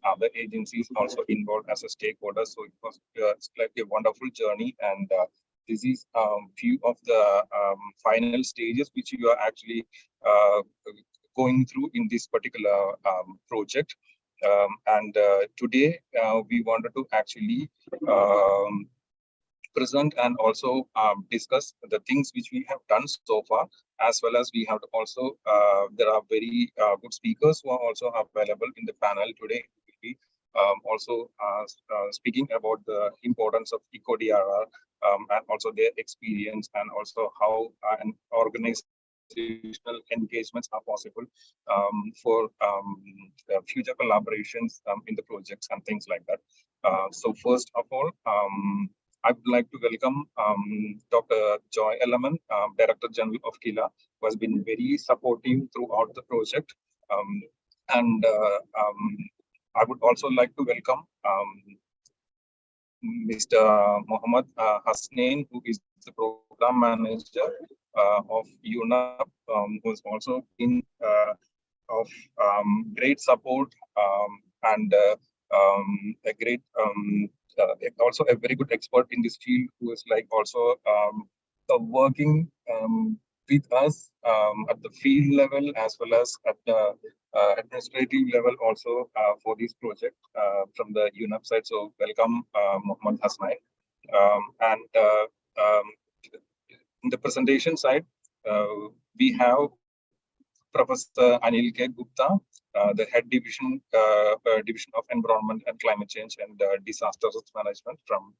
other agencies also involved as a stakeholder. So it was it's like a wonderful journey, and this is few of the final stages which you are actually going through in this particular project. And today we wanted to actually present and also discuss the things which we have done so far, as well as we have also there are very good speakers who are also available in the panel today. We will be also speaking about the importance of Eco-Drr and also their experience, and also how an organizational engagements are possible for future collaborations in the projects and things like that. So first of all, I would like to welcome Dr. Joy Ellerman, Director General of KILA, who has been very supportive throughout the project. And I would also like to welcome Mr. Mohammed Hasnain, who is the Program Manager of UNAP, who has also been of great support and a great also a very good expert in this field, who is like also working with us at the field level as well as at the administrative level also for this project from the UNAP side. So welcome, Mohammed Hasnain. And in the presentation side, we have Professor Anil K. Gupta, the Head Division of Environment and Climate Change and Disaster Risk Management from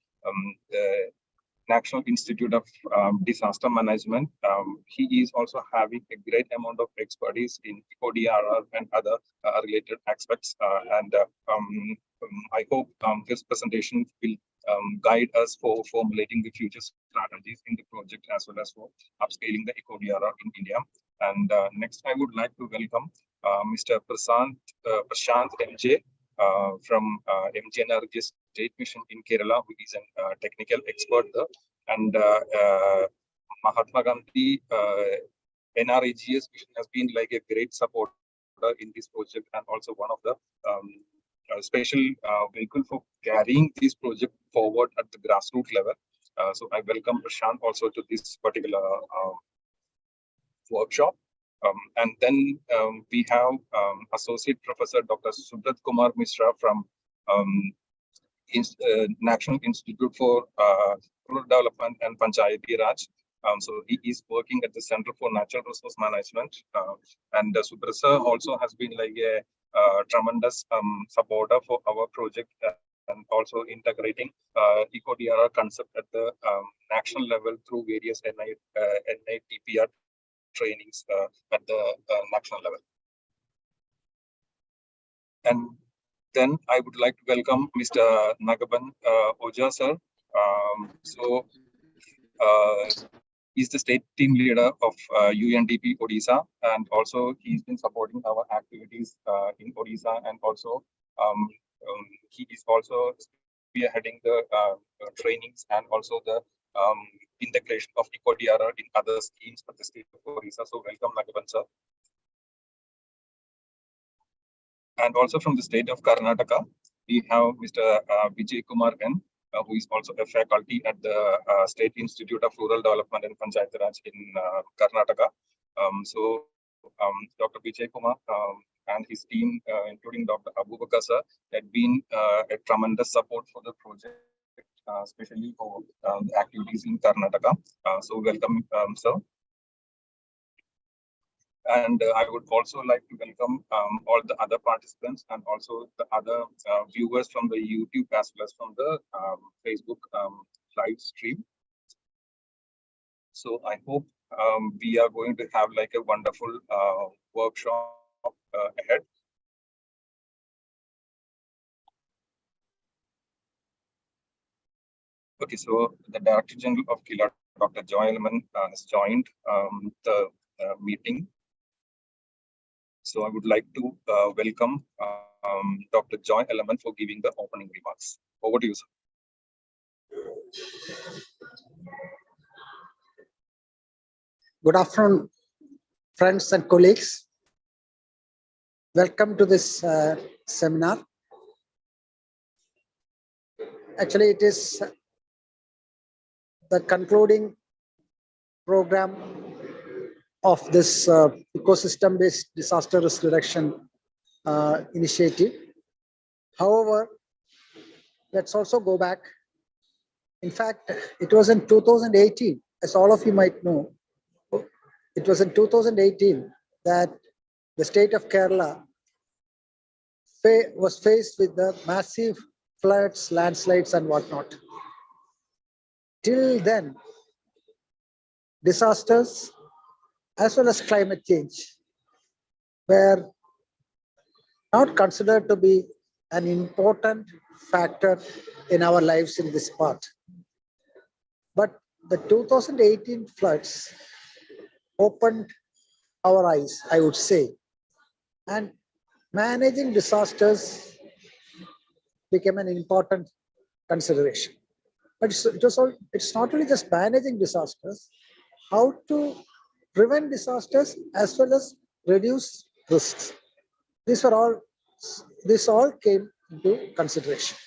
the National Institute of Disaster Management. He is also having a great amount of expertise in Eco-Drr and other related aspects. And I hope this presentation will guide us for formulating the future strategies in the project, as well as for upscaling the Eco-Drr in India. And next, I would like to welcome Mr. Prashant MJ from MJ Energy State Mission in Kerala, who is a technical expert there. And Mahatma Gandhi NRAGS mission has been like a great supporter in this project, and also one of the special vehicle for carrying this project forward at the grassroots level. So I welcome Prashant also to this particular workshop. And then we have Associate Professor Dr. Subrat Kumar Mishra from National Institute for Rural Development and Panchayati Raj. So he is working at the Center for Natural Resource Management. And Subrat sir also has been like a tremendous supporter for our project, and also integrating Eco-Drr concept at the national level through various NITPR trainings at the national level. And then I would like to welcome Mr. Nagaban Oja sir. He's the state team leader of UNDP Odisha, and also he's been supporting our activities in Odisha, and also he is also spearheading the trainings and also the integration of Eco-Drr in other schemes at the state of Odisha. So welcome, Nagaban sir. And also from the state of Karnataka, we have Mr. Vijay Kumar N, who is also a faculty at the State Institute of Rural Development and Panchayati Raj in Karnataka. Dr. Vijay Kumar and his team, including Dr. Abubakar sir, had been a tremendous support for the project, especially for the activities in Karnataka. So welcome, sir. And I would also like to welcome all the other participants and also the other viewers from the YouTube as well as from the Facebook live stream. So I hope we are going to have like a wonderful workshop ahead. Okay, so the Director General of KILA, Dr. Joy Ellerman, has joined the meeting. So I would like to welcome Dr. Joy Ellerman for giving the opening remarks. Over to you, sir. Good afternoon, friends and colleagues. Welcome to this seminar Actually, it is the concluding program of this ecosystem-based disaster risk reduction initiative. However, let's also go back. In fact, it was in 2018, as all of you might know, it was in 2018 that the state of Kerala was faced with the massive floods, landslides, and whatnot. Till then, disasters as well as climate change were not considered to be an important factor in our lives in this part. But the 2018 floods opened our eyes, I would say, and managing disasters became an important consideration. But it's not only just managing disasters, how to prevent disasters as well as reduce risks. This all came into consideration.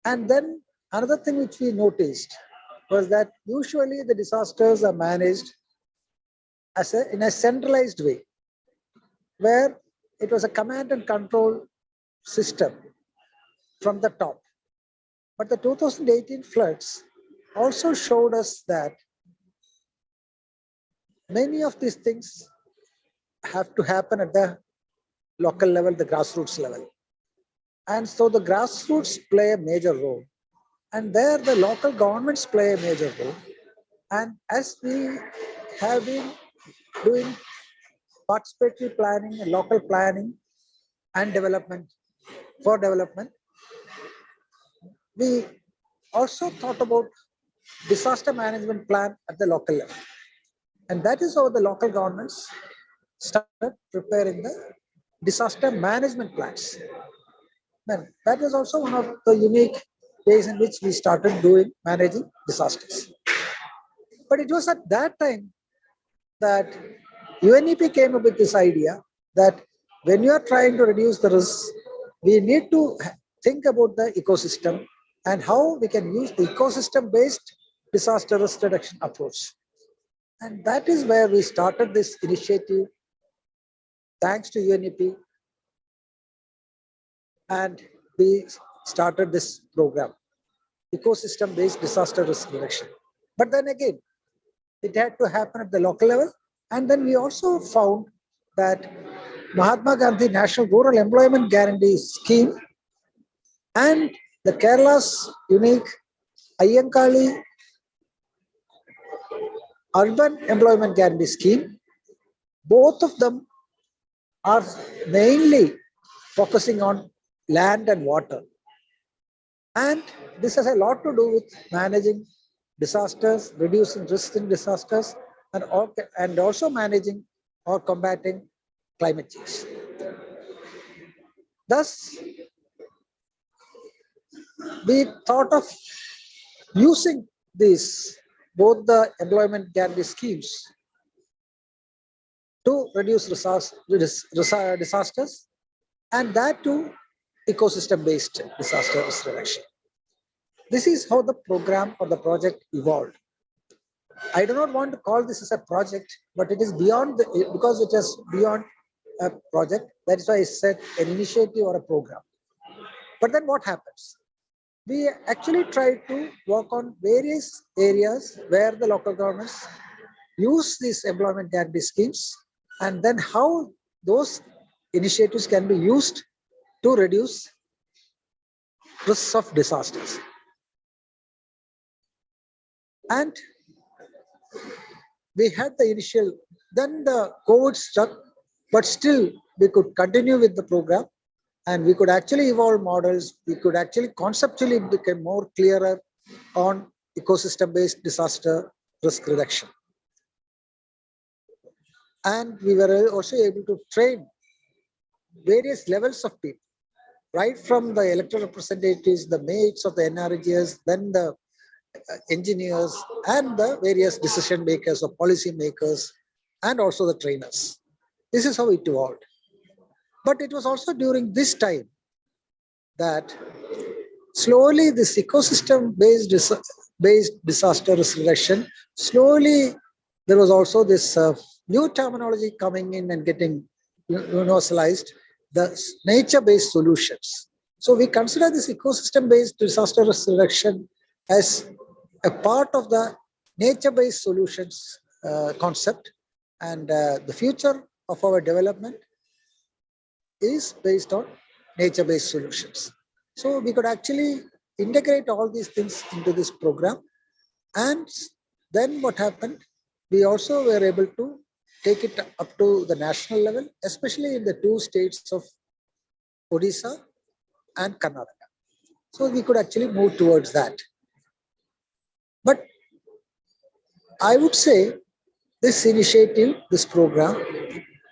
And then another thing which we noticed was that usually the disasters are managed in a centralized way, where it was a command and control system from the top. But the 2018 floods also showed us that many of these things have to happen at the local level, the grassroots level. And so the grassroots play a major role. And there the local governments play a major role. And as we have been doing participatory planning and local planning and development, we also thought about disaster management plan at the local level. And that is how the local governments started preparing the disaster management plans. Then that was also one of the unique ways in which we started managing disasters. But it was at that time that UNEP came up with this idea that when you are trying to reduce the risks, we need to think about the ecosystem and how we can use the ecosystem-based disaster risk reduction approach. And that is where we started this initiative, thanks to UNEP, and we started this program, ecosystem-based disaster risk reduction. But then again, it had to happen at the local level. And then we also found that Mahatma Gandhi National Rural Employment Guarantee Scheme and the Kerala's unique Ayyankali Urban Employment Guarantee Scheme, both of them are mainly focusing on land and water. And this has a lot to do with managing disasters, reducing risks in disasters, and also managing or combating climate change. Thus, we thought of using both the employment guarantee schemes to reduce disasters, and that too ecosystem-based disaster risk reduction. This is how the program or the project evolved. I do not want to call this as a project, but it is beyond because it is beyond a project. That is why I said an initiative or a program. But then what happens? We actually try to work on various areas where the local governments use these employment guarantee schemes, and then how those initiatives can be used to reduce risks of disasters. And we had the initial, then the COVID struck, but still we could continue with the program, and we could actually evolve models. We could actually conceptually become more clearer on ecosystem-based disaster risk reduction. And we were also able to train various levels of people, right from the elected representatives, the mates of the NRGs, then the engineers, and the various decision makers or policy makers, and also the trainers. This is how it evolved. But it was also during this time that slowly this ecosystem-based disaster risk reduction, slowly there was also this new terminology coming in and getting universalized, the nature-based solutions. So we consider this ecosystem-based disaster risk reduction as a part of the nature-based solutions concept, and the future of our development is based on nature-based solutions. So we could actually integrate all these things into this program. And then what happened, we also were able to take it up to the national level, especially in the two states of Odisha and Karnataka. So we could actually move towards that. But I would say this initiative, this program,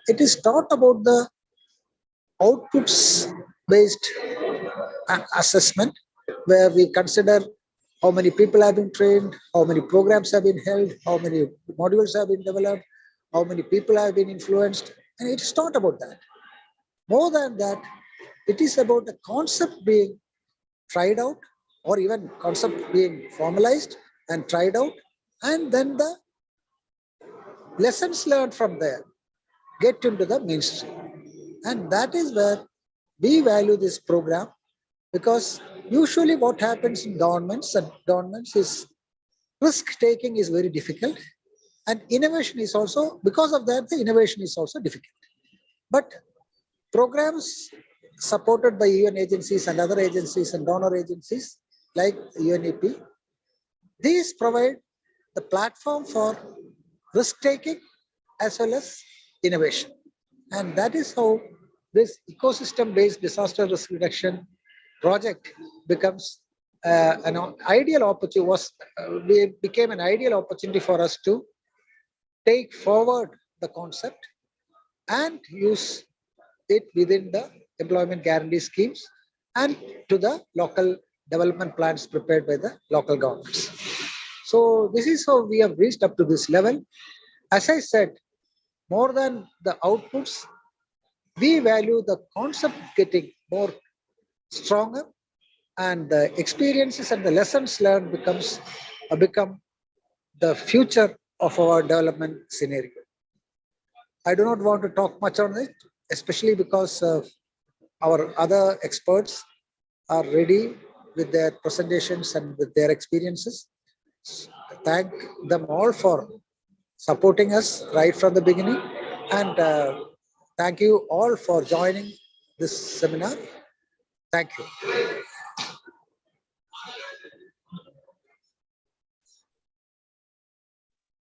it is not about the outputs based assessment, where we consider how many people have been trained, how many programs have been held, how many modules have been developed, how many people have been influenced. And it's not about that. More than that, it is about the concept being tried out, or even concept being formalized and tried out, and then the lessons learned from there get into the mainstream. And that is where we value this program, because usually what happens in governments is risk taking is very difficult, and innovation is also, because of that, the innovation is also difficult. But programs supported by UN agencies and other agencies and donor agencies like UNEP, these provide the platform for risk taking as well as innovation. And that is how this ecosystem-based disaster risk reduction project becomes an ideal opportunity, became an ideal opportunity for us to take forward the concept and use it within the employment guarantee schemes and to the local development plans prepared by the local governments. So this is how we have reached up to this level. As I said, more than the outputs, we value the concept getting more stronger, and the experiences and the lessons learned become the future of our development scenario. I do not want to talk much on it, especially because our other experts are ready with their presentations and with their experiences. Thank them all for supporting us right from the beginning, and thank you all for joining this seminar. Thank you.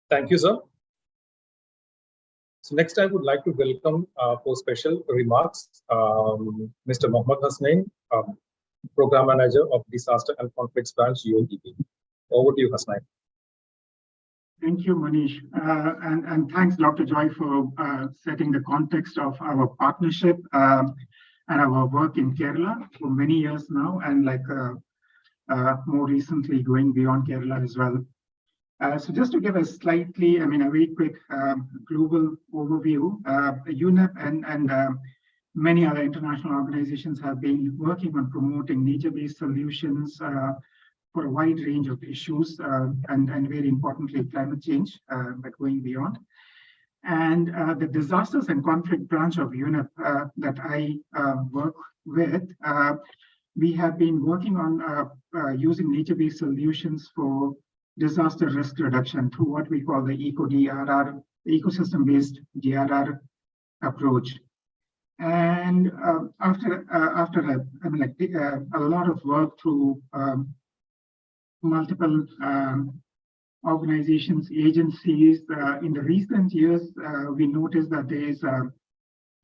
Thank you, sir. So next, I would like to welcome for special remarks Mr. Mohammad Hasnain, Program Manager of Disaster and Conflicts Branch, UNDP. Over to you, Hasnain. Thank you, Manish. And thanks, Dr. Joy, for setting the context of our partnership and our work in Kerala for many years now, and more recently going beyond Kerala as well. So just to give a very quick global overview, UNEP and many other international organizations have been working on promoting nature-based solutions for a wide range of issues, and very importantly, climate change, but going beyond. And the Disasters and Conflict branch of UNEP that I work with, we have been working on using nature-based solutions for disaster risk reduction through what we call the Eco-Drr, the ecosystem-based DRR approach. And after a lot of work through multiple organizations, agencies, in the recent years, we noticed that there is a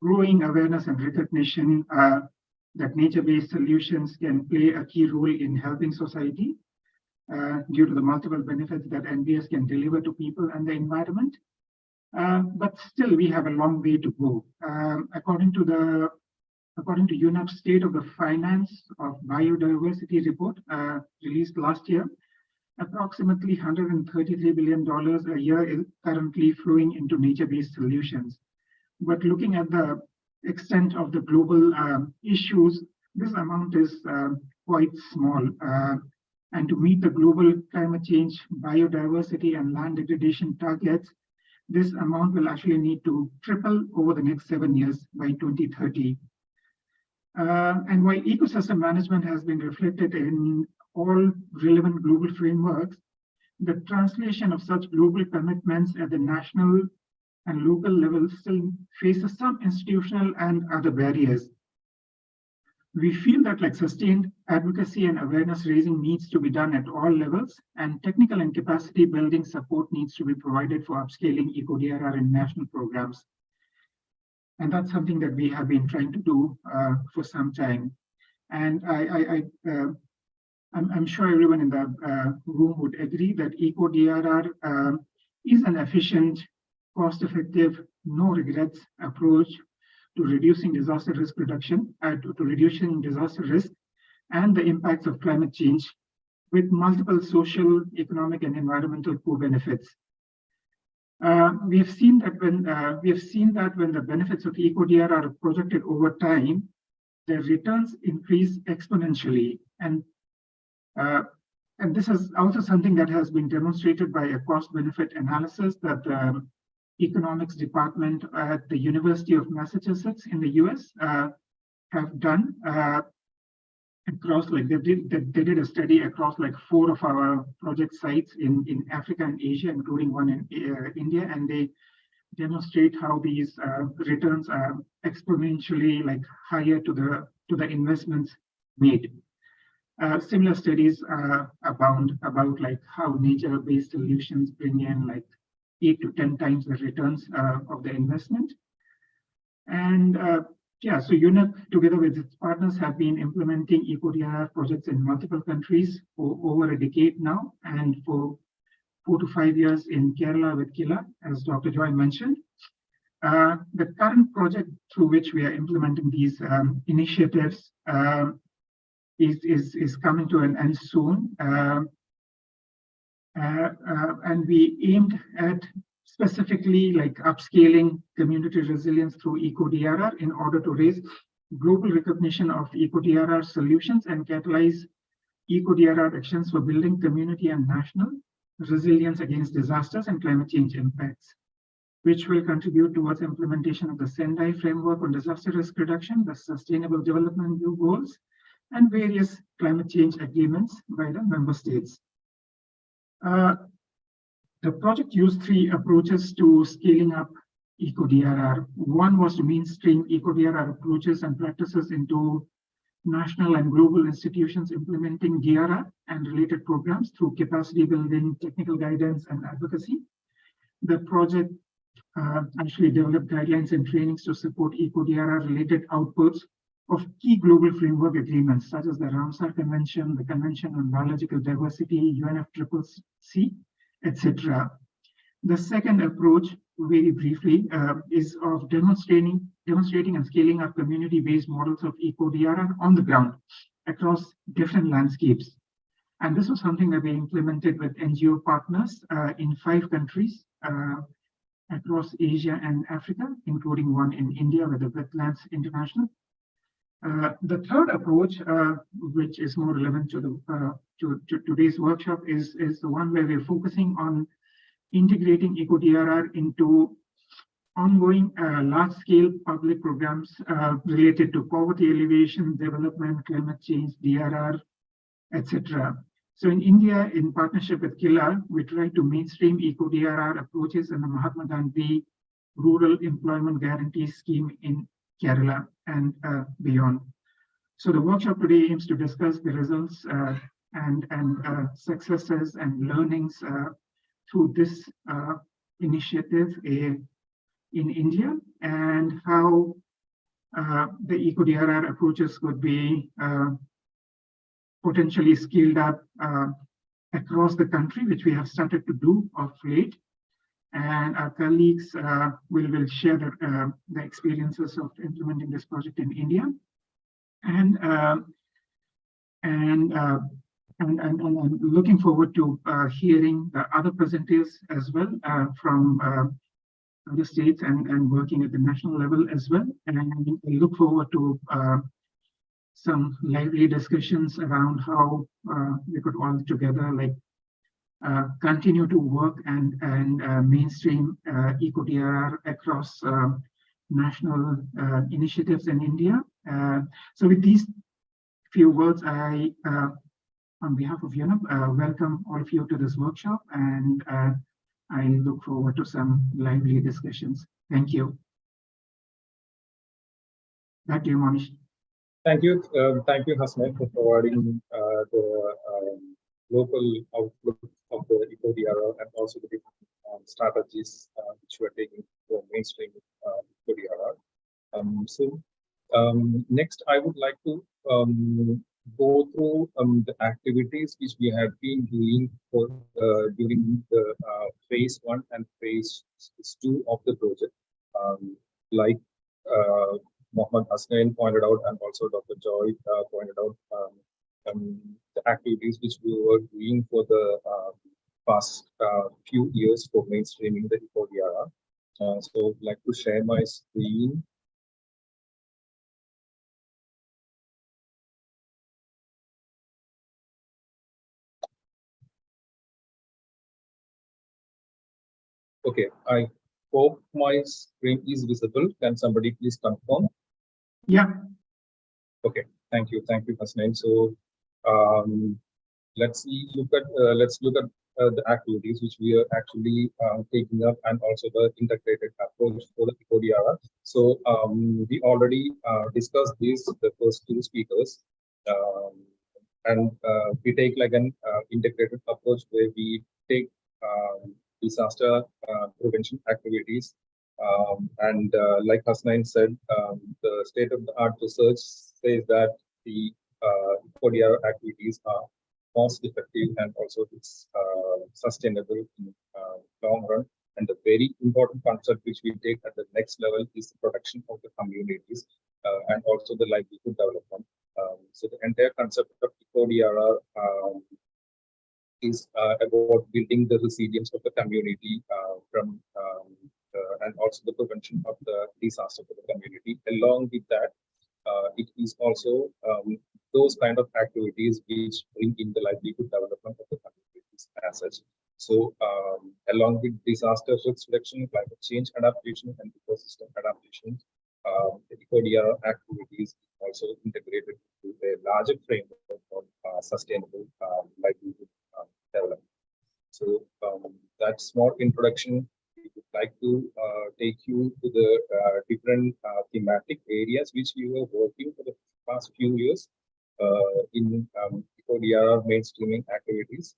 growing awareness and recognition that nature-based solutions can play a key role in helping society due to the multiple benefits that NBS can deliver to people and the environment. But still, we have a long way to go. According to UNEP's State of the Finance of Biodiversity report released last year, approximately $133 billion a year is currently flowing into nature-based solutions. But looking at the extent of the global issues, this amount is quite small. And to meet the global climate change, biodiversity, and land degradation targets, this amount will actually need to triple over the next 7 years by 2030. And while ecosystem management has been reflected in all relevant global frameworks, the translation of such global commitments at the national and local level still faces some institutional and other barriers. We feel that sustained advocacy and awareness raising needs to be done at all levels, and technical and capacity building support needs to be provided for upscaling Eco-Drr in national programs. And that's something that we have been trying to do for some time. And I'm sure everyone in the room would agree that Eco-Drr is an efficient, cost-effective, no regrets approach to reducing disaster risk reduction, to reducing disaster risk and the impacts of climate change, with multiple social, economic, and environmental co-benefits. We have seen that when the benefits of Eco-Drr are projected over time, the returns increase exponentially, and this is also something that has been demonstrated by a cost-benefit analysis that the economics department at the University of Massachusetts in the US have done across, they did a study across 4 of our project sites in Africa and Asia, including one in India, and they demonstrate how these returns are exponentially higher to the investments made. Similar studies abound about how nature-based solutions bring in 8 to 10 times the returns of the investment. And so UNEP, together with its partners, have been implementing Eco-Drr projects in multiple countries for over a decade now, and for 4 to 5 years in Kerala with Killa, as Dr. Joy mentioned. The current project through which we are implementing these initiatives is coming to an end soon. And we aimed at specifically upscaling community resilience through Eco-Drr in order to raise global recognition of Eco-Drr solutions and catalyze Eco-Drr actions for building community and national resilience against disasters and climate change impacts, which will contribute towards implementation of the Sendai framework on disaster risk reduction, the Sustainable Development Goals, and various climate change agreements by the member states. The project used 3 approaches to scaling up Eco-Drr. One was to mainstream Eco-Drr approaches and practices into national and global institutions implementing DRR and related programs through capacity building, technical guidance, and advocacy. The project actually developed guidelines and trainings to support Eco-Drr related outputs of key global framework agreements, such as the Ramsar Convention, the Convention on Biological Diversity, UNFCCC, etc. The second approach, very briefly, is of demonstrating and scaling up community-based models of Eco-Drr on the ground across different landscapes. And this was something that we implemented with NGO partners in 5 countries across Asia and Africa, including one in India with the Wetlands International. The third approach, which is more relevant to today's workshop, is the one where we're focusing on integrating Eco-Drr into ongoing large-scale public programs related to poverty alleviation, development, climate change, DRR, etc. So in India, in partnership with Killa, we try to mainstream Eco-Drr approaches in the Mahatma Gandhi Rural Employment Guarantee Scheme in Kerala and beyond. So the workshop today aims to discuss the results and successes and learnings through this initiative in India, and how the Eco-Drr approaches could be potentially scaled up across the country, which we have started to do of late. And our colleagues will share the experiences of implementing this project in India. And I'm looking forward to hearing the other presenters as well from other states and working at the national level as well. And I look forward to some lively discussions around how we could all together continue to work and mainstream Eco-Drr across national initiatives in India. So with these few words, I, on behalf of UNEP, welcome all of you to this workshop, and I look forward to some lively discussions. Thank you. Back to you, Manish. Thank you, Hasnain, for providing the local outlook of the Eco-Drr and also the different strategies which we are taking for mainstream Eco-Drr. Next, I would like to go through the activities which we have been doing for during the phase 1 and phase 2 of the project. Like Mohammed Hasnain pointed out, and also Dr. Joy pointed out, the activities which we were doing for the past few years for mainstreaming the Eco-Drr. So I'd like to share my screen. Okay, I hope my screen is visible. Can somebody please confirm? Yeah. Okay, thank you, Hasnain. So let's look at the activities which we are actually taking up, and also the integrated approach for the Eco-Drr. So we already discussed this, the first two speakers, and we take like an integrated approach where we take disaster prevention activities, and like Hasnain said, the state-of-the-art research says that the Eco-Drr activities are cost effective and also it's sustainable in long run. And the very important concept which we take at the next level is the protection of the communities and also the livelihood development. So the entire concept of Eco-Drr is about building the resilience of the community from and also the prevention of the disaster for the community. Along with that, it is also those kind of activities which bring in the livelihood development of the communities as such. So along with disaster risk reduction, climate change adaptation, and ecosystem adaptation, the Eco-Drr activities also integrated into a larger framework of sustainable livelihood development. So that small introduction, we would like to take you to the different thematic areas which we were working for the past few years in Eco-Drr mainstreaming activities.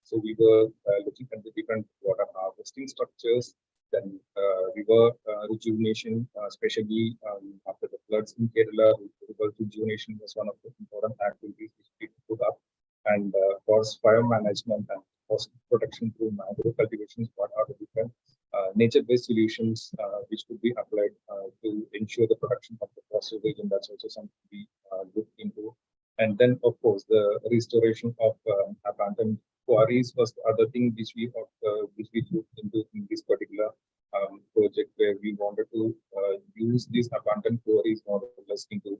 So we were looking at the different water harvesting structures, then river rejuvenation, especially after the floods in Kerala. River rejuvenation was one of the important activities which we put up, and forest fire management and forest protection through mangrove cultivations. What are the different nature-based solutions which could be applied to ensure the production of the fossil region? That's also something we looked into. And then, of course, the restoration of abandoned quarries was the other thing which we looked into in this particular project, where we wanted to use these abandoned quarries more or less into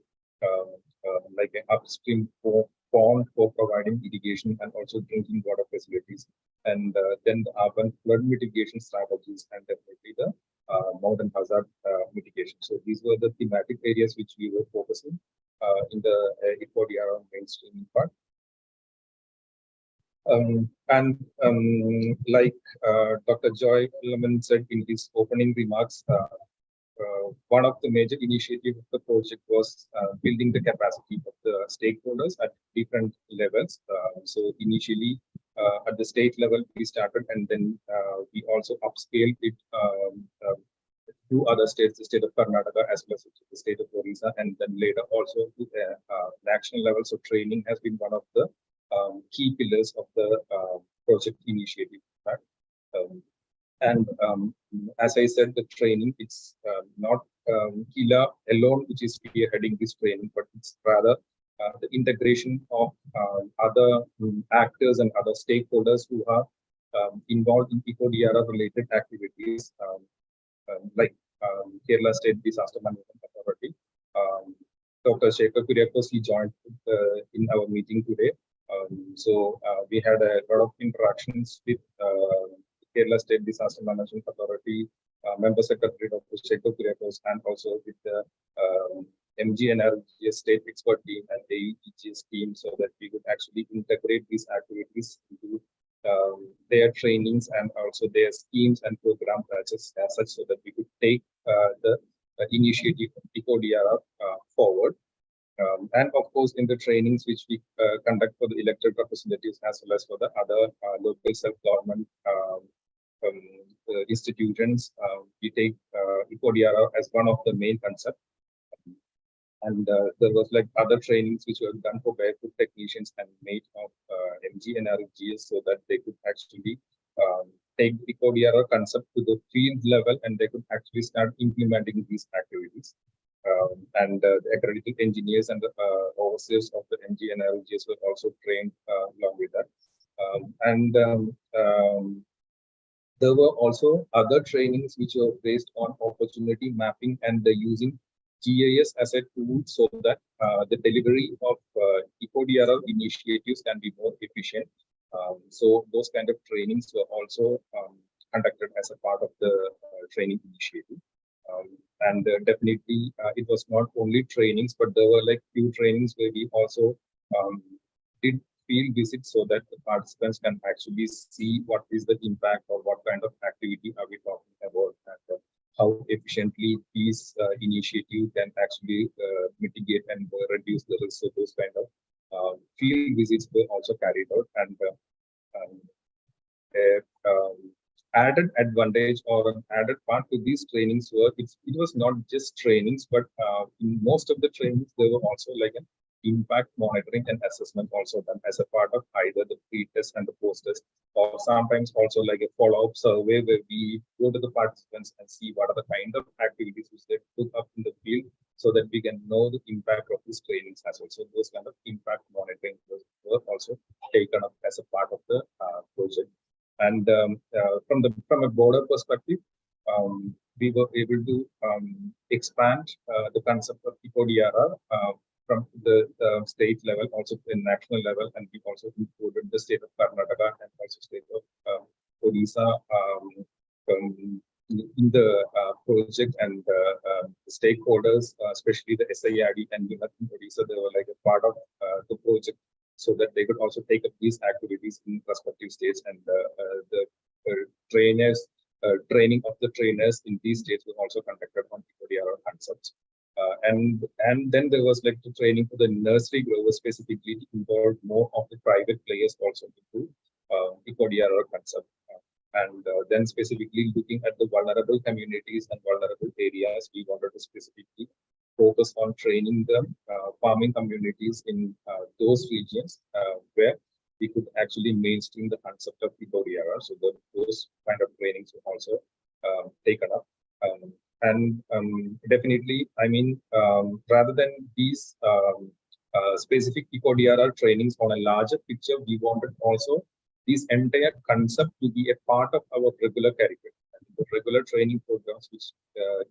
like an upstream pond for providing irrigation and also drinking water facilities, and then the urban flood mitigation strategies, and definitely the mountain hazard mitigation. So these were the thematic areas which we were focusing in the Eco-Drr mainstreaming part. Like Dr. Joy Lemon said in his opening remarks, one of the major initiatives of the project was building the capacity of the stakeholders at different levels. So initially at the state level we started, and then we also upscaled it to other states, the state of Karnataka as well as the state of Orissa, and then later also to the national level. So training has been one of the key pillars of the project initiative. And as I said, the training, it's not Kila alone which is spearheading this training, but it's rather the integration of other actors and other stakeholders who are involved in Eco-Drr related activities, like Kerala State Disaster Management Authority, Dr. Shekhar Kuriakos, he joined in our meeting today. We had a lot of interactions with Kerala State Disaster Management Authority, Member Secretary Dr. Shekhar Kuriakos, and also with the MGNRGS State Expert Team and the AEGS team, so that we could actually integrate these activities into their trainings and also their schemes and program batches as such, so that we could take the initiative of Eco-Drr forward. And of course, in the trainings which we conduct for the elected representatives as well as for the other local self-government institutions, we take Eco-Drr as one of the main concepts. And there was like other trainings which were done for barefoot technicians and made of MGNRGS, so that they could actually take Eco-Drr concept to the field level and they could actually start implementing these activities. The accredited engineers and the overseers of the MGNRGS were also trained along with that. There were also other trainings which were based on opportunity mapping and the using GIS as a tool, so that the delivery of Eco-Drr initiatives can be more efficient. So those kind of trainings were also conducted as a part of the training initiative. Definitely, it was not only trainings, but there were like few trainings where we also did field visits, so that the participants can actually see what is the impact or what kind of activity are we talking about, and how efficiently these initiatives can actually mitigate and reduce the risk. So those kind of field visits were also carried out, and added advantage or an added part to these trainings were it was not just trainings, but in most of the trainings there were also like an impact monitoring and assessment also done as a part of either the pre-test and the post-test, or sometimes also like a follow-up survey where we go to the participants and see what are the kind of activities which they took up in the field, so that we can know the impact of these trainings as well. So those kind of impact monitoring were also taken up as a part of the project. And from a broader perspective, we were able to expand the concept of Eco-Drr from the state level, also to the national level, and we also included the state of Karnataka and also state of Odisha in the project, and the stakeholders, especially the SIRD and in Odisha, they were like a part of the project, so that they could also take up these activities in respective states, and the trainers, training of the trainers in these states was also conducted on Eco-Drr concepts. And then there was like the training for the nursery growers, specifically to involve more of the private players also into Eco-Drr concept. Then specifically looking at the vulnerable communities and vulnerable areas, we wanted to specifically focus on training the farming communities in those regions where we could actually mainstream the concept of Eco-Drr. So those kind of trainings were also taken up. Definitely, I mean, rather than these specific Eco-Drr trainings on a larger picture, we wanted also this entire concept to be a part of our regular curriculum. And the regular training programs which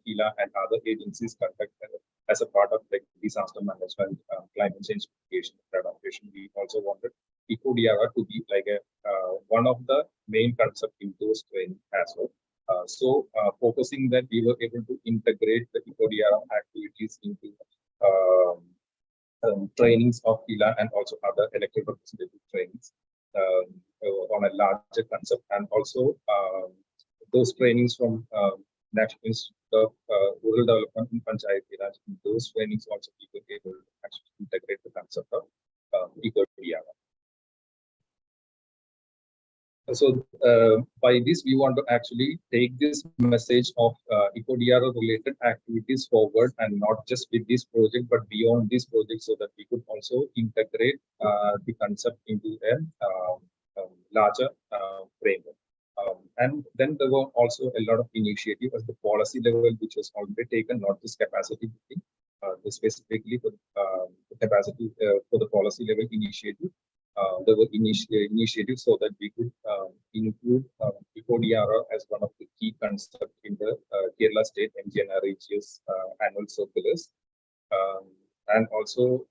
KILA and other agencies conduct as a part of like disaster management, climate change mitigation, adaptation, we also wanted Eco-Drr to be like a one of the main concepts in those training as well. Focusing that, we were able to integrate the Eco-Drr activities into trainings of KILA and also other elected representative trainings on a larger concept, and also those trainings from National Institute of Rural Development in Panchayat Raj, those trainings also people able to actually integrate the concept of Eco-Drr. So by this, we want to actually take this message of Eco-Drr related activities forward, and not just with this project, but beyond this project, so that we could also integrate the concept into a larger framework. And then there were also a lot of initiative at the policy level, which was already taken, not just capacity building, specifically for the capacity for the policy level initiative. There were initiatives so that we could include Eco-Drr as one of the key concepts in the Kerala State MGNRGS annual circulars. and also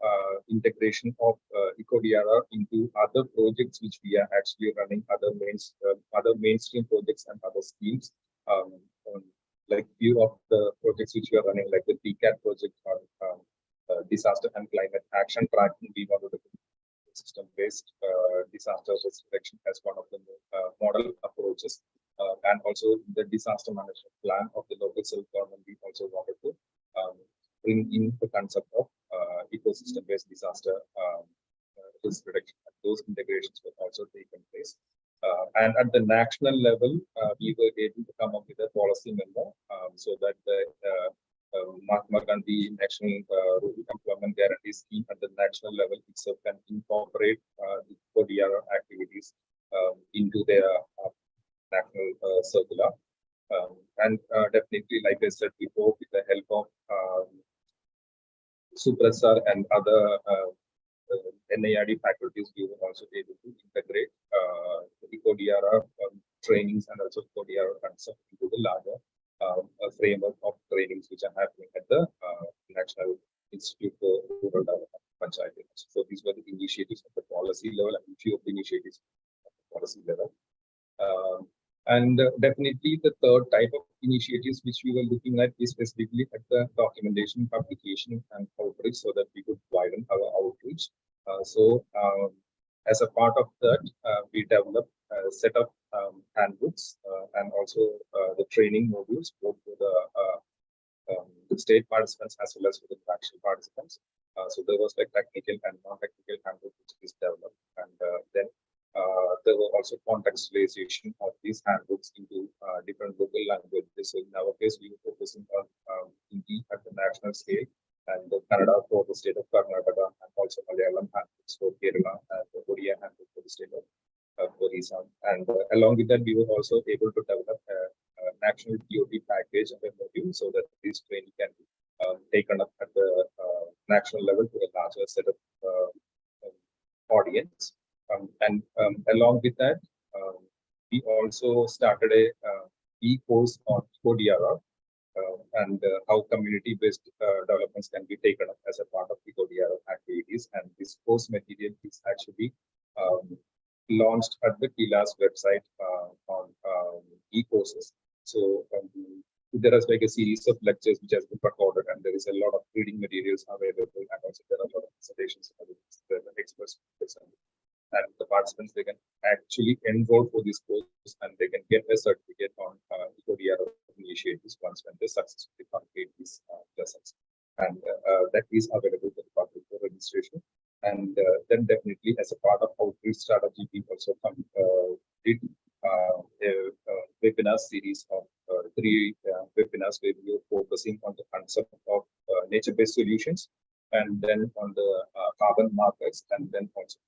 integration of Eco-Drr into other projects which we are actually running, other mainstream projects and other schemes. Um, like few of the projects which we are running, like the TCAT project on disaster and climate action tracking. We wanted to system-based disaster risk reduction as one of the model approaches. And also the disaster management plan of the local self-government, we also wanted to bring in the concept of ecosystem-based disaster risk reduction. And those integrations were also taken place. And at the national level, we were able to come up with a policy memo so that the Mahatma Gandhi National Rural Employment Guarantee Scheme at the national level itself can incorporate the Eco-Drr activities into their national circular. And definitely, like I said before, with the help of Suprasar and other NIRD faculties, we were also able to integrate the Eco-Drr trainings and also Eco-Drr concept into the larger framework of trainings which are happening at the National Institute for Rural Development, Panchayat. So these were the initiatives at the policy level and few of the initiatives at the policy level. And definitely the third type of initiatives which we were looking at is specifically at the documentation, publication and outreach so that we could widen our outreach. As a part of that, we developed a set of handbooks and also the training modules both for the state participants as well as for the national participants. So there was like technical and non-technical handbook which is developed, and then there were also contextualization of these handbooks into different local languages. So in our case, we were focusing on Hindi at the national scale, and the Kannada for the state of Karnataka, and also Malayalam handbooks for Kerala, and the Odia handbook for the state of Orissa. And along with that, we were also able to develop a national TOT package and a module so that this training can be taken up at the national level to a larger set of audience. Along with that, we also started a e-course on Eco-Drr and how community-based developments can be taken up as a part of Eco-Drr activities. And this course material is actually launched at the KILA's website on e-courses. So there is like a series of lectures which has been recorded, and there is a lot of reading materials available, and also there are a lot of presentations the experts present. And the participants, they can actually enroll for this course and they can get a certificate on Eco-Drr initiatives once when they successfully complete these lessons. And that is available for the public for registration. And then definitely as a part of outreach strategy, we also did a webinar series of 3 webinars where we were focusing on the concept of nature-based solutions, and then on the carbon markets, and then also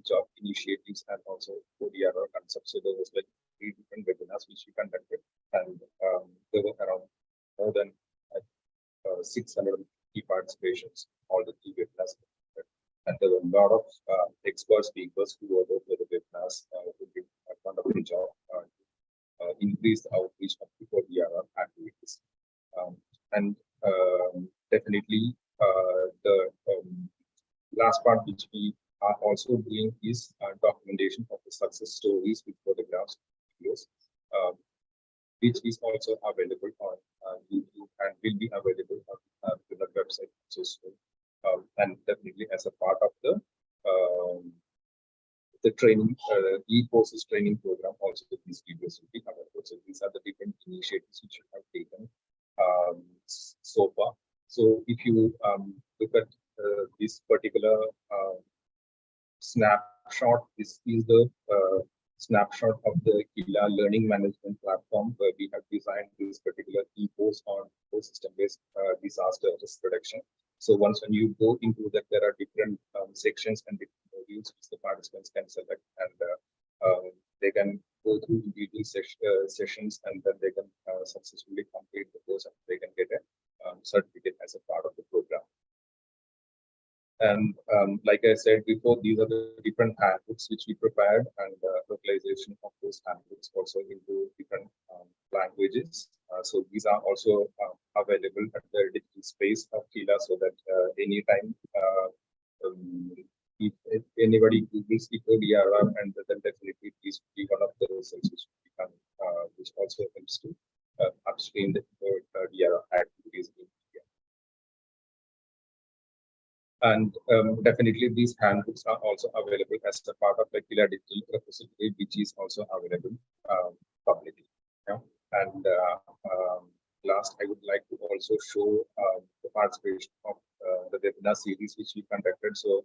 job initiatives and also Eco-Drr concepts. So there was like 3 different webinars which we conducted, and there were around more than 650 participations, all the 3 webinars. And there were a lot of expert speakers who were there for the webinars who did a wonderful job increase the outreach of Eco-Drr activities. And definitely the last part which we are also doing is documentation of the success stories with photographs, videos, which is also available on YouTube and will be available on the website also soon. And definitely as a part of the training, e-courses training program, also these videos will be available. So these are the different initiatives which we have taken so far. So if you look at this particular snapshot, this is the snapshot of the KILA learning management platform where we have designed this particular e-course on ecosystem-based disaster risk reduction. So once when you go into that, there are different sections and different modules which the participants can select, and they can go through individual sessions, and then they can successfully complete the course, and they can get a certificate as a part of the program. And like I said before, these are the different handbooks which we prepared, and localization of those handbooks also into different languages. So these are also available at the digital space of Kila, so that anytime if anybody Googles Eco-Drr, and then definitely please be one of the results which become, which also helps to upstream the Eco-Drr activities in India. And definitely these handbooks are also available as a part of the Kila Digital Repository, which is also available publicly. Yeah. And last, I would like to also show the participation of the webinar series which we conducted. So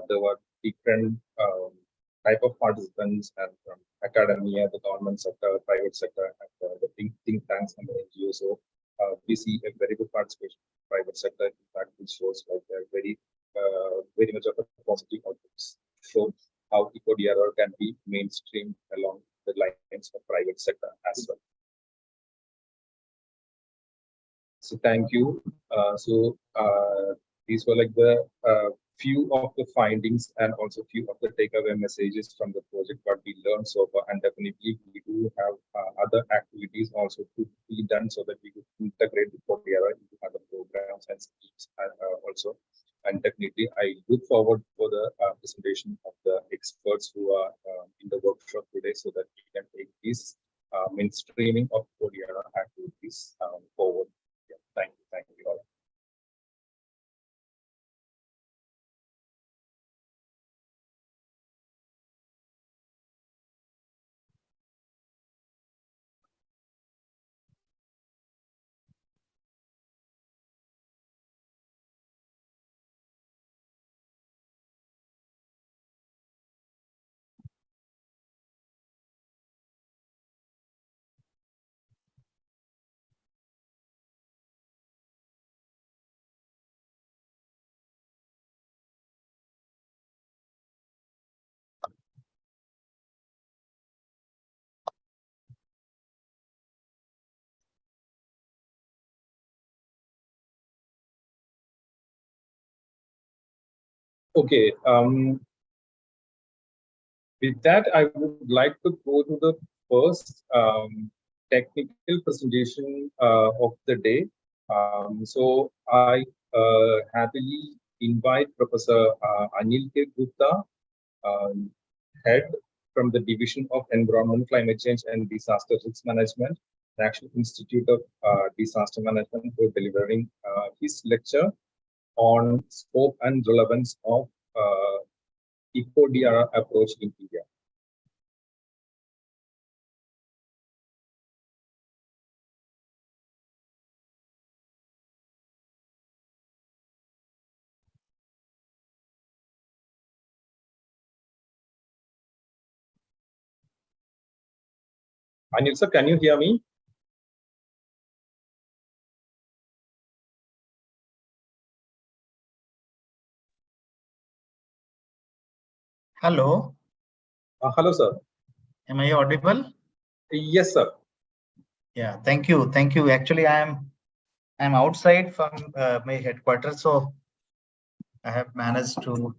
there were different type of participants, and from academia, the government sector, private sector, and the think tanks and the NGOs. So we see a very good participation in the private sector. In fact, it shows like a very much of a positive outputs. Show how Eco-Drr can be mainstream along the lines of private sector as well. So thank you. These were like the few of the findings and also few of the takeaway messages from the project, what we learned so far. And definitely we do have other activities also to be done, so that we could integrate the Eco-Drr into other programs and schemes also. And definitely I look forward for the presentation of the experts who are in the workshop today, so that we can take this mainstreaming of Eco-Drr activities forward. Yeah, thank you all. Okay. With that, I would like to go to the first technical presentation of the day. So I happily invite Professor Anil K. Gupta, head from the Division of Environment, Climate Change and Disaster Risk Management, National Institute of Disaster Management, for delivering his lecture on scope and relevance of Eco-Drr approach in India. Anil sir, can you hear me? Hello. Hello, sir. Am I audible? Yes, sir. Yeah, thank you. Thank you. Actually, I'm outside from my headquarters, so I have managed to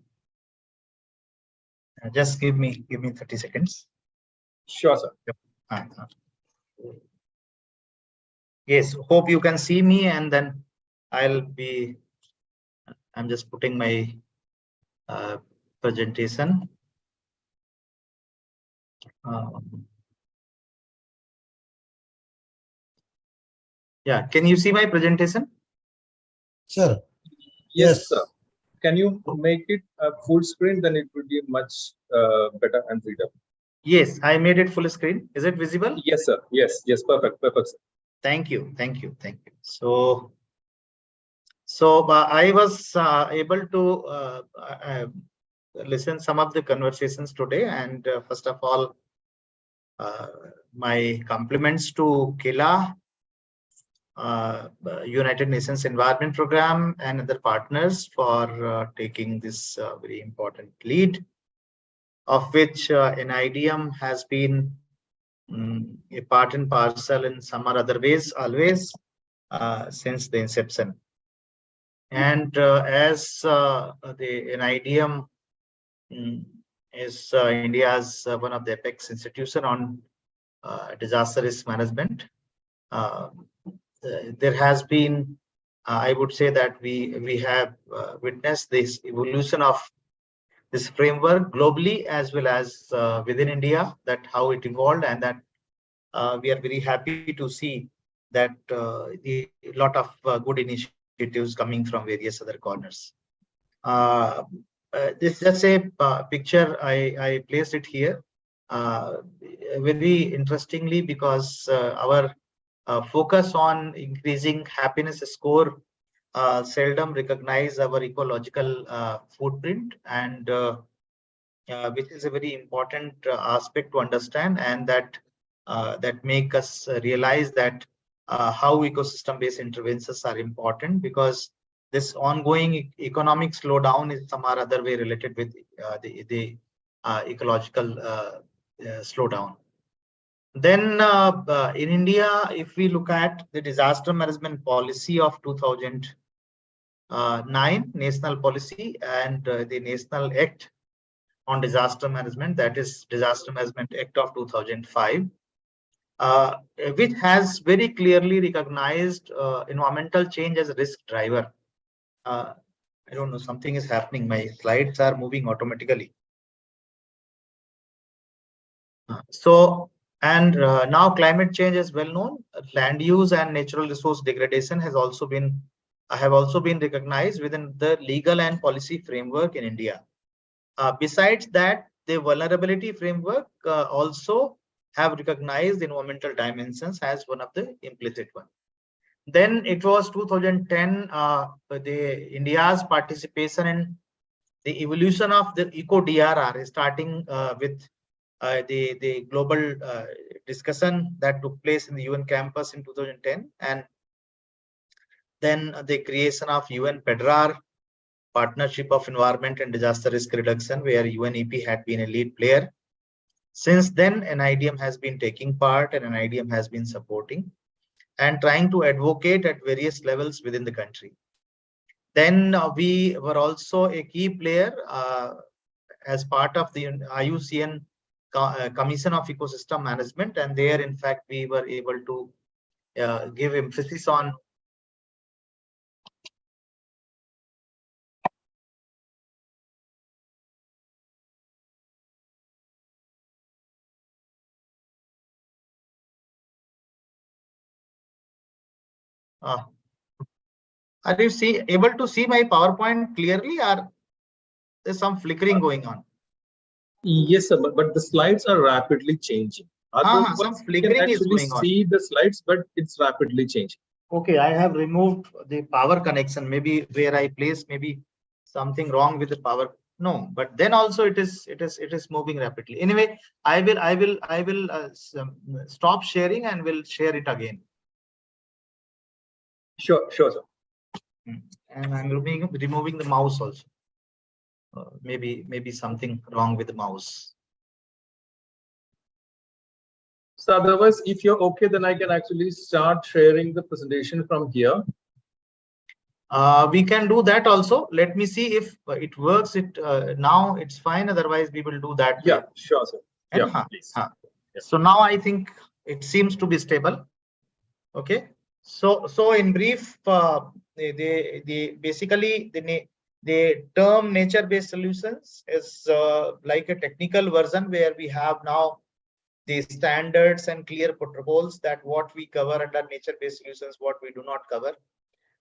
just give me 30 seconds. Sure, sir. Yes, hope you can see me, and then I'm just putting my presentation. Yeah, can you see my presentation? Sure. Yes, sir. Can you make it a full screen? Then it would be much better and readable. Yes, I made it full screen. Is it visible? Yes, sir. Yes, perfect, sir. Thank you. So I was able to listen some of the conversations today, and first of all, my compliments to Kila, United Nations Environment Program, and other partners for taking this very important lead, of which NIDM has been a part and parcel in some or other ways always since the inception. And as the NIDM is India's one of the apex institution on disaster risk management, there has been, I would say that we have witnessed this evolution of this framework globally as well as within India, that how it evolved, and that we are very happy to see that a lot of good initiatives coming from various other corners. Uh, this is just a picture I placed it here very interestingly because our focus on increasing happiness score seldom recognize our ecological footprint, and which is a very important aspect to understand, and that make us realize that how ecosystem-based interventions are important, because this ongoing economic slowdown is some or other way related with the ecological slowdown. Then in India, if we look at the disaster management policy of 2009 national policy and the National Act on Disaster Management, that is Disaster Management Act of 2005, which has very clearly recognized environmental change as a risk driver. I don't know, something is happening. My slides are moving automatically. Now climate change is well known. Land use and natural resource degradation have also been recognized within the legal and policy framework in India. Besides that, the vulnerability framework also have recognized environmental dimensions as one of the implicit one. Then it was 2010, India's participation in the evolution of the Eco-Drr, starting with the global discussion that took place in the UN campus in 2010, and then the creation of UNPEDRAR, Partnership of Environment and Disaster Risk Reduction, where UNEP had been a lead player. Since then, NIDM has been taking part, and NIDM has been supporting and trying to advocate at various levels within the country. Then we were also a key player as part of the IUCN Commission of Ecosystem Management, and there, in fact, we were able to give emphasis on are you able to see my PowerPoint clearly, or there's some flickering going on? Yes, sir, but the slides are rapidly changing. Some flickering is going on. See the slides, but it's rapidly changing. Okay, I have removed the power connection. Maybe where I place, maybe something wrong with the power. No, but then also it is moving rapidly. Anyway, I will stop sharing and will share it again. Sure, sir. And I'm removing the mouse also. Maybe something wrong with the mouse. So otherwise, if you're okay, then I can actually start sharing the presentation from here. We can do that also. Let me see if it works. Now it's fine. Otherwise, we will do that. Yeah, sure, sir. Yeah, please. Yeah. So now I think it seems to be stable. Okay. So in brief, basically the term nature-based solutions is like a technical version where we have now the standards and clear protocols that what we cover under nature-based solutions, what we do not cover.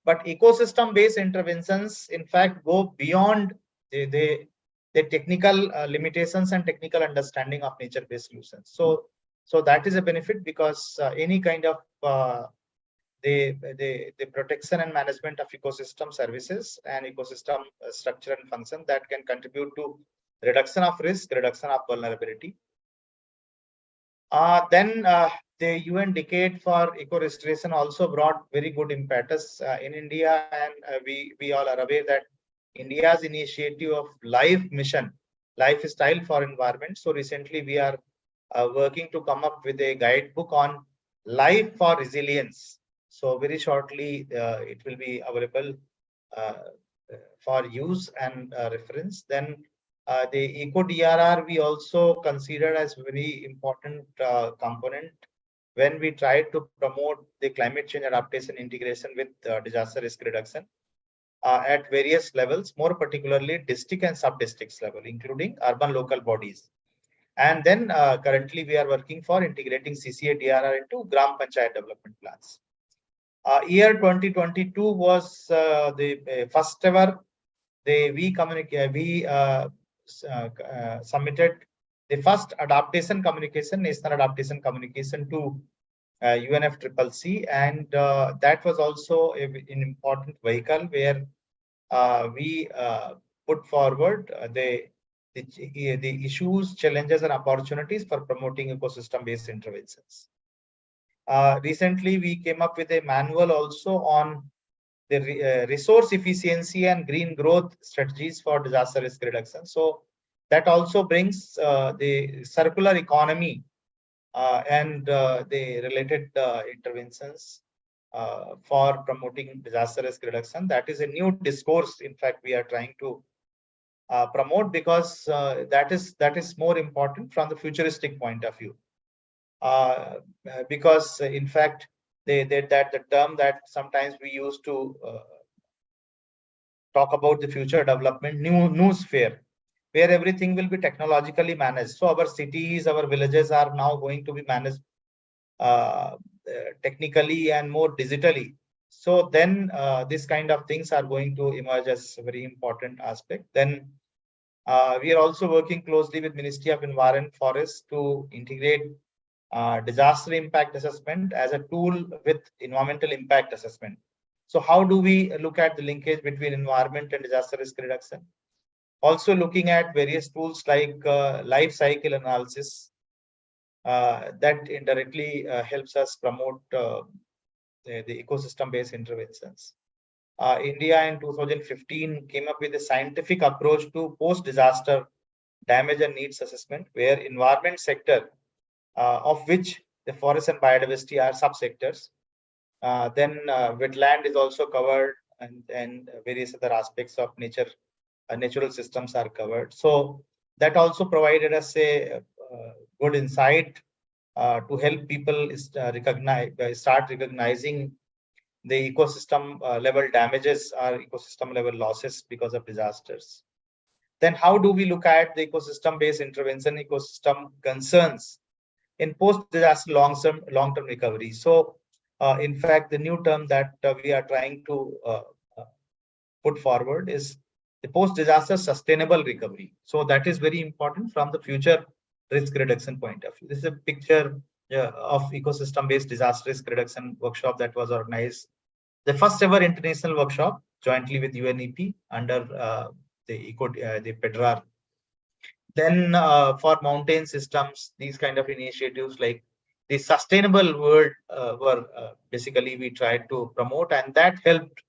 But ecosystem-based interventions, in fact, go beyond the technical limitations and technical understanding of nature-based solutions. So that is a benefit, because any kind of the protection and management of ecosystem services and ecosystem structure and function that can contribute to reduction of risk, reduction of vulnerability. Then the UN Decade for Eco-Restoration also brought very good impetus in India, and we all are aware that India's initiative of Life Mission, Lifestyle for Environment. So recently we are working to come up with a guidebook on life for resilience. So very shortly it will be available for use and reference. Then the Eco-Drr we also consider as very important component when we try to promote the climate change adaptation integration with disaster risk reduction at various levels, more particularly district and sub-districts level, including urban local bodies. And then currently we are working for integrating CCA-DRR into Gram Panchayat development plans. Year 2022 was the first ever we submitted the first adaptation communication, national adaptation communication to UNFCCC, and that was also an important vehicle where we put forward the issues, challenges, and opportunities for promoting ecosystem-based interventions. Recently, we came up with a manual also on the resource efficiency and green growth strategies for disaster risk reduction. So that also brings the circular economy and the related interventions for promoting disaster risk reduction. That is a new discourse. In fact, we are trying to promote because that is more important from the futuristic point of view. Because in fact, that the term that sometimes we use to talk about the future development, new sphere, where everything will be technologically managed. So our cities, our villages are now going to be managed technically and more digitally. So then this kind of things are going to emerge as a very important aspect. Then we are also working closely with Ministry of Environment Forest to integrate disaster impact assessment as a tool with environmental impact assessment. So how do we look at the linkage between environment and disaster risk reduction? Also looking at various tools like life cycle analysis that indirectly helps us promote the ecosystem-based interventions. India in 2015 came up with a scientific approach to post-disaster damage and needs assessment, where environment sector, of which the forest and biodiversity are subsectors. Then wetland is also covered, and various other aspects of nature, natural systems are covered. So that also provided us a good insight to help people start recognizing the ecosystem level damages or ecosystem level losses because of disasters. Then how do we look at the ecosystem based intervention, ecosystem concerns in post-disaster long-term recovery? So in fact, the new term that we are trying to put forward is the post-disaster sustainable recovery. So that is very important from the future risk reduction point of view. This is a picture of ecosystem-based disaster risk reduction workshop that was organized, the first ever international workshop jointly with UNEP under the Eco-Drr. Then for mountain systems, these kind of initiatives like the sustainable world were basically we tried to promote, and that helped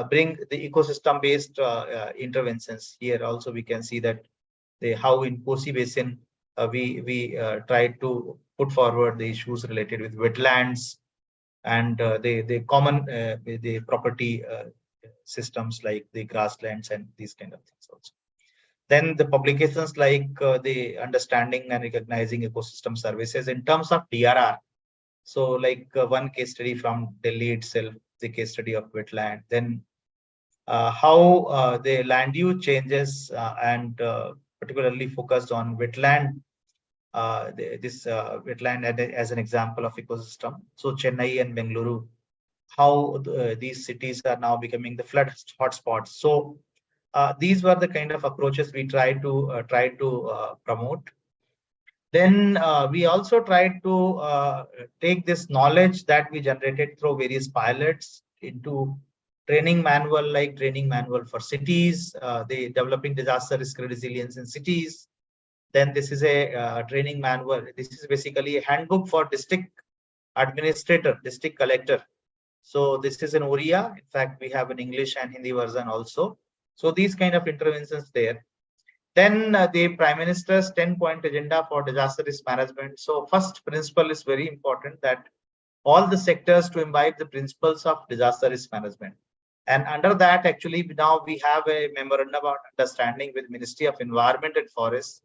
bring the ecosystem-based interventions. Here also we can see that how in Kosi Basin we tried to put forward the issues related with wetlands and the common the property systems like the grasslands and these kind of things also. Then the publications like the understanding and recognizing ecosystem services in terms of DRR. So like one case study from Delhi itself, the case study of wetland. Then how the land use changes and particularly focused on wetland. This wetland as an example of ecosystem. So Chennai and Bengaluru, how these cities are now becoming the flood hotspots. So these were the kind of approaches we tried to promote. Then we also tried to take this knowledge that we generated through various pilots into training manual, like training manual for cities, the developing disaster risk resilience in cities. Then this is a training manual. This is basically a handbook for district administrator, district collector. So this is in Oriya. In fact, we have an English and Hindi version also. So these kind of interventions there. Then the Prime Minister's 10-point agenda for disaster risk management. So first principle is very important, that all the sectors to imbibe the principles of disaster risk management. And under that, actually, now we have a memorandum of understanding with Ministry of Environment and Forests,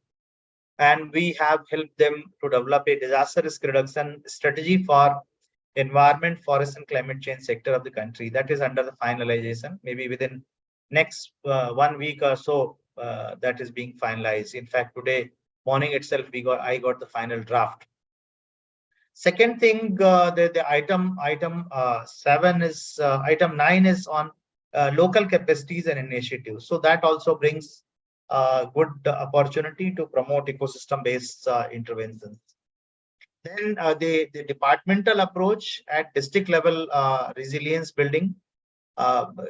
and we have helped them to develop a disaster risk reduction strategy for environment, forest, and climate change sector of the country. That is under the finalization. Maybe within next 1 week or so, that is being finalized. In fact, today morning itself, I got the final draft. Second thing, the item 9 is on local capacities and initiatives. So that also brings good opportunity to promote ecosystem-based interventions. Then the departmental approach at district level resilience building.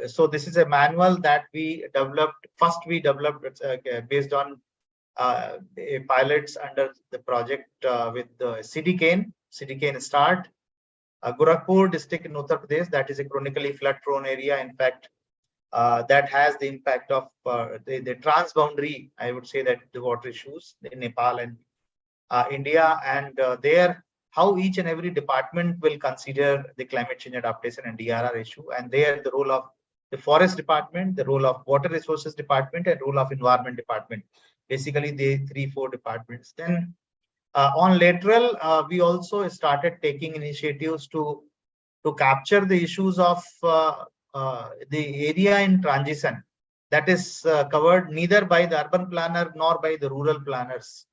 So this is a manual that we developed. First, we developed based on pilots under the project with the CDKN start. Gorakhpur district in Uttar Pradesh, that is a chronically flood-prone area. In fact, that has the impact of the transboundary, I would say, that the water issues in Nepal and India, and there how each and every department will consider the climate change adaptation and DRR issue, and there the role of the forest department, the role of water resources department, and role of environment department. Basically, the 3-4 departments. Then on lateral, we also started taking initiatives to capture the issues of the area in transition that is covered neither by the urban planner nor by the rural planners.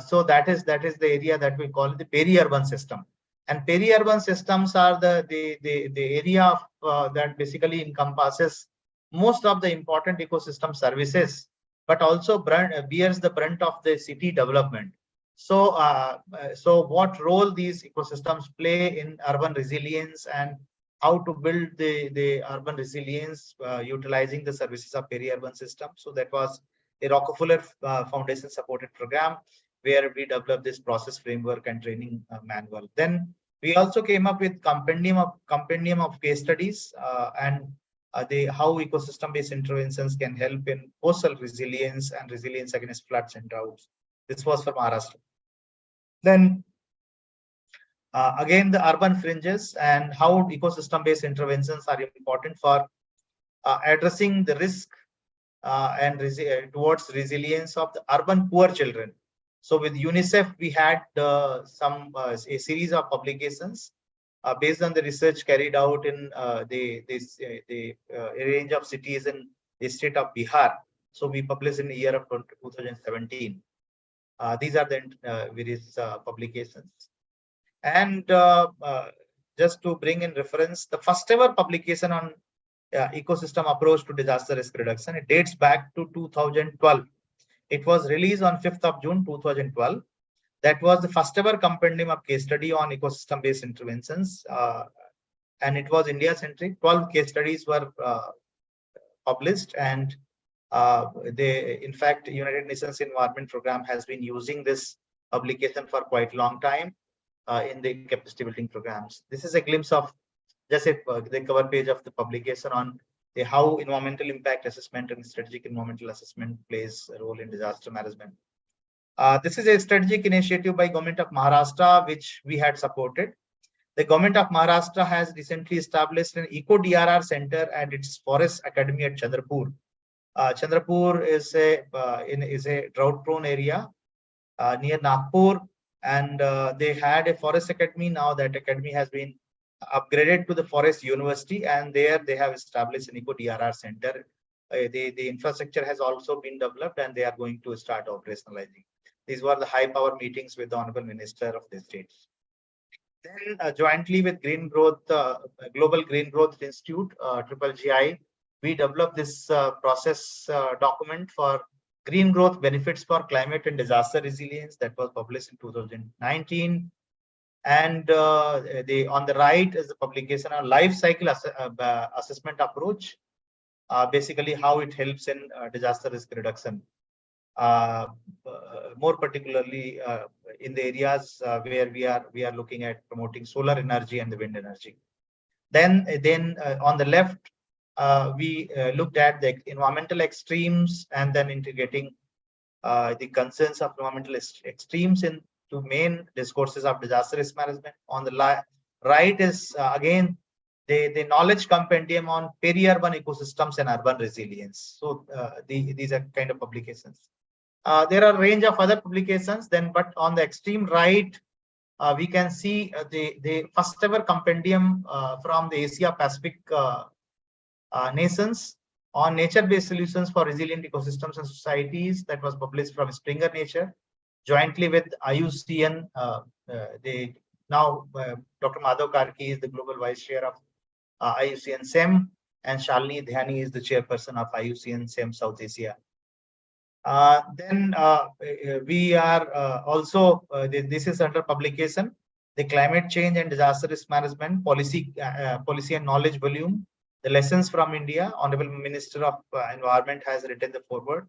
So that is the area that we call the peri-urban system. And peri-urban systems are the area of, that basically encompasses most of the important ecosystem services, but also bears the brunt of the city development. So, so what role these ecosystems play in urban resilience and how to build the urban resilience utilizing the services of peri-urban system. So that was a Rockefeller Foundation supported program where we developed this process framework and training manual. Then we also came up with compendium of case studies and how ecosystem-based interventions can help in coastal resilience and resilience against floods and droughts. This was for Maharashtra. Then again, the urban fringes and how ecosystem-based interventions are important for addressing the risk and towards resilience of the urban poor children. So with UNICEF, we had a series of publications based on the research carried out in the range of cities in the state of Bihar. So we published in the year of 2017. These are the various publications. And just to bring in reference, the first ever publication on ecosystem approach to disaster risk reduction, it dates back to 2012. It was released on 5th of June 2012. That was the first ever compendium of case study on ecosystem based interventions, and it was India centric. 12 case studies were published, and in fact, United Nations Environment Program has been using this publication for quite a long time in the capacity building programs. This is a glimpse of just the cover page of the publication on how environmental impact assessment and strategic environmental assessment plays a role in disaster management. This is a strategic initiative by Government of Maharashtra, which we had supported. The Government of Maharashtra has recently established an Eco-Drr center at its Forest Academy at Chandrapur. Chandrapur is a drought-prone area near Nagpur, and they had a Forest Academy. Now that academy has been upgraded to the Forest University, and there they have established an Eco-Drr center. The infrastructure has also been developed, and they are going to start operationalizing. These were the high-power meetings with the Honorable Minister of the state. Then, jointly with Green Growth, Global Green Growth Institute, GGI, we developed this process document for green growth benefits for climate and disaster resilience that was published in 2019. And on the right is the publication on life cycle assessment approach, basically how it helps in disaster risk reduction, more particularly in the areas where we are looking at promoting solar energy and the wind energy. Then on the left, we looked at the environmental extremes and then integrating the concerns of environmental extremes into main discourses of disaster risk management. On the right is again the knowledge compendium on peri-urban ecosystems and urban resilience. So these are kind of publications. There are a range of other publications then, but on the extreme right, we can see the first ever compendium from the Asia Pacific nations on nature-based solutions for resilient ecosystems and societies, that was published from Springer Nature, jointly with IUCN. Dr. Madhav Karki is the global vice chair of IUCN SEM, and Shalini Dhyani is the chairperson of IUCN SEM South Asia. We are also, this is under publication, the Climate Change and Disaster Risk Management Policy and Knowledge Volume, the Lessons from India. Honorable Minister of Environment has written the foreword.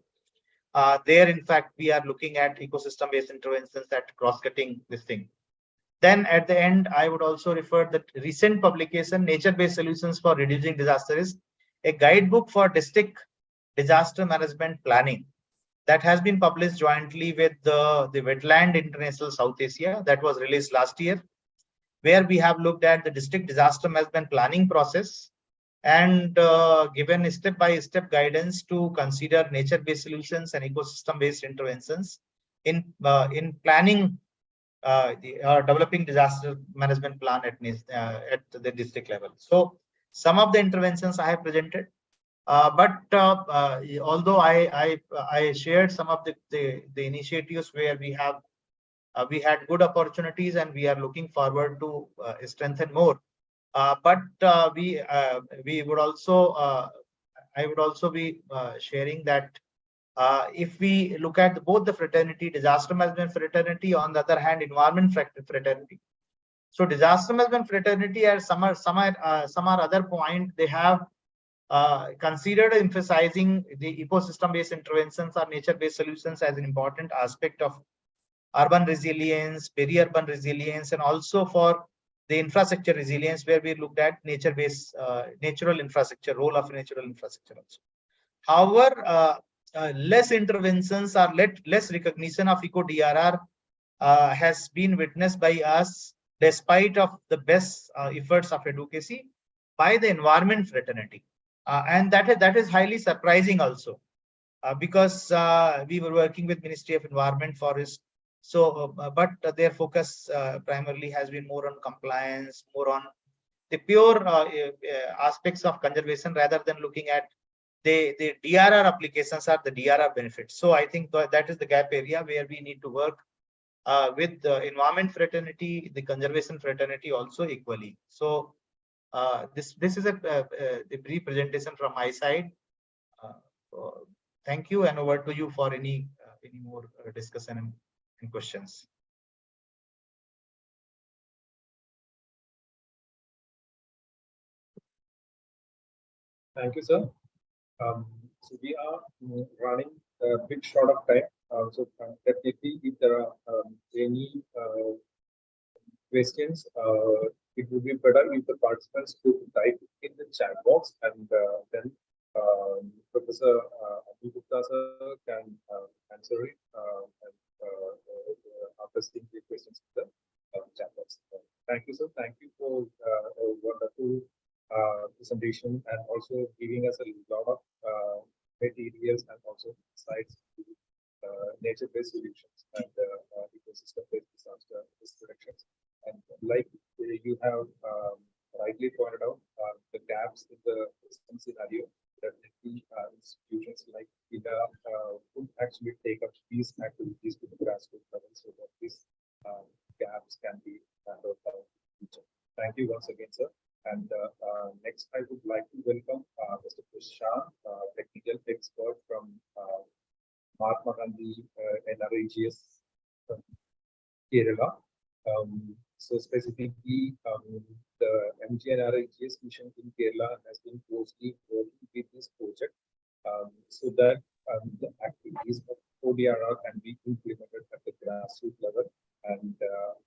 There, in fact, we are looking at ecosystem-based interventions that cross-cutting this thing. Then at the end, I would also refer the recent publication, Nature-Based Solutions for Reducing Disaster Risk, a guidebook for district disaster management planning, that has been published jointly with the Wetland International South Asia, that was released last year, where we have looked at the district disaster management planning process and given step-by-step guidance to consider nature-based solutions and ecosystem-based interventions in planning developing disaster management plan at the district level. So some of the interventions I have presented. Although I shared some of the initiatives where we had good opportunities and we are looking forward to strengthen more. We would also I would also be sharing that if we look at both the fraternity, disaster management fraternity, on the other hand, environment fraternity. So disaster management fraternity, at some other point, they have considered emphasizing the ecosystem-based interventions or nature-based solutions as an important aspect of urban resilience, peri-urban resilience, and also for the infrastructure resilience, where we looked at nature-based natural infrastructure, role of natural infrastructure also. However, less interventions or less recognition of Eco-Drr has been witnessed by us, despite of the best efforts of advocacy by the environment fraternity. And that is highly surprising also, because we were working with Ministry of Environment, Forest. So, but their focus primarily has been more on compliance, more on the pure aspects of conservation, rather than looking at the DRR applications or the DRR benefits. So I think that is the gap area where we need to work with the environment fraternity, the conservation fraternity also equally. So this is a brief presentation from my side. Thank you, and over to you for any more discussion and questions. Thank you, sir. So we are running a bit short of time. So definitely, if there are any questions, it would be better if the participants could type in the chat box, and then Professor Anil Gupta sir can answer it after seeing the questions in the chat box. Thank you, sir. Thank you for a wonderful presentation, and also giving us a lot of materials and also insights to nature-based solutions and ecosystem-based disaster risk reductions. And like you have rightly pointed out, the gaps in the system scenario, definitely institutions like IDA would actually take up these activities to the grassroots level, so that these gaps can be handled in the future. Thank you once again, sir. And next, I would like to welcome Mr. Prashant, technical expert from Mahatma Gandhi NRAGS from Kerala. So specifically, the MGNRAGS mission in Kerala has been closely working with this project, so that the activities of ODRR can be implemented at the grassroots level. And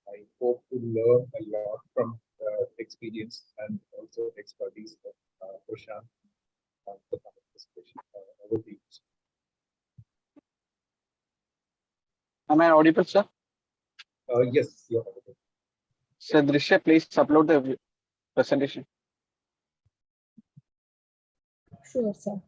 I hope to learn a lot from experience and also expertise of Prashant on the participation. Over to you. Am I audible, sir? Yes, you're audible. So, Drisha, please upload the presentation. Sure, sir.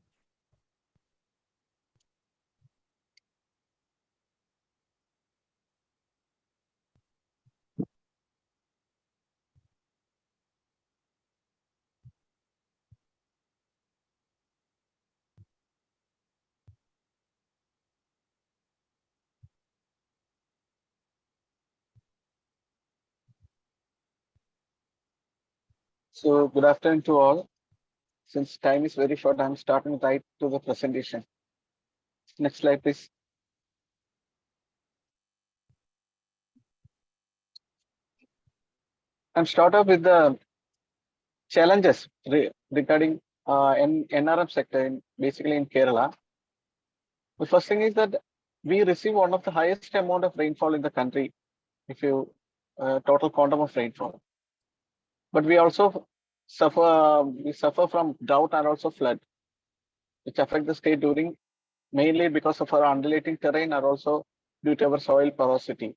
So good afternoon to all. Since time is very short, I'm starting right to the presentation. Next slide, please. I'm start off with the challenges regarding NRM sector basically in Kerala. The first thing is that we receive one of the highest amount of rainfall in the country, if you total quantum of rainfall. But we also suffer from drought and also flood, which affect the state during mainly because of our undulating terrain and also due to our soil porosity.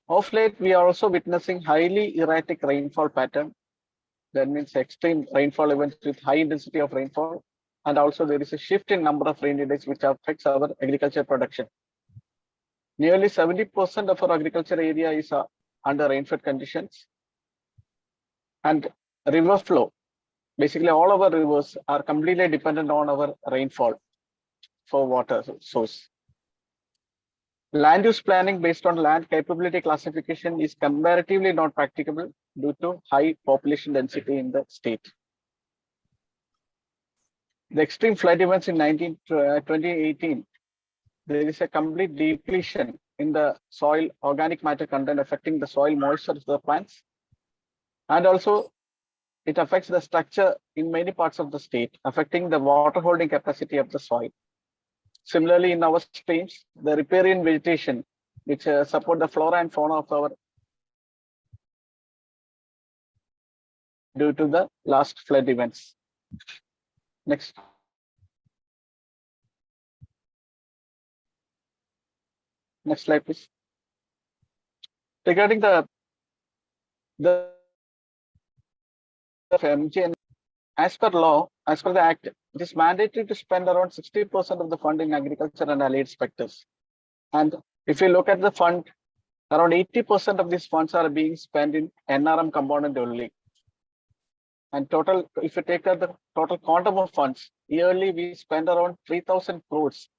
Of late, we are also witnessing highly erratic rainfall pattern. That means extreme rainfall events with high intensity of rainfall. And also there is a shift in number of rainy days, which affects our agriculture production. Nearly 70% of our agriculture area is under rainfed conditions. And river flow, basically all our rivers are completely dependent on our rainfall for water source. Land use planning based on land capability classification is comparatively not practicable due to high population density in the state. The extreme flood events in 2018, there is a complete depletion in the soil organic matter content affecting the soil moisture of the plants. And also it affects the structure in many parts of the state, affecting the water holding capacity of the soil. Similarly, in our streams, the riparian vegetation, which support the flora and fauna of our due to the last flood events. Next. Next slide, please. Regarding the MGN, as per law, as per the Act, it is mandatory to spend around 60% of the fund in agriculture and allied sectors. And if you look at the fund, around 80% of these funds are being spent in NRM component only. And total, if you take out the total quantum of funds, yearly we spend around 3,000 crores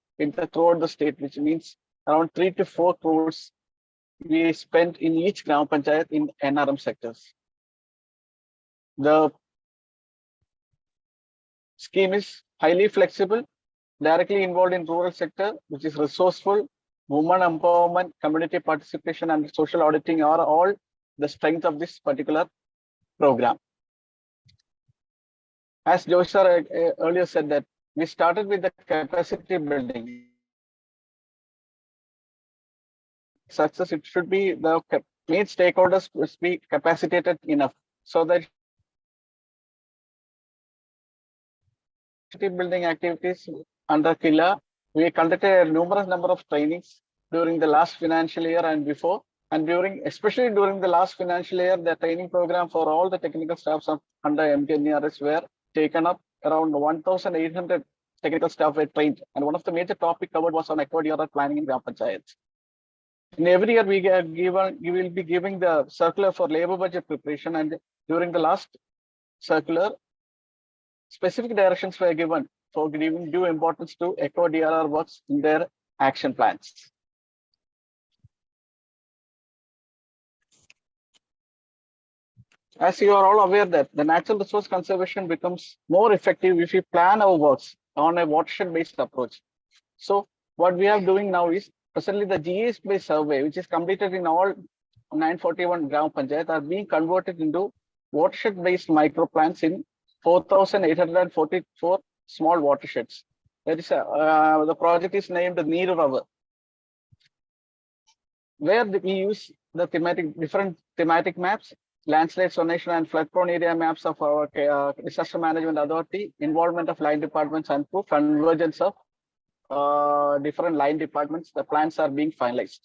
throughout the state, which means around 3 to 4 crores we spend in each Gram Panchayat in NRM sectors. The scheme is highly flexible, directly involved in rural sector, which is resourceful, women empowerment, community participation, and social auditing are all the strength of this particular program. As Josh sir earlier said that we started with the capacity building. Success, it should be the main stakeholders must be capacitated enough so that building activities under KILA, we conducted a numerous number of trainings during the last financial year and before, and especially during the last financial year, the training program for all the technical staffs under MTNRS were taken up. Around 1,800 technical staff were trained, and one of the major topic covered was on Eco-Drr planning in Gram Panchayats. And every year we will be giving the circular for labor budget preparation, and during the last circular, specific directions were given for giving due importance to Eco-Drr works in their action plans. As you are all aware that the natural resource conservation becomes more effective if we plan our works on a watershed-based approach. So what we are doing now is presently the GIS-based survey, which is completed in all 941 Gram Panchayat, are being converted into watershed-based micro plans in 4,844 small watersheds. That is the project is named Neeru, where we use the different thematic maps, landslide zonation and flood prone area maps of our disaster management authority, involvement of line departments, and through convergence of different line departments, the plans are being finalized.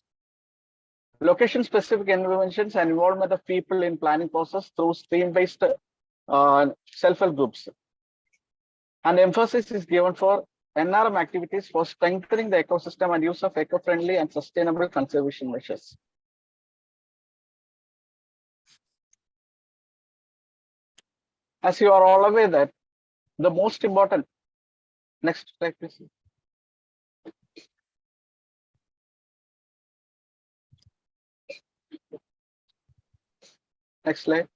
Location specific interventions and involvement of people in planning process through stream based self-help groups. And emphasis is given for NRM activities for strengthening the ecosystem and use of eco-friendly and sustainable conservation measures. As you are all aware that the most important, next slide please. Next slide.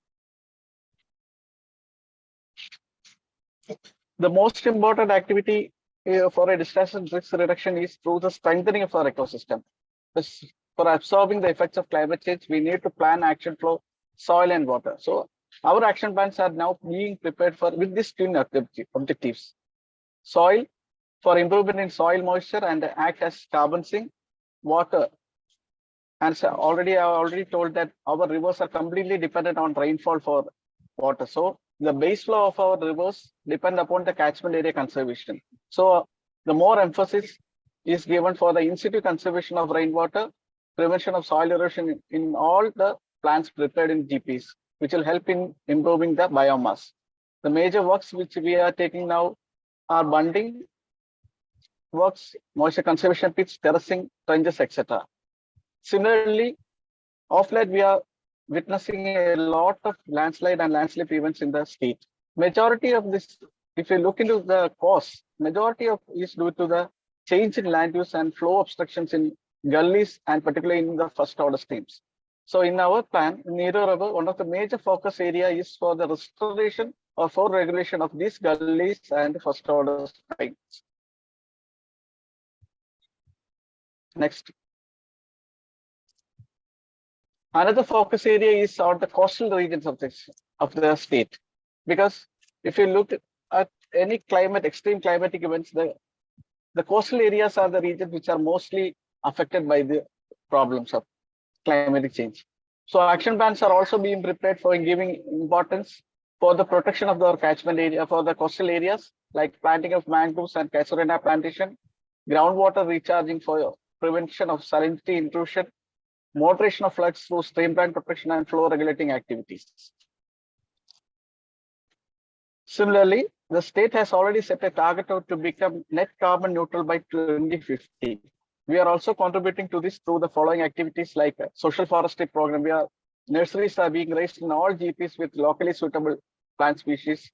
The most important activity for a disaster risk reduction is through the strengthening of our ecosystem. For absorbing the effects of climate change, we need to plan action for soil and water. So our action plans are now being prepared for with these twin objectives. Soil, for improvement in soil moisture and act as carbon sink. Water, and so I already told that our rivers are completely dependent on rainfall for water. So the base flow of our rivers depend upon the catchment area conservation. So the more emphasis is given for the in situ conservation of rainwater, prevention of soil erosion in all the plants prepared in GPs, which will help in improving the biomass. The major works which we are taking now are bunding works, moisture conservation pits, terracing, trenches, etc. Similarly, of late we are witnessing a lot of landslide and landslip events in the state. Majority of this, if you look into the cause, majority of is due to the change in land use and flow obstructions in gullies and particularly in the first order streams. So in our plan, in Eco-Drr, one of the major focus area is for the restoration or for regulation of these gullies and first order streams. Next. Another focus area is on the coastal regions of the state, because if you look at any extreme climatic events, the coastal areas are the regions which are mostly affected by the problems of climatic change. So action plans are also being prepared for giving importance for the protection of our catchment area for the coastal areas, like planting of mangroves and casuarina plantation, groundwater recharging for prevention of salinity intrusion, moderation of floods through streamline protection and flow regulating activities. Similarly, the state has already set a target to become net carbon neutral by 2050. We are also contributing to this through the following activities like social forestry program, where nurseries are being raised in all GPs with locally suitable plant species.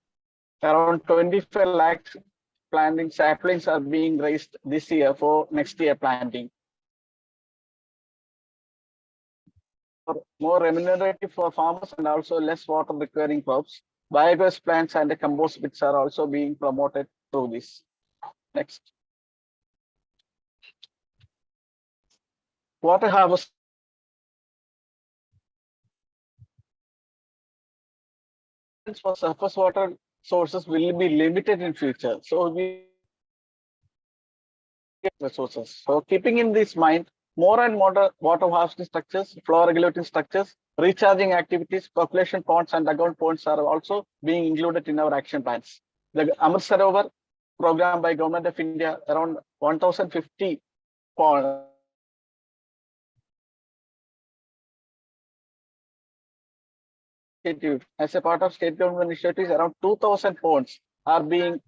Around 25 lakhs planting saplings are being raised this year for next year planting. More remunerative for farmers and also less water requiring crops. Biogas plants and the compost pits are also being promoted through this. Next. Water harvest. For surface water sources will be limited in future. So we get resources. So keeping in this mind, more and more water harvesting structures, flow regulating structures, recharging activities, population ponds and dugout ponds are also being included in our action plans. The Amrit Sarovar program by Government of India, around 1,050 ponds as a part of state government initiatives, around 2,000 ponds are being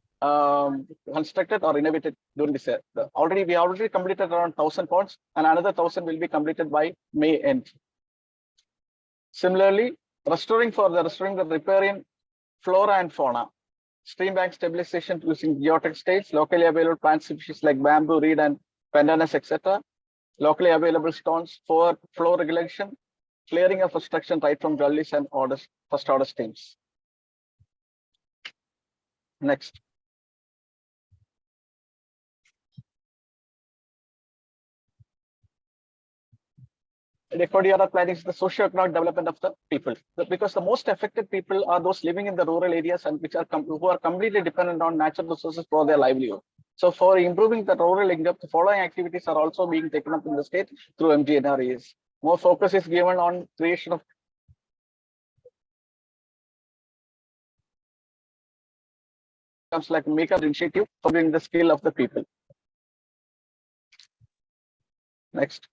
constructed or innovated during this year. We already completed around 1,000 ponds, and another 1,000 will be completed by May end. Similarly, restoring the riparian flora and fauna, stream bank stabilization using geotextiles, locally available plant species like bamboo, reed, and pandanus, etc. Locally available stones for flow regulation, clearing of obstruction right from gullies and first order streams. Next. The Eco-Drr planning is the socio-economic development of the people, because the most affected people are those living in the rural areas and who are completely dependent on natural resources for their livelihood. So for improving the rural income, the following activities are also being taken up in the state through MGNREs. More focus is given on creation of like make-up initiative for building the skill of the people. Next.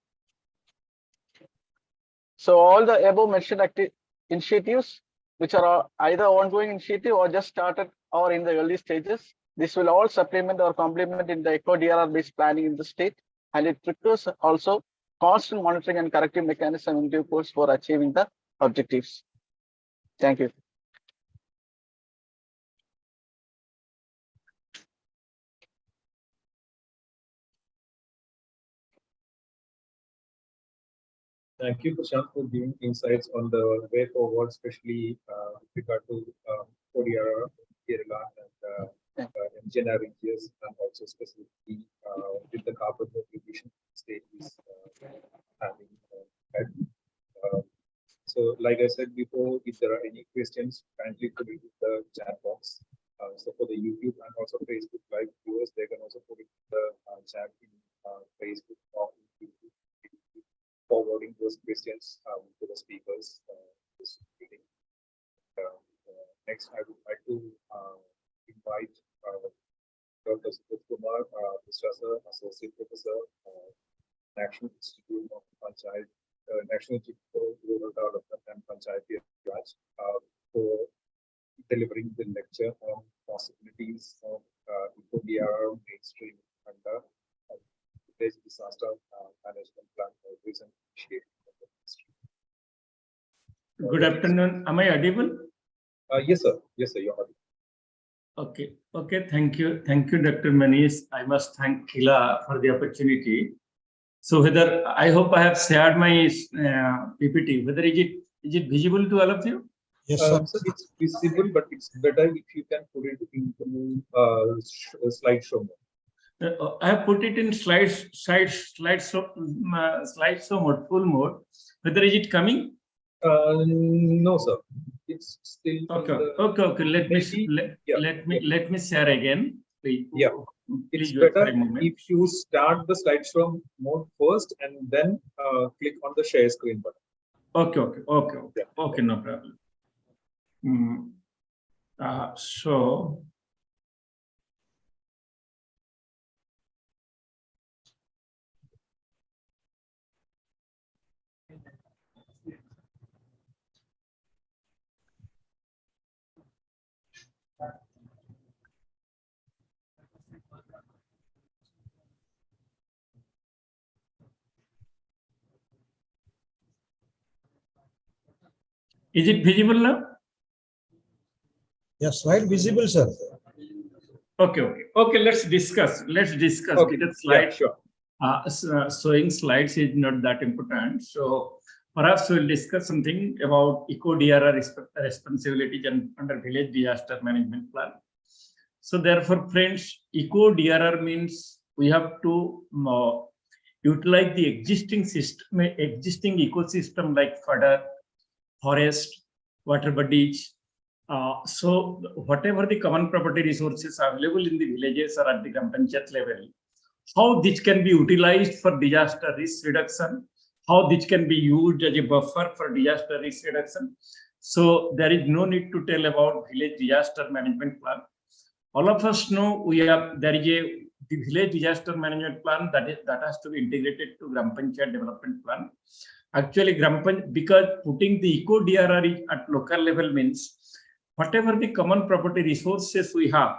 So all the above mentioned initiatives, which are either ongoing initiative or just started or in the early stages, This will all supplement or complement in the Eco-Drr based planning in the state, and it requires also constant monitoring and corrective mechanism in due course for achieving the objectives. Thank you. Thank you, Prashant, for giving insights on the way forward, especially with regard to Eco-Drr, Kerala, and engineering years, and also specifically with the carbon contribution state is having had. So, like I said before, if there are any questions, kindly put it in the chat box. So for the YouTube and also Facebook live viewers, they can also put it in the chat in Facebook or YouTube, forwarding those questions to the speakers. This meeting. Next, I would like to invite Dr. Sujit Kumar, Professor, Associate Professor, National Institute of Panchayat, National Institute for Rural Development and Panchayat Raj, for delivering the lecture on possibilities of Eco-Drr mainstream under village disaster management plan recent initiative of the ministry. Good afternoon. Am I audible? Yes, sir. Yes, sir. You're audible. Okay. Okay. Thank you. Thank you, Dr. Manish. I must thank Kila for the opportunity. So whether I hope I have shared my PPT. Whether is it visible to all of you? Yes, sir. So it's visible, but it's better if you can put it into slideshow mode. I have put it in slideshow mode, full mode. Whether is it coming? No, sir. It's still Okay. The, Okay. Let me share again. Please. Yeah. It's better if you start the slideshow mode first and then click on the share screen button. Okay. Yeah. Okay, no problem. So is it visible now? Yes, slide visible, sir. Okay. Let's discuss. Okay. Because slide, Yeah, sure. showing slides is not that important. So perhaps we'll discuss something about Eco-Drr responsibilities and under village disaster management plan. So therefore, friends, Eco-Drr means we have to utilize the existing system, existing ecosystem like fodder, forest, water bodies. So whatever the common property resources available in the villages or at the Gram Panchayat level, how this can be utilized for disaster risk reduction, how this can be used as a buffer for disaster risk reduction. So there is no need to tell about village disaster management plan. All of us know there is the village disaster management plan that has to be integrated to Gram Panchayat development plan. Actually, because putting the Eco-Drr at local level means whatever the common property resources we have,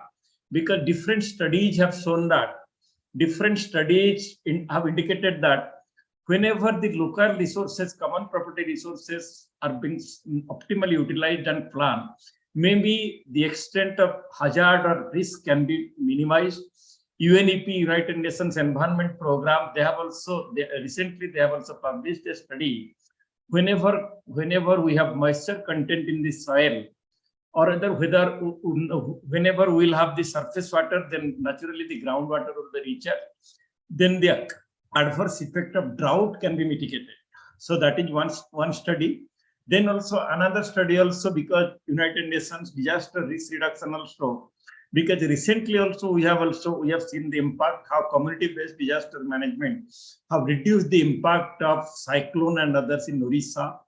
because different studies have shown that, have indicated that whenever the local resources, common property resources are being optimally utilized and planned, maybe the extent of hazard or risk can be minimized. UNEP, United Nations Environment Program, recently they have also published a study. Whenever we have moisture content in the soil, or other whenever we'll have the surface water, then naturally the groundwater will be richer. Then the adverse effect of drought can be mitigated. So that is one study. Then also another study also, because United Nations disaster risk reduction also, because recently also we have seen the impact how community-based disaster management have reduced the impact of cyclone and others in Orissa,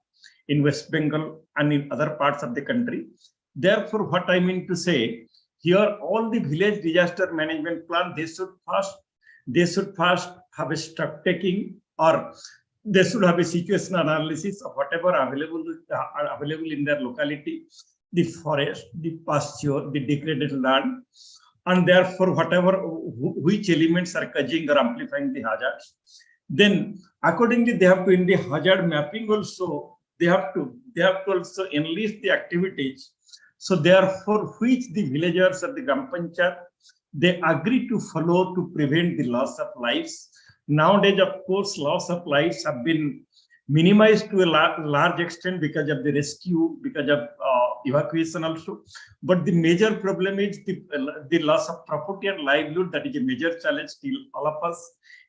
in West Bengal, and in other parts of the country. Therefore, what I mean to say here, all the village disaster management plan, they should first have a stock taking, or they should have a situational analysis of whatever available in their locality, the forest, the pasture, the degraded land, and therefore whatever which elements are causing or amplifying the hazards. Then accordingly, they have to, in the hazard mapping also, they have to also enlist the activities. So therefore, which the villagers of the Gram Panchayat, they agree to follow to prevent the loss of lives. Nowadays, of course, loss of lives have been minimized to a large extent because of the rescue, because of evacuation also. But the major problem is the loss of property and livelihood. That is a major challenge still all of us,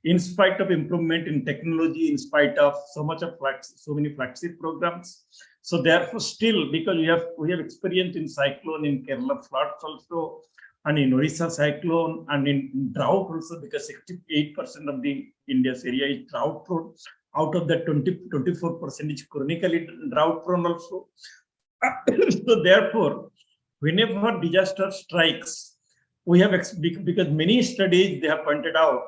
in spite of improvement in technology, in spite of so many flagship programs. So therefore, still, because we have experience in cyclone, in Kerala floods also, and in Orissa cyclone, and in drought also, because 68% of the India's area is drought prone. Out of that, 24% is chronically drought prone also. So therefore, whenever disaster strikes, we have, because many studies they have pointed out,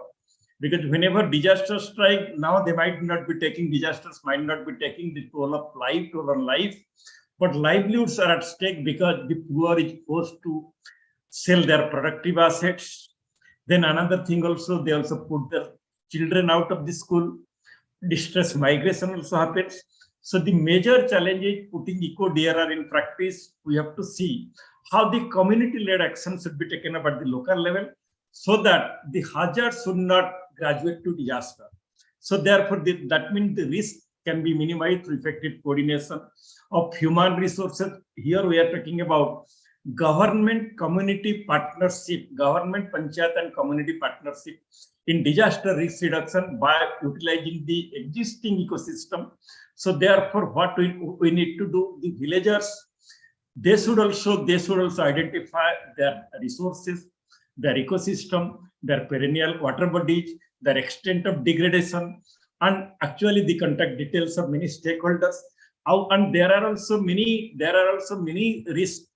because whenever disaster strike, now they might not be taking, disasters might not be taking the toll of life, toll on life, but livelihoods are at stake because the poor is forced to sell their productive assets. Then another thing also, they also put their children out of the school. Distress migration also happens. So the major challenge is putting Eco-Drr in practice. We have to see how the community-led action should be taken up at the local level, so that the hazard should not graduate to disaster. So therefore, that means the risk can be minimized through effective coordination of human resources. Here we are talking about government community partnership, government panchayat and community partnership in disaster risk reduction by utilizing the existing ecosystem. So therefore, what we need to do, the villagers, they should also identify their resources, their ecosystem, their perennial water bodies, their extent of degradation, and actually the contact details of many stakeholders. And there are also many risks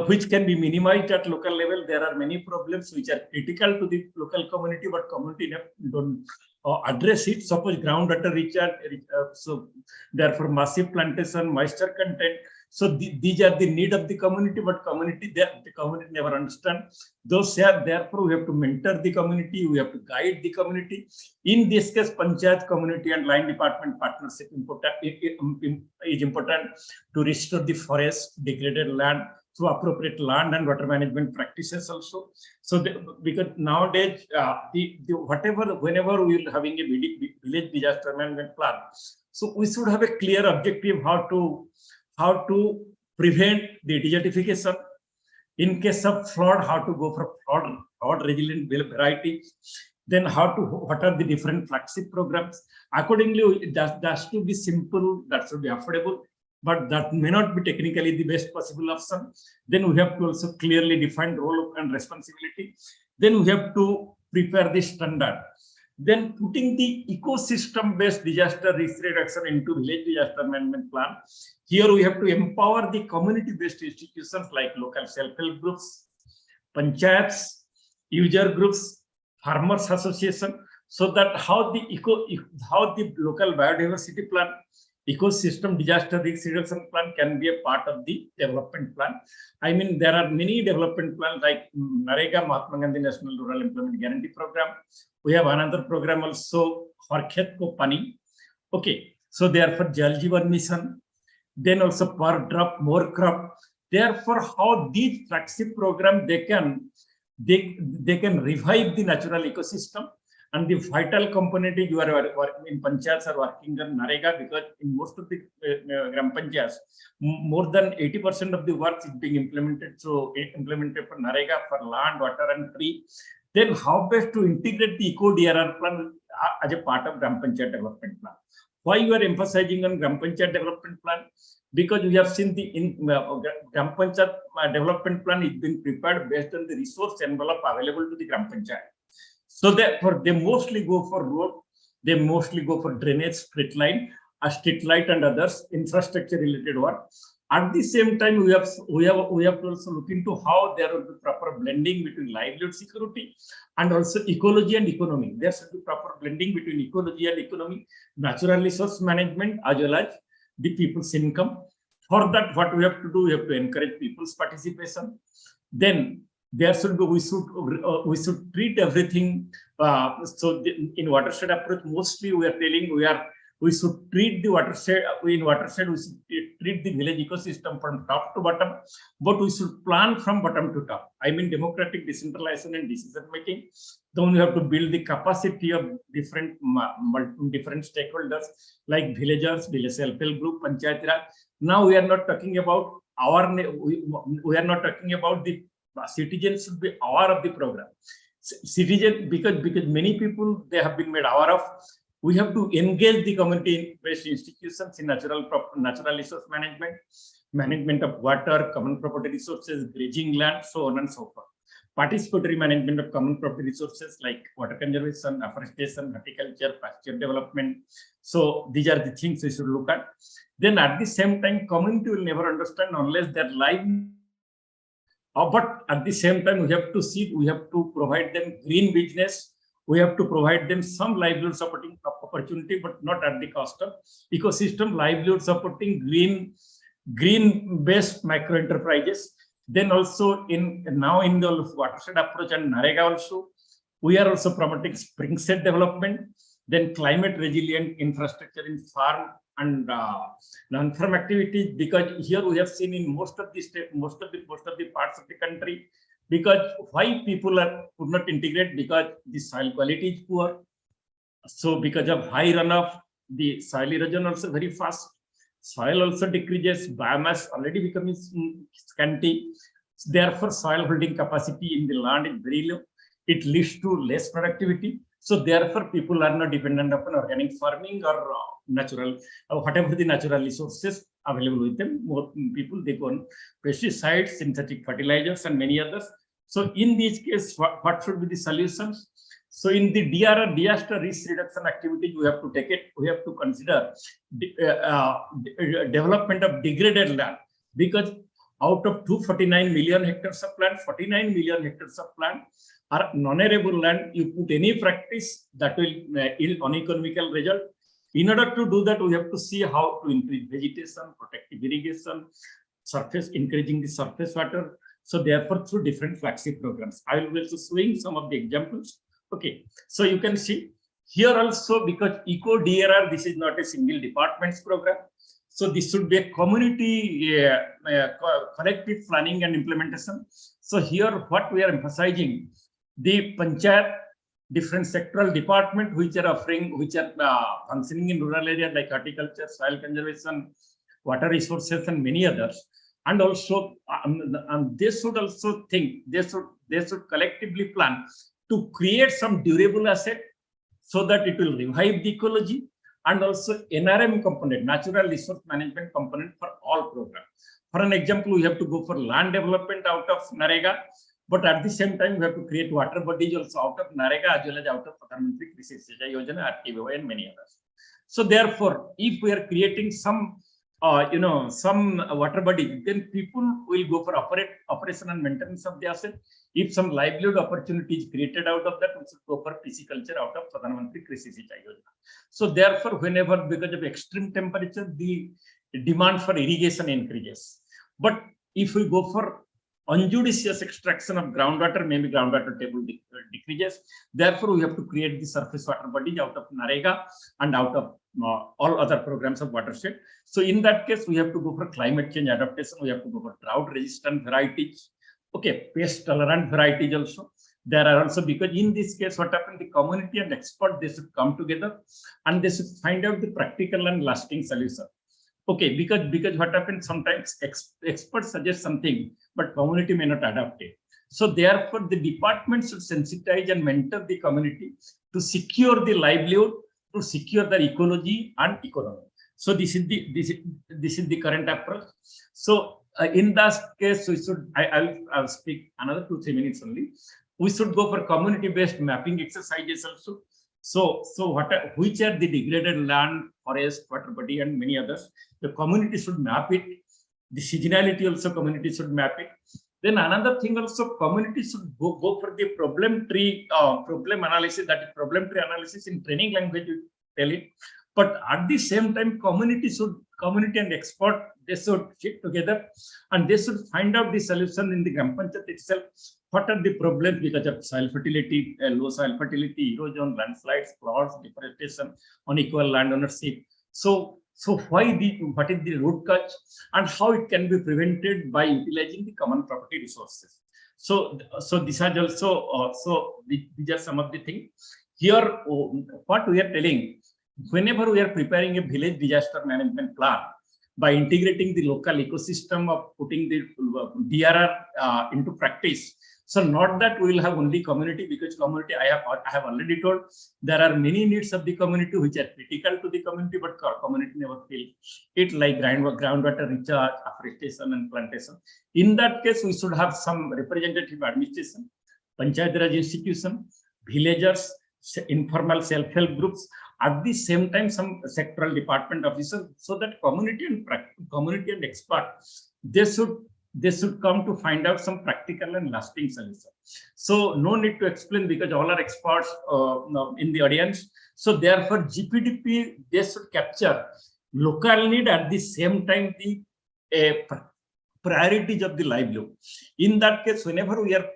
which can be minimized at local level. There are many problems which are critical to the local community, but community don't address it. Suppose groundwater recharge, so therefore massive plantation, moisture content. So these are the need of the community, but the community never understand those. Therefore, we have to mentor the community. We have to guide the community. In this case, panchayat, community, and line department partnership is important to restore the forest, degraded land through appropriate land and water management practices also. So because nowadays, whenever we are having a village disaster management plan, so we should have a clear objective how to prevent the desertification. In case of flood, how to go for flood resilient varieties. Then what are the different flagship programs? Accordingly, that has to be simple, that should be affordable, but that may not be technically the best possible option. Then we have to also clearly define role and responsibility. Then we have to prepare the standard. Then putting the ecosystem-based disaster risk reduction into village disaster management plan. Here we have to empower the community-based institutions like local self-help groups, panchayats, user groups, farmers association, so that how the local biodiversity plan, ecosystem disaster risk reduction plan can be a part of the development plan. I mean, there are many development plans like NREGA, Mahatma Gandhi National Rural Employment Guarantee Program. We have another program also, Har Khet Ko Pani. Okay, so therefore Jal Jeevan Mission, then also per drop more crop. Therefore, how these flagship program they can revive the natural ecosystem. And the vital component is you are working in panchayats are working on NREGA, because in most of the gram panchayats, more than 80% of the work is being implemented. So implemented for NREGA, for land, water, and tree. Then how best to integrate the Eco-Drr plan as a part of gram panchayat development plan? Why you are emphasizing on gram panchayat development plan? Because we have seen the gram panchayat development plan is being prepared based on the resource envelope available to the gram panchayat. So therefore, they mostly go for road, they mostly go for drainage, street light, and others infrastructure related work. At the same time, we have to also look into how there will be proper blending between livelihood security and also ecology and economy. There should be proper blending between ecology and economy, natural resource management, as well as the people's income. For that, what we have to do, we have to encourage people's participation. Then There should be, we should treat everything. So in watershed approach, mostly we are telling we should treat the watershed. In watershed, we should treat the village ecosystem from top to bottom, but we should plan from bottom to top. I mean, democratic decentralization and decision making. Then we have to build the capacity of different stakeholders like villagers, village self-help group, panchayat raj. Now we are not talking about we are not talking about the citizens should be aware of the program. Citizen, because many people they have been made aware of. We have to engage the community-based institutions in natural resource management of water, common property resources, grazing land, so on and so forth. Participatory management of common property resources like water conservation, afforestation, horticulture, pasture development. So these are the things we should look at. Then at the same time, community will never understand unless their life. But at the same time, we have to see, we have to provide them green business. We have to provide them some livelihood supporting opportunity, but not at the cost of ecosystem. Livelihood supporting green-based micro enterprises. Then also now in the watershed approach and NREGA also, we are also promoting spring set development. Then climate resilient infrastructure in farm and non-farm activities, because here we have seen in most of the parts of the country, because why people could not integrate, because the soil quality is poor. So because of high runoff, the soil erosion also very fast. Soil also decreases, biomass already becoming scanty. Therefore, soil holding capacity in the land is very low. It leads to less productivity. So therefore, people are not dependent upon organic farming or natural, whatever the natural resources available with them. More people, they go on pesticides, synthetic fertilizers, and many others. So in this case, what should be the solutions? So in the DRR, disaster risk reduction activities, we have to take it. We have to consider development of degraded land, because out of 249 million hectares of land, 49 million hectares of land are non-arable land. You put any practice that will yield uneconomical result. In order to do that, we have to see how to increase vegetation, protective irrigation, surface, increasing the surface water. So therefore, through different flagship programs, I will be also showing some of the examples. Okay, so you can see here also, because Eco-Drr, this is not a single department's program. So this should be a community collective planning and implementation. So here, what we are emphasizing, the panchayat, different sectoral department which are offering, which are functioning in rural areas like horticulture, soil conservation, water resources, and many others. And also, they should also think, they should collectively plan to create some durable asset so that it will revive the ecology, and also NRM component, natural resource management component for all programs. For an example, we have to go for land development out of NREGA, but at the same time, we have to create water bodies also out of NREGA as well as out of Pradhan Mantri Krishi Sinchai Yojana, RTVY, and many others. So therefore, if we are creating some some water body, then people will go for operation and maintenance of the asset. If some livelihood opportunity is created out of that, we should go for pisciculture out of Pradhan Mantri Krishi Sinchai Yojana. So therefore, whenever because of extreme temperature, the demand for irrigation increases. But if we go for unjudicious extraction of groundwater, maybe groundwater table decreases. Therefore, we have to create the surface water bodies out of NREGA and out of all other programs of watershed. So in that case, we have to go for climate change adaptation. We have to go for drought resistant varieties. Okay, pest tolerant varieties also. There are also, because in this case, what happened, the community and expert, they should come together and they should find out the practical and lasting solution. Okay, because what happens, sometimes experts suggest something, but community may not adapt it. So therefore, the department should sensitize and mentor the community to secure the livelihood, to secure the ecology and economy. So this is the current approach. So in that case, we should I'll speak another 2-3 minutes only. We should go for community-based mapping exercises also. So which are the degraded land, forest, water body, and many others. The community should map it. The seasonality also community should map it. Then another thing also, community should go for the problem tree analysis. That is problem tree analysis in training language, we tell it. But at the same time, community and expert, they should sit together and they should find out the solution in the Gram Panchayat itself. What are the problems because of soil fertility, low soil fertility, erosion, landslides, floods, deforestation, unequal land ownership. So what is the root cause and how it can be prevented by utilizing the common property resources. So these are also these are some of the things. Here, what we are telling, whenever we are preparing a village disaster management plan, by integrating the local ecosystem of putting the DRR into practice. So not that we will have only community, because community, I have already told, there are many needs of the community which are critical to the community, but community never feel it, like groundwater recharge, afforestation and plantation. In that case, we should have some representative administration, Panchayat Raj institution, villagers, informal self-help groups, at the same time some sectoral department officers, so that community and experts, they should come to find out some practical and lasting solution. So no need to explain because all are experts in the audience. So therefore GPDP, they should capture local need, at the same time the priorities of the livelihood. In that case, whenever we are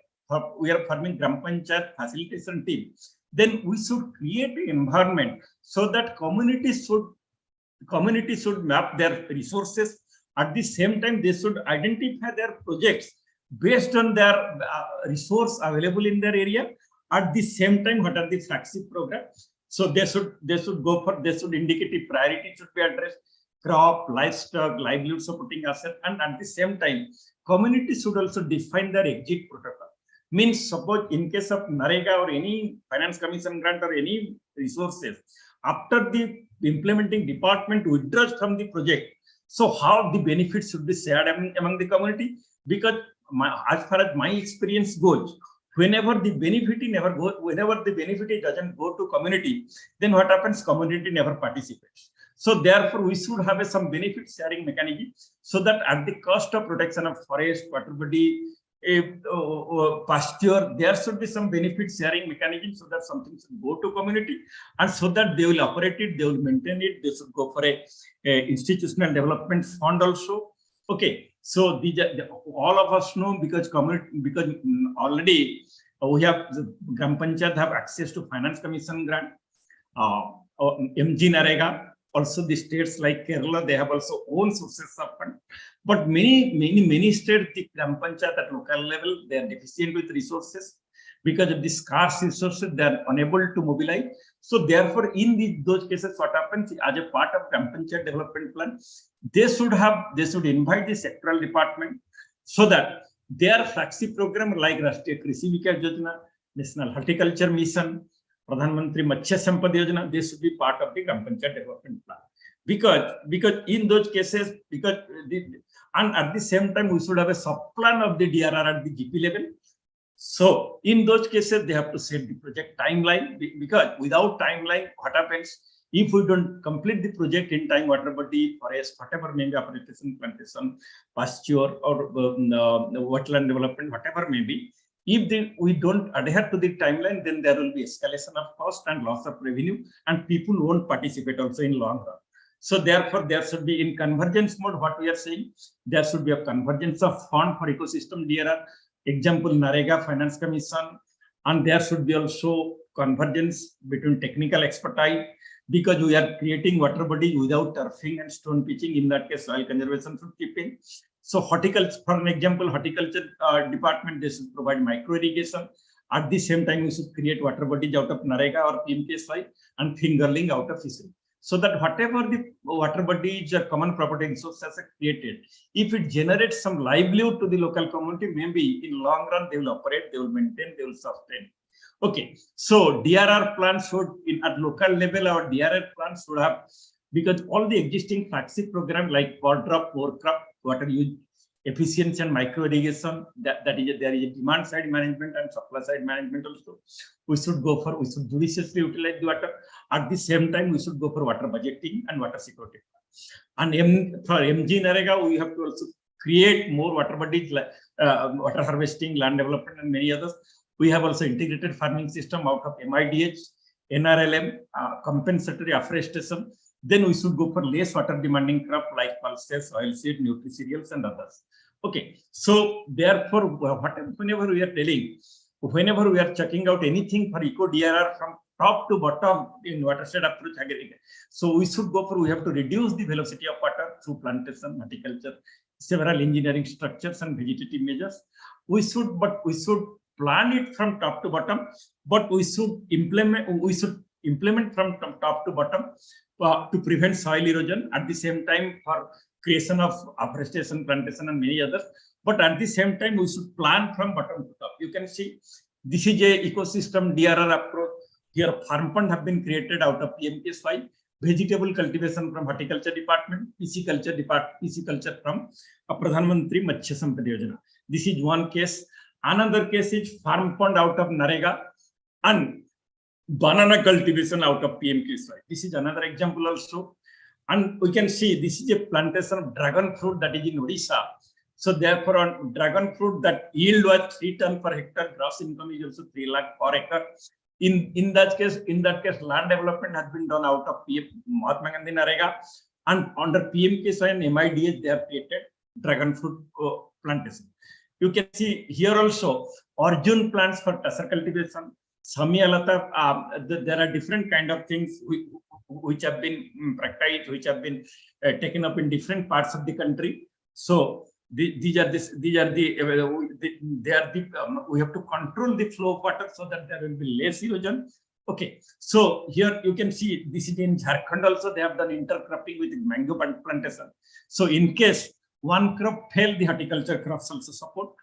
forming Gram Panchayat facilitation team, then we should create an environment so that community should map their resources. At the same time, they should identify their projects based on their resource available in their area. At the same time, what are the flagship programs? So they should indicative priority should be addressed: crop, livestock, livelihood supporting asset, and at the same time, community should also define their exit protocol. Means, suppose in case of NREGA or any finance commission grant or any resources, after the implementing department withdraws from the project, so how the benefits should be shared among the community? Because as far as my experience goes, whenever the benefit doesn't go to community, then what happens? Community never participates. So therefore, we should have some benefit sharing mechanism, so that at the cost of protection of forest, water body, pasture, there should be some benefit sharing mechanism, so that something should go to community, and so that they will operate it, they will maintain it, they should go for a institutional development fund also. Okay, so all of us know, because already we have Gram Panchayat have access to finance commission grant, MG NREGA. Also, the states like Kerala, they have also own sources of fund. But many states, the Gram Panchayat at local level, they are deficient with resources. Because of the scarce resources, they are unable to mobilize. So therefore, in those cases, what happens, as a part of Gram Panchayat development plan, they should invite the sectoral department, so that their flagship program like Rashtriya Krishi Vikas Yojana, National Horticulture Mission, Pradhan Mantri Matsya Sampad Yojana, they should be part of the Gram Panchayat development plan. Because in those cases, and at the same time, we should have a sub-plan of the DRR at the GP level. So in those cases, they have to set the project timeline, because without timeline, what happens? If we don't complete the project in time, water body, forest, whatever may be, afforestation, plantation, pasture, or wetland development, whatever may be, if we don't adhere to the timeline, then there will be escalation of cost and loss of revenue, and people won't participate also in long run. So therefore, there should be, in convergence mode, what we are saying, there should be a convergence of fund for ecosystem DRR, example NREGA, Finance Commission, and there should be also convergence between technical expertise, because we are creating water body without turfing and stone pitching. In that case, soil conservation should keep in. So horticulture, for an example, horticulture department, they should provide micro irrigation. At the same time, we should create water bodies out of NREGA or PMKSY and fingerling out of fishery. So that whatever the water bodies or common property resources are created, if it generates some livelihood to the local community, maybe in long run, they will operate, they will maintain, they will sustain. Okay, so DRR plans should, at local level, our DRR plans should have, because all the existing flagship program like water drop, more crop, water use efficiency and micro irrigation, there is a demand side management and supply side management also. We should judiciously utilize the water. At the same time, we should go for water budgeting and water security. And for MG NREGA, we have to also create more water bodies, water harvesting, land development, and many others. We have also integrated farming system out of MIDH, NRLM, compensatory afforestation. then we should go for less water demanding crop like pulses, oilseed, nutri-cereals, and others. Okay, so therefore, whenever we are telling, whenever we are checking out anything for Eco-Drr from top to bottom in watershed approach agriculture, so we should go for, we have to reduce the velocity of water through plantation, horticulture, several engineering structures and vegetative measures. We should plan it from top to bottom, but we should implement from top to bottom to prevent soil erosion, at the same time for creation of afforestation, plantation, and many others. But at the same time, we should plan from bottom to top. You can see this is a ecosystem DRR approach. Here, farm fund have been created out of PMKSY, vegetable cultivation from horticulture department, pisciculture from Pradhan Mantri Matsya Sampada Yojana. This is one case. Another case is farm fund out of NREGA and banana cultivation out of PMKSY. This is another example also. And we can see this is a plantation of dragon fruit that is in Odisha. So therefore, on dragon fruit, that yield was 3 tons per hectare. Gross income is also 3 lakh per acre. In that case, land development has been done out of Mahatma Gandhi NREGA, and under PMKSY and MIDH, they have created dragon fruit plantation. You can see here also Arjun plants for tasser cultivation. Samyalata, there are different kind of things which have been practiced, which have been taken up in different parts of the country. So we have to control the flow of water so that there will be less erosion. Okay, so here you can see this is in Jharkhand also, they have done intercropping with mango plantation. So in case one crop fail, the horticulture crops also support.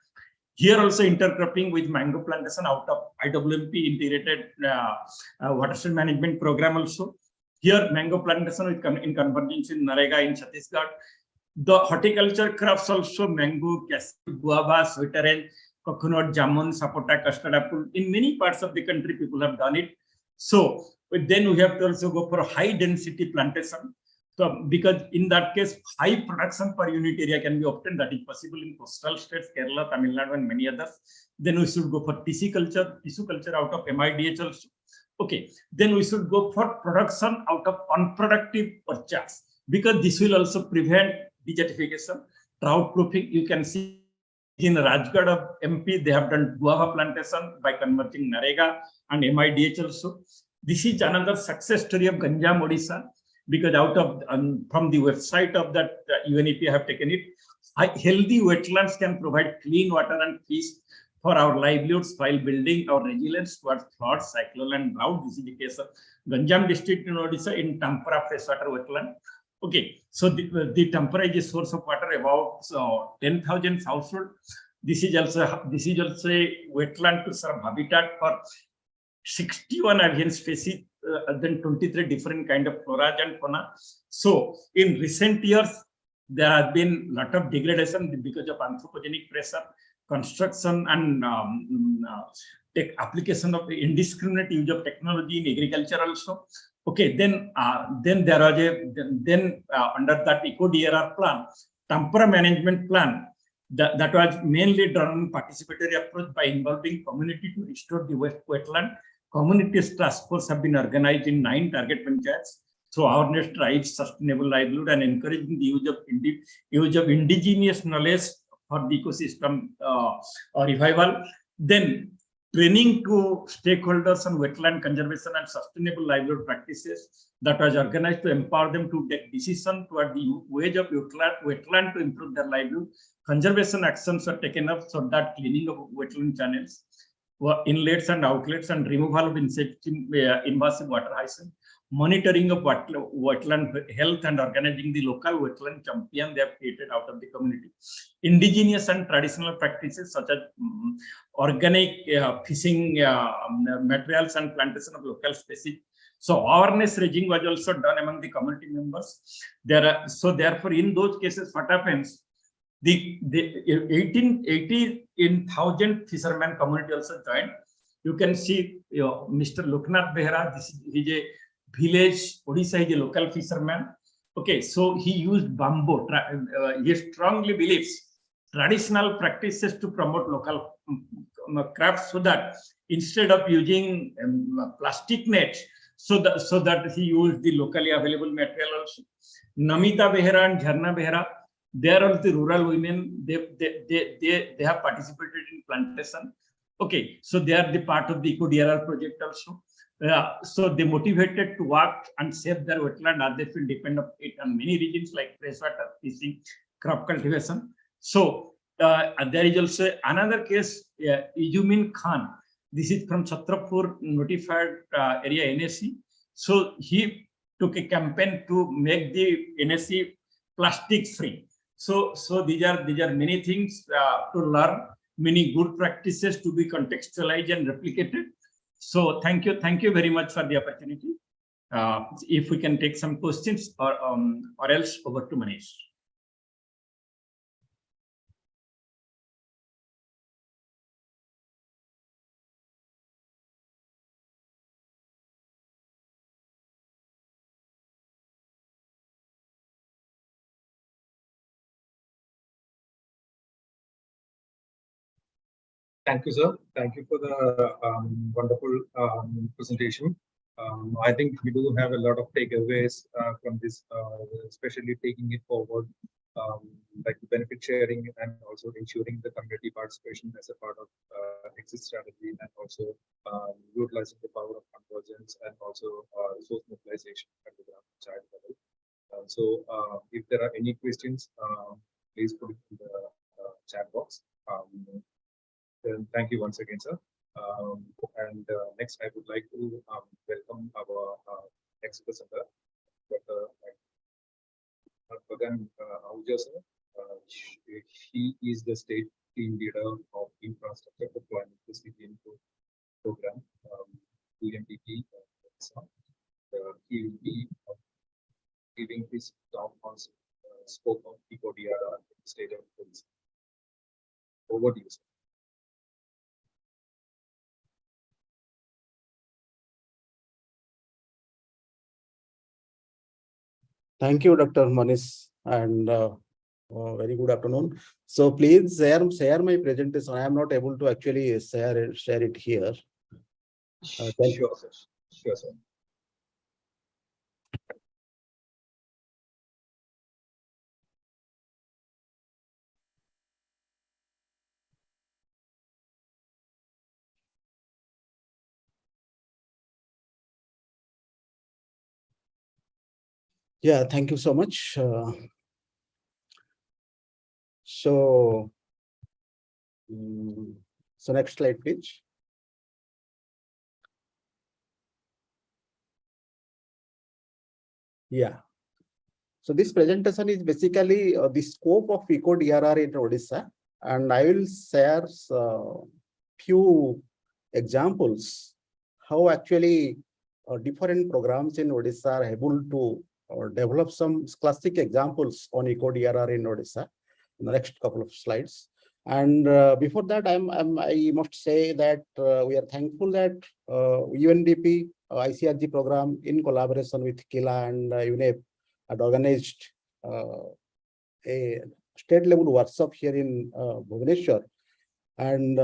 Here also intercropping with mango plantation out of IWMP integrated watershed management program also. Here mango plantation in convergence in NREGA in Chhattisgarh. The horticulture crops also mango, cashew, guava, sweet orange, coconut, jamun, sapota, custard apple. In many parts of the country, people have done it. So then we have to also go for high density plantation. So because in that case, high production per unit area can be obtained. That is possible in coastal states, Kerala, Tamil Nadu, and many others. Then we should go for tissue culture out of MIDH also. Okay, then we should go for production out of unproductive orchards, because this will also prevent desertification. Drought proofing, you can see in Rajgarh of MP, they have done guava plantation by converting NREGA and MIDH also. This is another success story of Ganjam, Odisha, because out of from the website of that UNEP, I have taken it. Healthy wetlands can provide clean water and fish for our livelihoods while building our resilience towards flood, cyclone, and drought. This is the case of Ganjam district in Odisha in Tampara freshwater wetland. Okay, so the Tampara is a source of water about 10,000 households. This is also a wetland to serve habitat for 61 avian species, then 23 different kind of flora and fauna. So in recent years, there has been a lot of degradation because of anthropogenic pressure, construction, and application of the indiscriminate use of technology in agriculture also. Okay, then there was under that Eco-Drr plan, Tampara management plan, that was mainly done participatory approach by involving community to restore the wetland. Communities task force have been organized in 9 target panchayats through awareness drives, sustainable livelihood, and encouraging the use of indigenous knowledge for the ecosystem revival. Then training to stakeholders on wetland conservation and sustainable livelihood practices that was organized to empower them to take decision toward the ways of wetland to improve their livelihood. Conservation actions are taken up so that cleaning of wetland channels, inlets and outlets, and removal of invasive water hyacinth, monitoring of wetland health, and organizing the local wetland champion they have created out of the community. Indigenous and traditional practices such as organic fishing materials and plantation of local species. So awareness raising was also done among the community members. So therefore, in those cases, what happens? The 18,000 fishermen community also joined. You can see Mr. Loknath Behra. This is a village Odisha, is a local fisherman. Okay, so he used bamboo. He strongly believes traditional practices to promote local crafts, so that instead of using plastic nets, so that he used the locally available material also. Namita Behera and Jharna Behera, they are all the rural women. They have participated in plantation. Okay, so they are the part of the Eco-Drr project also. So they motivated to work and save their wetland. Others will depend on it on many regions like freshwater, fishing, crop cultivation. So there is also another case, Ijumin Khan. This is from Chhatrapur notified area NSC. So he took a campaign to make the NSC plastic free. So these are many things to learn, many good practices to be contextualized and replicated. So thank you very much for the opportunity. If we can take some questions, or else over to Manish. Thank you, sir. Thank you for the wonderful presentation. I think we do have a lot of takeaways from this, especially taking it forward, like the benefit sharing and also ensuring the community participation as a part of exit strategy, and also utilizing the power of convergence and also resource mobilization at the ground child level. If there are any questions, please put it in the chat box. Thank you once again, sir. Next, I would like to welcome our next presenter, Dr. Bagan Ahuja, sir. He is the state team leader of infrastructure deployment recipient program, UNDP. He will be giving his talk on scope of Eco-Drr in the state of Odisha. Over to you, sir. Thank you, Dr. Manish, and very good afternoon. So please share my presentation. I am not able to actually share it here. Sure, sir. Sure, sir. Yeah, thank you so much. So next slide, please. Yeah. So this presentation is basically the scope of Eco-Drr in Odisha, and I will share few examples how actually different programs in Odisha are able to develop some classic examples on Eco-Drr in Odisha in the next couple of slides. And before that, I must say that we are thankful that UNDP ICRG program in collaboration with KILA and UNEP had organized a state level workshop here in Bhubaneswar. And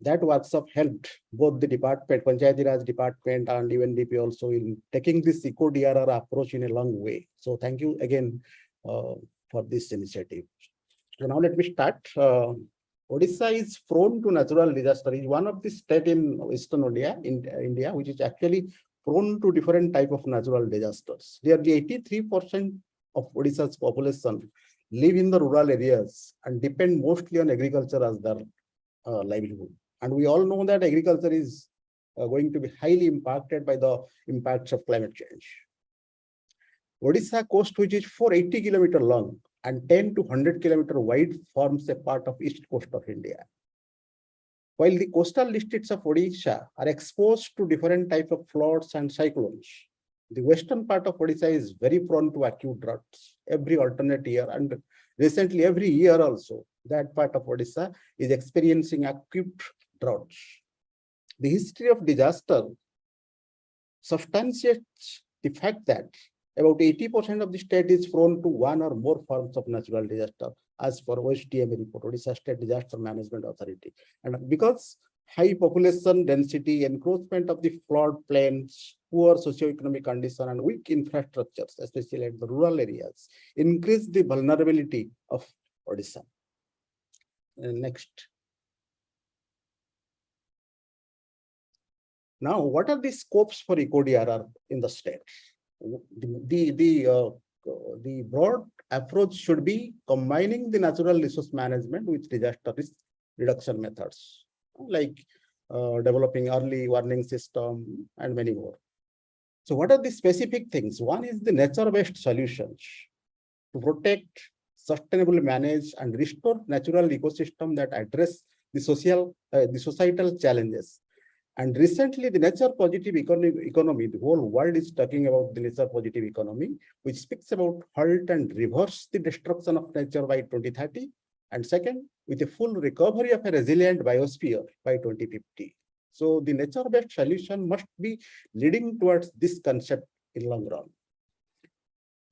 that workshop helped both the department, Panchayati Raj department and UNDP also in taking this Eco-Drr approach in a long way. So thank you again for this initiative. So now let me start. Odisha is prone to natural disaster. It is one of the states in Western India, which is actually prone to different type of natural disasters. Nearly 83% of Odisha's population live in the rural areas and depend mostly on agriculture as their livelihood. And we all know that agriculture is going to be highly impacted by the impacts of climate change. Odisha coast, which is 480 kilometers long and 10 to 100 kilometers wide, forms a part of east coast of India. While the coastal districts of Odisha are exposed to different types of floods and cyclones, the western part of Odisha is very prone to acute droughts every alternate year, and recently every year also that part of Odisha is experiencing acute droughts. The history of disaster substantiates the fact that about 80% of the state is prone to one or more forms of natural disaster, as per OSDM report, Odisha State Disaster Management Authority. And because high population density, encroachment of the flood plains, poor socioeconomic condition, and weak infrastructures, especially at the rural areas, increase the vulnerability of Odisha. Next. Now, what are the scopes for Eco-Drr in the state? The broad approach should be combining the natural resource management with disaster risk reduction methods, like developing early warning system and many more. So what are the specific things? One is the nature-based solutions to protect, sustainably manage, and restore natural ecosystem that address the societal challenges. And recently, the nature positive economy, the whole world is talking about the nature positive economy, which speaks about halt and reverse the destruction of nature by 2030. And second, with a full recovery of a resilient biosphere by 2050. So the nature-based solution must be leading towards this concept in long run.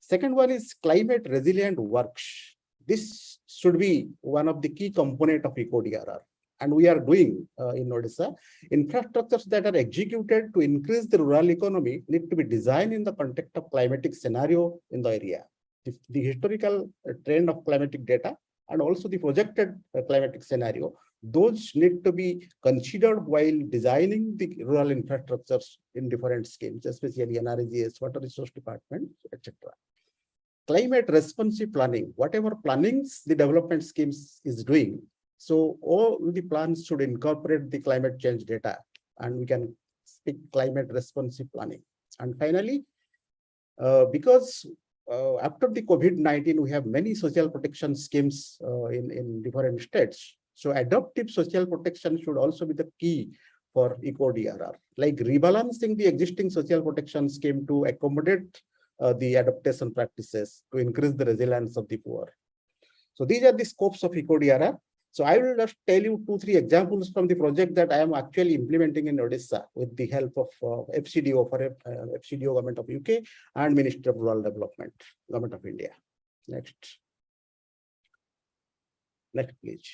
Second one is climate resilient works. This should be one of the key components of Eco-Drr. And we are doing in Odisha. Infrastructures that are executed to increase the rural economy need to be designed in the context of climatic scenario in the area. The historical trend of climatic data and also the projected climatic scenario, those need to be considered while designing the rural infrastructures in different schemes, especially NRGS, Water Resource Department, etc. Climate responsive planning, whatever plannings the development schemes is doing, so all the plans should incorporate the climate change data, and we can speak climate responsive planning. And finally, because after the COVID-19, we have many social protection schemes in different states. So adaptive social protection should also be the key for Eco-Drr, like rebalancing the existing social protection scheme to accommodate the adaptation practices to increase the resilience of the poor. So these are the scopes of Eco-Drr. So I will just tell you 2-3 examples from the project that I am actually implementing in Odisha with the help of FCDO for FCDO Government of UK and Ministry of Rural Development, Government of India. Next. Next, please.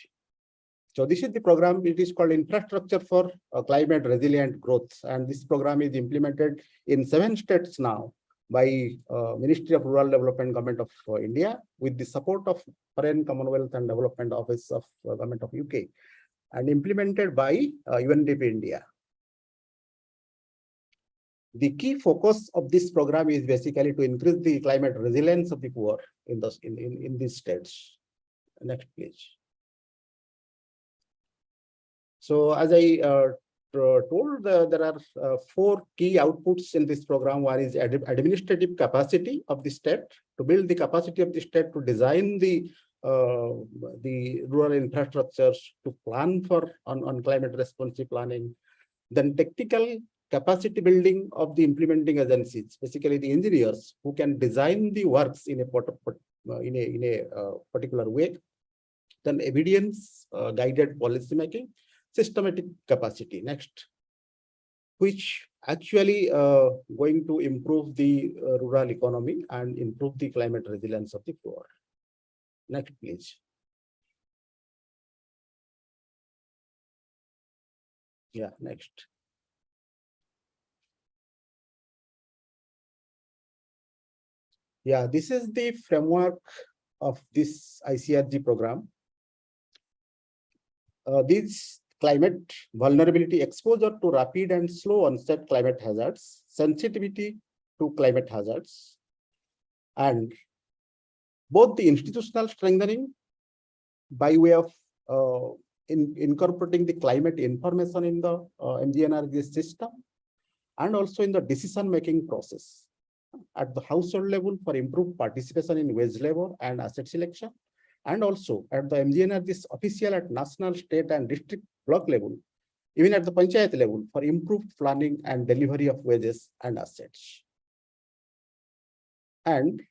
So this is the program. It is called Infrastructure for Climate Resilient Growth. And this program is implemented in 7 states now by Ministry of Rural Development, Government of India, with the support of Foreign Commonwealth and Development Office of Government of UK, and implemented by UNDP India. The key focus of this program is basically to increase the climate resilience of the poor in these states. Next, please. So as I told, there are 4 key outputs in this program. One is administrative capacity of the state, to build the capacity of the state to design the rural infrastructures, to plan for on climate responsive planning. Then technical capacity building of the implementing agencies, basically the engineers who can design the works in a particular way. Then evidence guided policy making. Systematic capacity, next, which actually going to improve the rural economy and improve the climate resilience of the poor. Next, please. Yeah, next. Yeah, this is the framework of this ICRG program. These climate vulnerability, exposure to rapid and slow onset climate hazards, sensitivity to climate hazards, and both the institutional strengthening by way of incorporating the climate information in the MGNRG system, and also in the decision-making process at the household level for improved participation in wage labor and asset selection, and also at the MGNRG's official at national, state, and district block level, even at the panchayat level for improved planning and delivery of wages and assets. And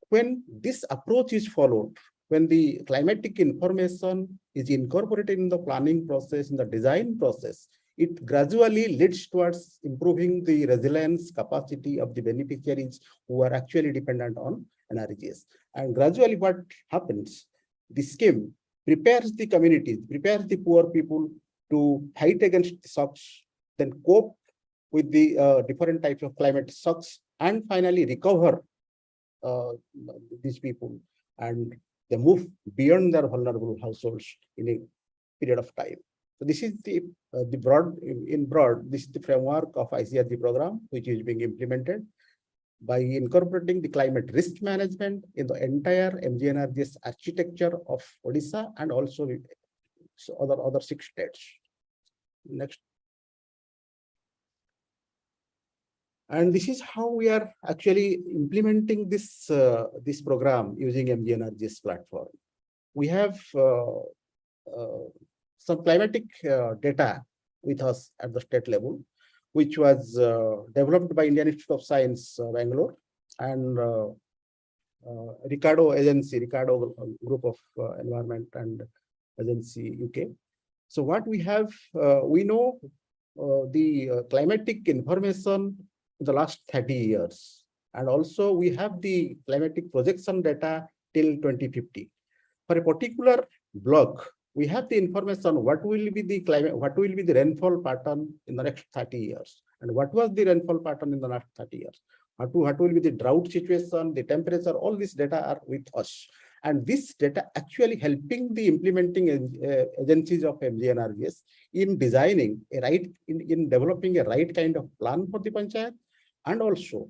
when this approach is followed, when the climatic information is incorporated in the planning process, in the design process, it gradually leads towards improving the resilience capacity of the beneficiaries who are actually dependent on NRGS. And gradually what happens, the scheme prepares the communities, prepares the poor people to fight against the shocks, then cope with the different types of climate shocks, and finally recover these people, and they move beyond their vulnerable households in a period of time. So this is the broad, this is the framework of ICRG program, which is being implemented by incorporating the climate risk management in the entire MGNRGS architecture of Odisha and also other 6 states. Next. And this is how we are actually implementing this this program using MGNRGS platform. We have some climatic data with us at the state level, which was developed by Indian Institute of Science, Bangalore, and Ricardo Group of Environment and Agency, UK. So what we have, we know the climatic information in the last 30 years. And also we have the climatic projection data till 2050. For a particular block, we have the information what will be the climate, what will be the rainfall pattern in the next 30 years, and what was the rainfall pattern in the last 30 years. What will be the drought situation, the temperature, all this data are with us. And this data actually helping the implementing agencies of MGNRGS in designing a right, in developing a right kind of plan for the panchayat, and also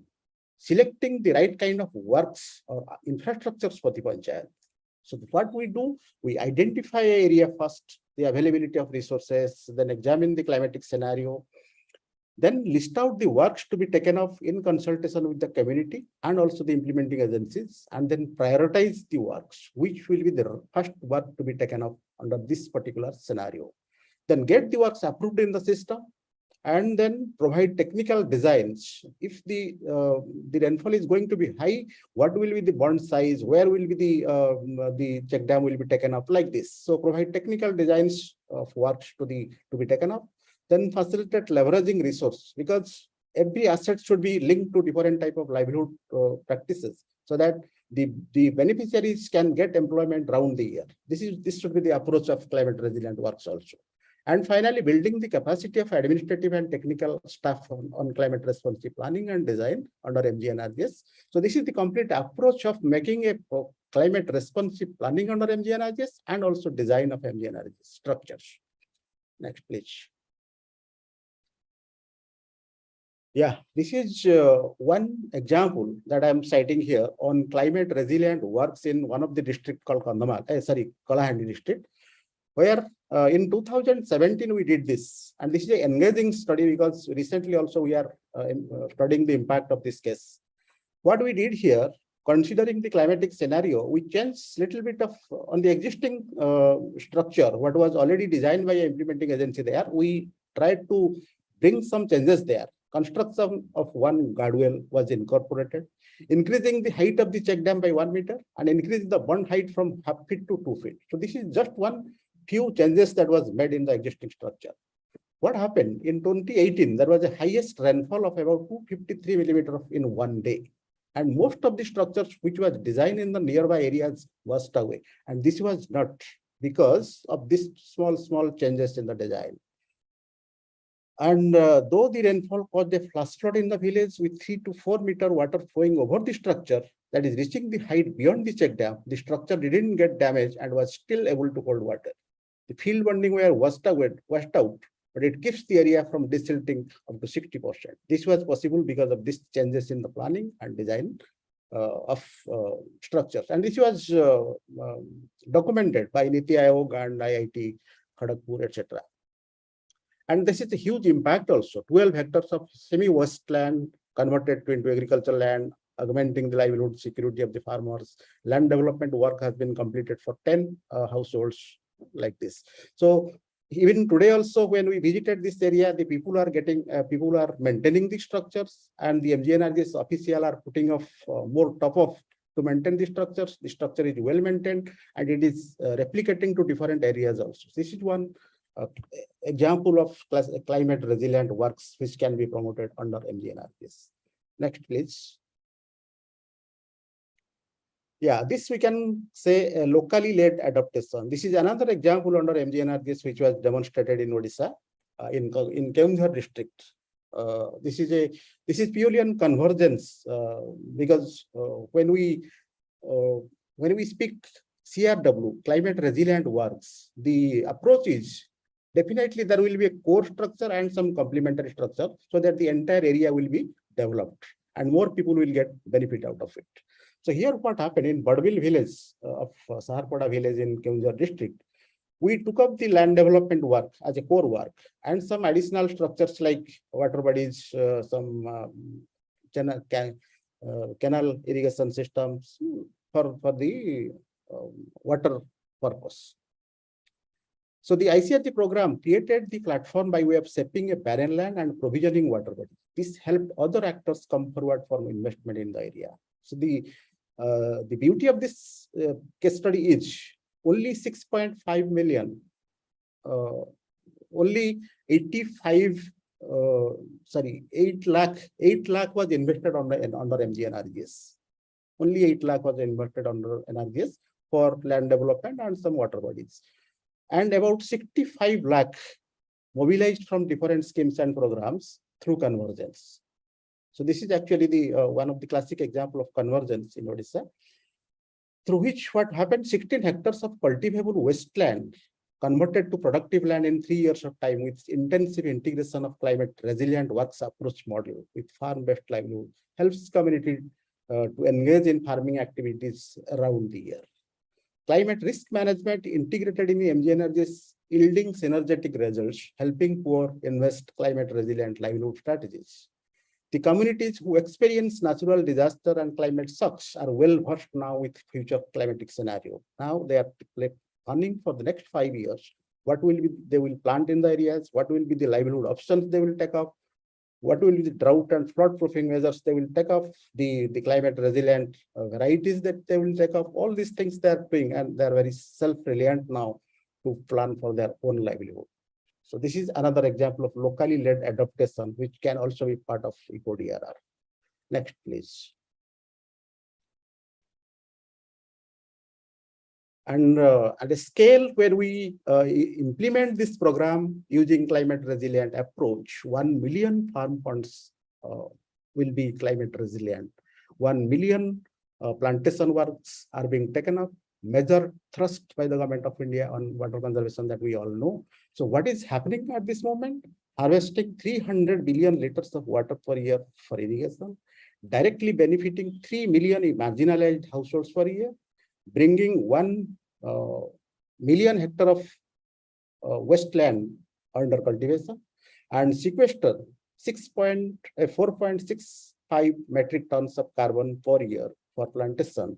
selecting the right kind of works or infrastructures for the panchayat. So what we do, we identify an area first, the availability of resources, then examine the climatic scenario, then list out the works to be taken off in consultation with the community and also the implementing agencies, and then prioritize the works, which will be the first work to be taken off under this particular scenario. Then get the works approved in the system, and then provide technical designs. If the rainfall is going to be high, what will be the bond size? Where will be the check dam will be taken up, like this? So provide technical designs of works to be taken up. Then facilitate leveraging resource, because every asset should be linked to different type of livelihood practices, so that the beneficiaries can get employment round the year. This should be the approach of climate resilient works also. And finally, building the capacity of administrative and technical staff on climate responsive planning and design under MGNRGS. So this is the complete approach of making a climate responsive planning under MGNRGS and also design of MGNRGS structures. Next, please. Yeah, this is one example that I'm citing here on climate resilient works in one of the district called Kalahandi district, where in 2017 we did this. And this is an engaging study, because recently also we are studying the impact of this case. What we did here, considering the climatic scenario, we changed little bit of on the existing structure, what was already designed by an implementing agency there. We tried to bring some changes there. Construction of one guardrail was incorporated, increasing the height of the check dam by 1 meter and increasing the bund height from 1/2 feet to 2 feet. So this is just one few changes that was made in the existing structure. What happened in 2018, there was a highest rainfall of about 253 millimeters in one day. And most of the structures which was designed in the nearby areas washed away. And this was not because of this small changes in the design. And though the rainfall caused a flash flood in the village with 3 to 4 meter water flowing over the structure, that is reaching the height beyond the check dam, the structure didn't get damaged and was still able to hold water. The field bonding were washed out, but it keeps the area from desilting up to 60%. This was possible because of these changes in the planning and design of structures. And this was documented by Niti Aayog and IIT Kharagpur, etc. And this is a huge impact also. 12 hectares of semi-waste land converted into agricultural land, augmenting the livelihood security of the farmers. Land development work has been completed for 10 households like this. So even today also, when we visited this area, the people are maintaining the structures, and the MGNRGS official are putting off more top of to maintain the structures. The structure is well maintained and it is replicating to different areas also. This is one example of climate resilient works which can be promoted under MGNRGS. Next, please. Yeah, this we can say a locally led adaptation. This is another example under MGNRGS which was demonstrated in Odisha, in Eco-Drr district. This is purely on convergence, because when we speak CRW, climate resilient works, the approach is definitely there will be a core structure and some complementary structure so that the entire area will be developed and more people will get benefit out of it. So here what happened in Badville village of Saharpada village in Eco-Drr district, we took up the land development work as a core work and some additional structures like water bodies, some canal irrigation systems for the water purpose. So the ICRT program created the platform by way of shaping a barren land and provisioning water bodies. This helped other actors come forward for investment in the area. So the beauty of this case study is only 6.5 million, only 8 lakh was invested under MGNRGS. Only 8 lakh was invested under NRGS for land development and some water bodies. And about 65 lakh mobilized from different schemes and programs through convergence. So this is actually the one of the classic example of convergence in Odisha, through which what happened, 16 hectares of cultivable wasteland converted to productive land in 3 years of time with intensive integration of climate resilient works approach model with farm-based livelihood helps community to engage in farming activities around the year. Climate risk management integrated in the MGNRGS yielding synergetic results, helping poor invest climate resilient livelihood strategies. The communities who experience natural disaster and climate shocks are well versed now with future climatic scenario. Now they are planning for the next 5 years. What will be they will plant in the areas? What will be the livelihood options they will take up? What will be the drought and flood proofing measures they will take up? The climate resilient varieties that they will take up. All these things they are doing, and they are very self-reliant now to plan for their own livelihood. So this is another example of locally led adaptation, which can also be part of Eco-Drr. Next, please. And at a scale where we implement this program using climate resilient approach, 1 million farm funds will be climate resilient. 1 million plantation works are being taken up, major thrust by the government of India on water conservation that we all know. So what is happening at this moment? Harvesting 300 billion liters of water per year for irrigation, directly benefiting 3 million marginalized households per year, bringing 1 million hectare of wasteland under cultivation, and sequester 4.65 metric tons of carbon per year for plantation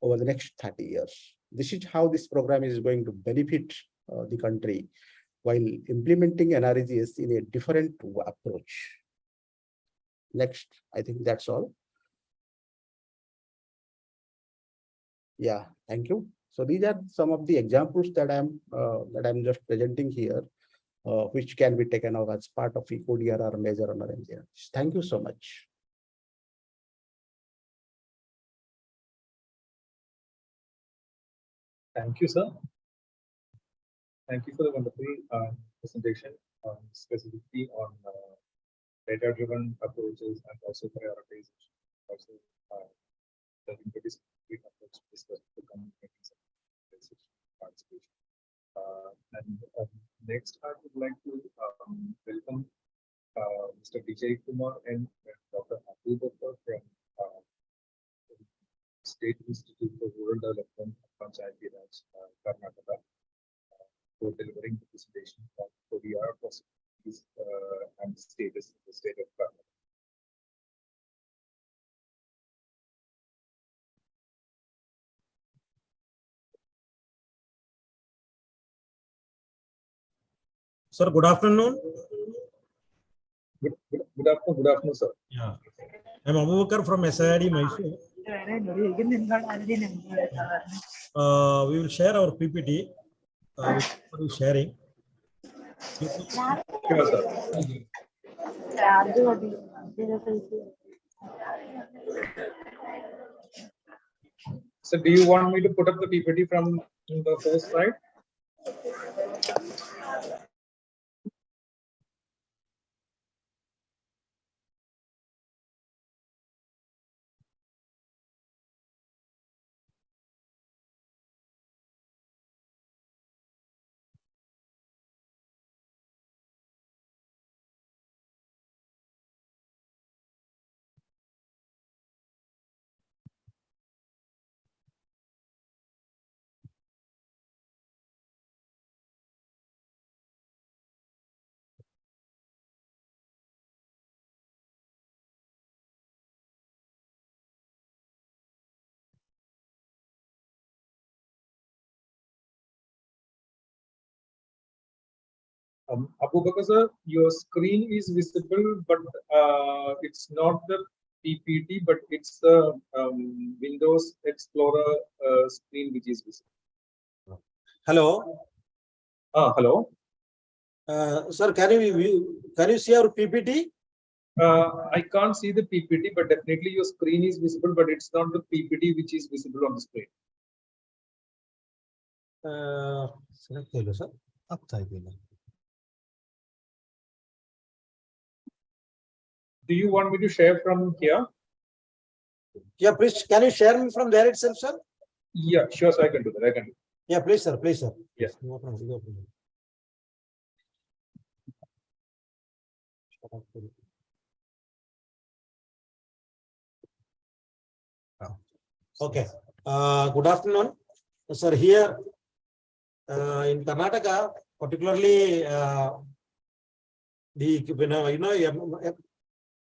over the next 30 years. This is how this program is going to benefit the country while implementing NRGS in a different approach. Next, I think that's all. Yeah, thank you. So these are some of the examples that I'm just presenting here, which can be taken up as part of Eco-Drr measure under MGNRGS. Thank you so much. Thank you, sir. Thank you for the wonderful presentation, specifically on data-driven approaches and also prioritization. Also, the interdisciplinary approach to discuss the communities participation. Next, I would like to welcome Mr. Vijay Kumar and Dr. Atul Bhatta from State Institute for Rural Development, Panchayati Raj, Karnataka, for delivering the presentation on Eco-Drr possibilities and status in the state of Karnataka. Sir, good afternoon. Good afternoon, sir. Yeah, I'm Abubakar from SID Mysore. We will share our PPT. Sharing. Sure, sir. So do you want me to put up the PPT from the first slide? Abubakar sir, your screen is visible, but it's not the PPT, but it's the Windows Explorer screen which is visible. Hello. Hello. Sir, can you see our PPT? I can't see the PPT, but definitely your screen is visible, but it's not the PPT which is visible on the screen. Sir. Do you want me to share from here? Yeah, please. Can you share me from there itself, sir? Yeah, sure, sir. I can do that. I can do that. Yeah, please, sir. Please, sir. Yes. No problem. No problem. Okay. Good afternoon, sir. Here in Karnataka, particularly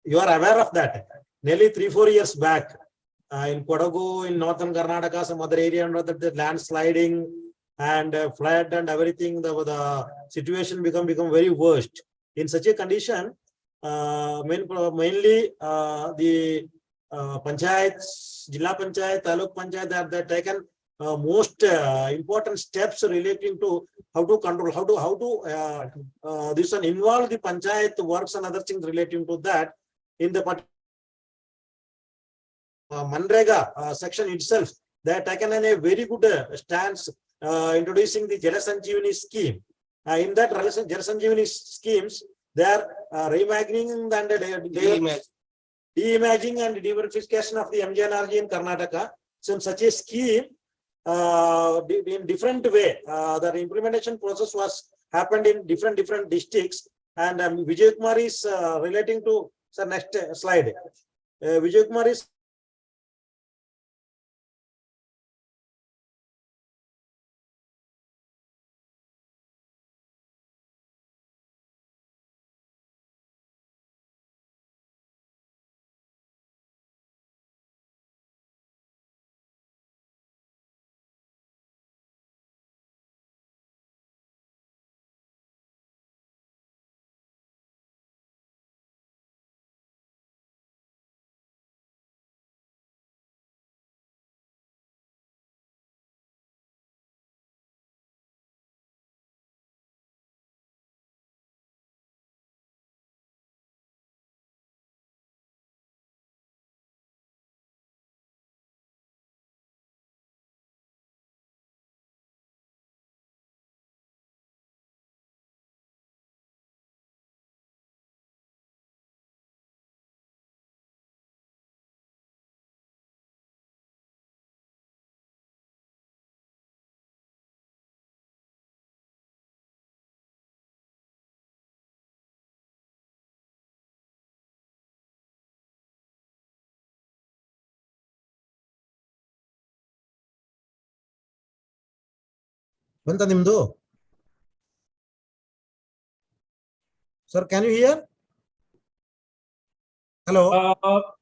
you are aware of that. Nearly 3-4 years back, in Kodagu, in northern Karnataka, some other area under the landsliding and flood and everything, the situation become very worst. In such a condition, mainly the panchayats, Jilla Panchayat, Taluk Panchayat, they've taken most important steps relating to how to control, how to this one involve the panchayat works and other things relating to that in the Manrega section itself. They have taken a very good stance introducing the Jala Sanjeevani scheme. In that Jala Sanjeevani schemes, they are reimagining and de-imaging and diversification of the MGNRG in Karnataka. So in such a scheme, in different way, the implementation process was happened in different districts. And Vijay Kumar is relating to, sir, next slide. Vijay Kumar is Banta nimdu. Sir, can you hear? Hello.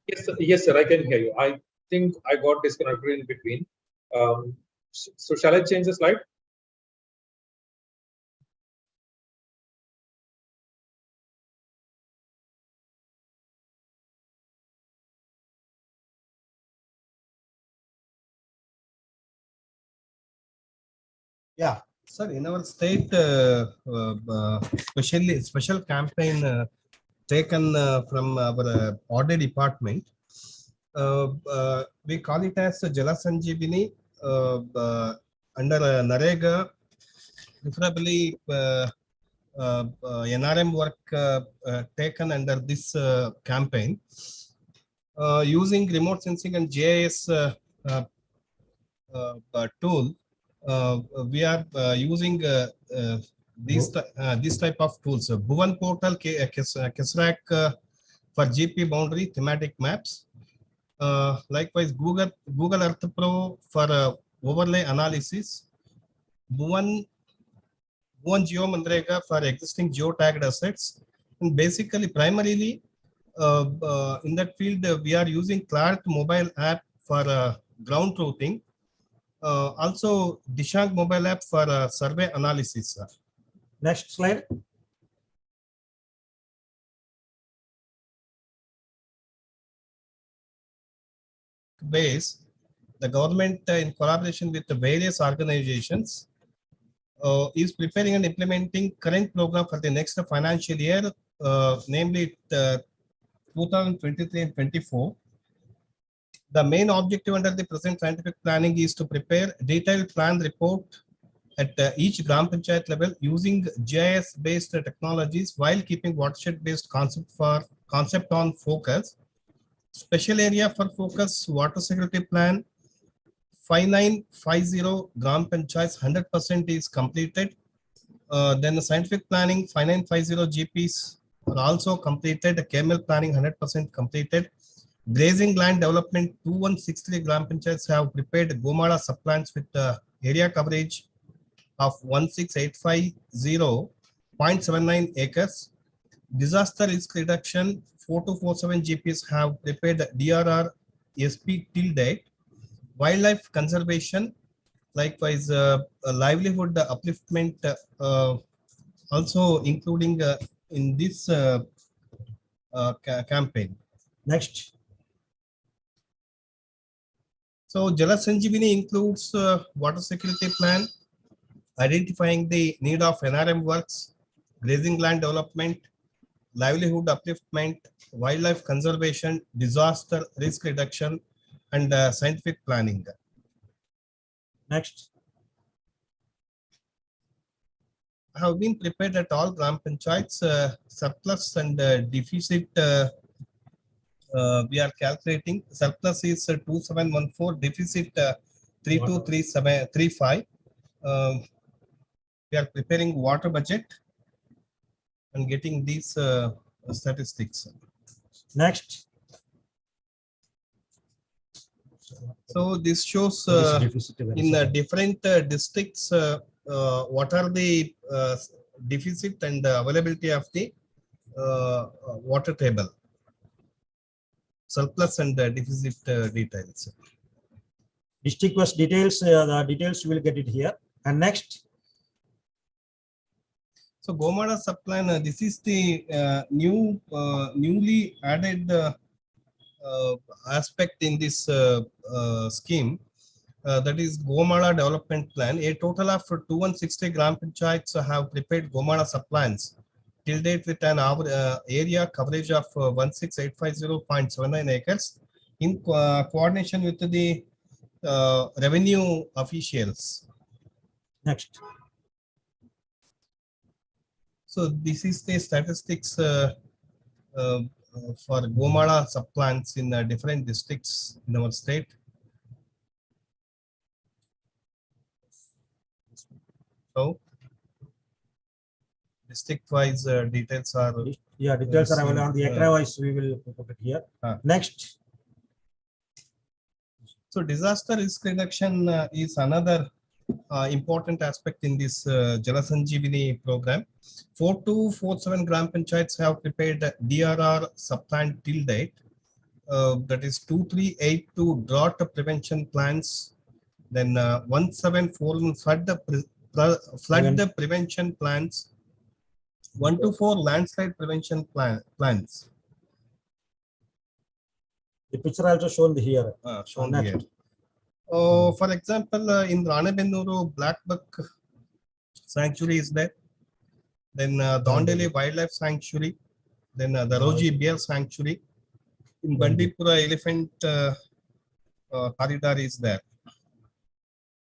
Yes, sir. I can hear you. I think I got disconnected in between. So shall I change the slide? Yeah, sir, in our state, special campaign taken from our audit department. We call it as Jala Sanjeevani under Narega, preferably NRM work taken under this campaign. Using remote sensing and GIS tool, we are using this type of tools. Bhuvan portal, Kesrak for GP boundary thematic maps. Likewise, Google Earth Pro for overlay analysis. Bhuvan GeoManrega for existing geotagged assets. And basically, primarily, in that field, we are using Clark mobile app for ground truthing. Also, Dishang mobile app for survey analysis. Next slide. Base, the government in collaboration with the various organizations is preparing and implementing current program for the next financial year, namely 2023 and 24. The main objective under the present scientific planning is to prepare detailed plan report at each Gram Panchayat level using GIS based technologies while keeping watershed based concept on focus. Special area for focus water security plan 5950 Gram Panchayats 100% is completed. Then the scientific planning 5950 GPs are also completed. The KML planning 100% completed. Grazing land development 2163 Gram Panchayats have prepared Gomala subplans with area coverage of 16850.79 acres. Disaster risk reduction 4247 GPs have prepared DRR SP till date. Wildlife conservation, likewise livelihood upliftment also including in this campaign. Next. So Jala Sanjeevani includes water security plan, identifying the need of NRM works, grazing land development, livelihood upliftment, wildlife conservation, disaster risk reduction, and scientific planning. Next. Have been prepared at all Gram Panchayats, surplus and deficit. We are calculating surplus is 2714, deficit 323735. We are preparing water budget and getting these statistics. Next. So this shows in different districts what are the deficit and availability of the water table, surplus and deficit details. District was details, the details you will get it here. And next. So Gomala subplan, this is the newly added aspect in this scheme. That is Gomala development plan. A total of 2160 Gram Panchayats have prepared Gomala subplans till date with an area coverage of 16850.79 acres in coordination with the revenue officials. Next. So this is the statistics for Gomala subplants in different districts in our state. So district-wise details are details are available on the acre-wise. We will put it here. Next. So disaster risk reduction is another important aspect in this Jala Sanjeevani program. 4247 Gram Panchayats have prepared DRR subplan till date. That is 2382 drought prevention plans. Then 1741 flood prevention plans. 124 landslide prevention plans. The picture also shown here. Shown here. For example, in Ranebennuru, Black Buck Sanctuary is there. Then Dondeli Wildlife Sanctuary. Then the Roji Bear Sanctuary. in Bandipura elephant corridor is there.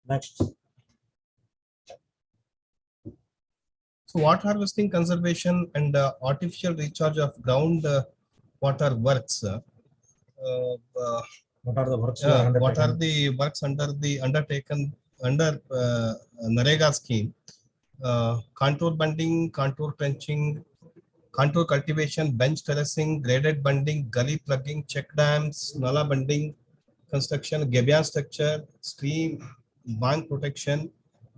Next. So water harvesting, conservation, and artificial recharge of ground water works. What are the works you are What are undertaking? the works undertaken under NREGA scheme? Contour bunding, contour trenching, contour cultivation, bench terracing, graded bunding, gully plugging, check dams, nala bunding, construction, gabion structure, stream, bank protection,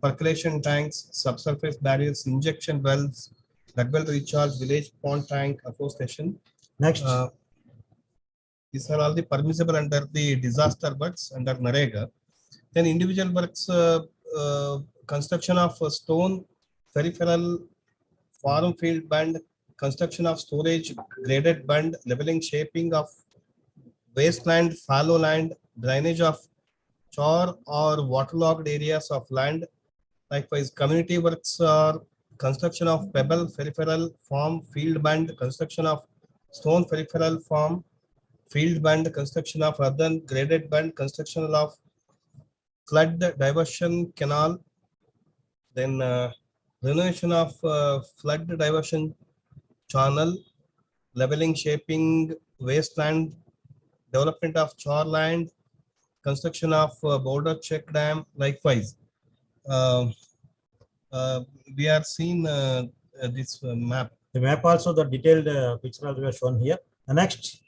percolation tanks, subsurface barriers, injection wells, well recharge, village pond tank, afforestation. Next. These are all the permissible under the disaster works under NREGA. Then individual works, construction of stone, peripheral, farm field band, construction of storage, graded band, leveling, shaping of wasteland, fallow land, drainage of chore or waterlogged areas of land. Likewise, community works are construction of pebble, peripheral, farm, field band, construction of stone, peripheral, farm, field band, construction of earthen, graded band, construction of flood diversion canal, then renovation of flood diversion channel, leveling, shaping wasteland, development of shoreland, construction of border check dam. Likewise, we are seeing this map. The map also, the detailed picture also we have shown here. The next.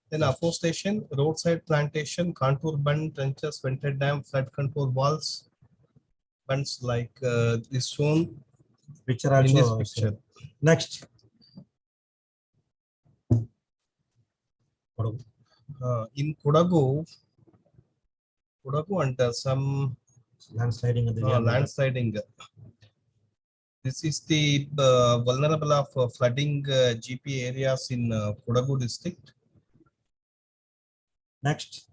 Then afforestation, roadside plantation, contour bund, trenches, vented dam, flood control walls, bunds like is shown Picture also in this picture. Next. In Kodagu and some landsliding. Landsliding. This is the vulnerable of flooding GP areas in Kodagu district. Next.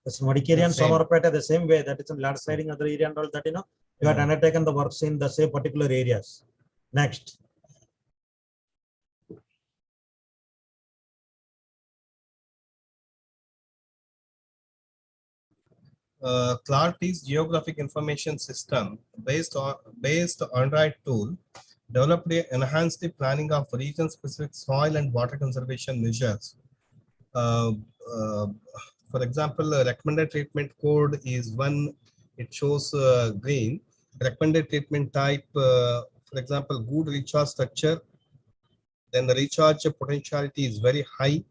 That's Madikeri and Somarpeta the same way, that is some landsliding other area and all that, you have undertaken the works in the same particular areas. Next. CLART is Geographic Information System based Android tool developed to enhance the planning of region-specific soil and water conservation measures. For example, recommended treatment code is one. It shows green. Recommended treatment type, for example, good recharge structure. Then the recharge potentiality is very high.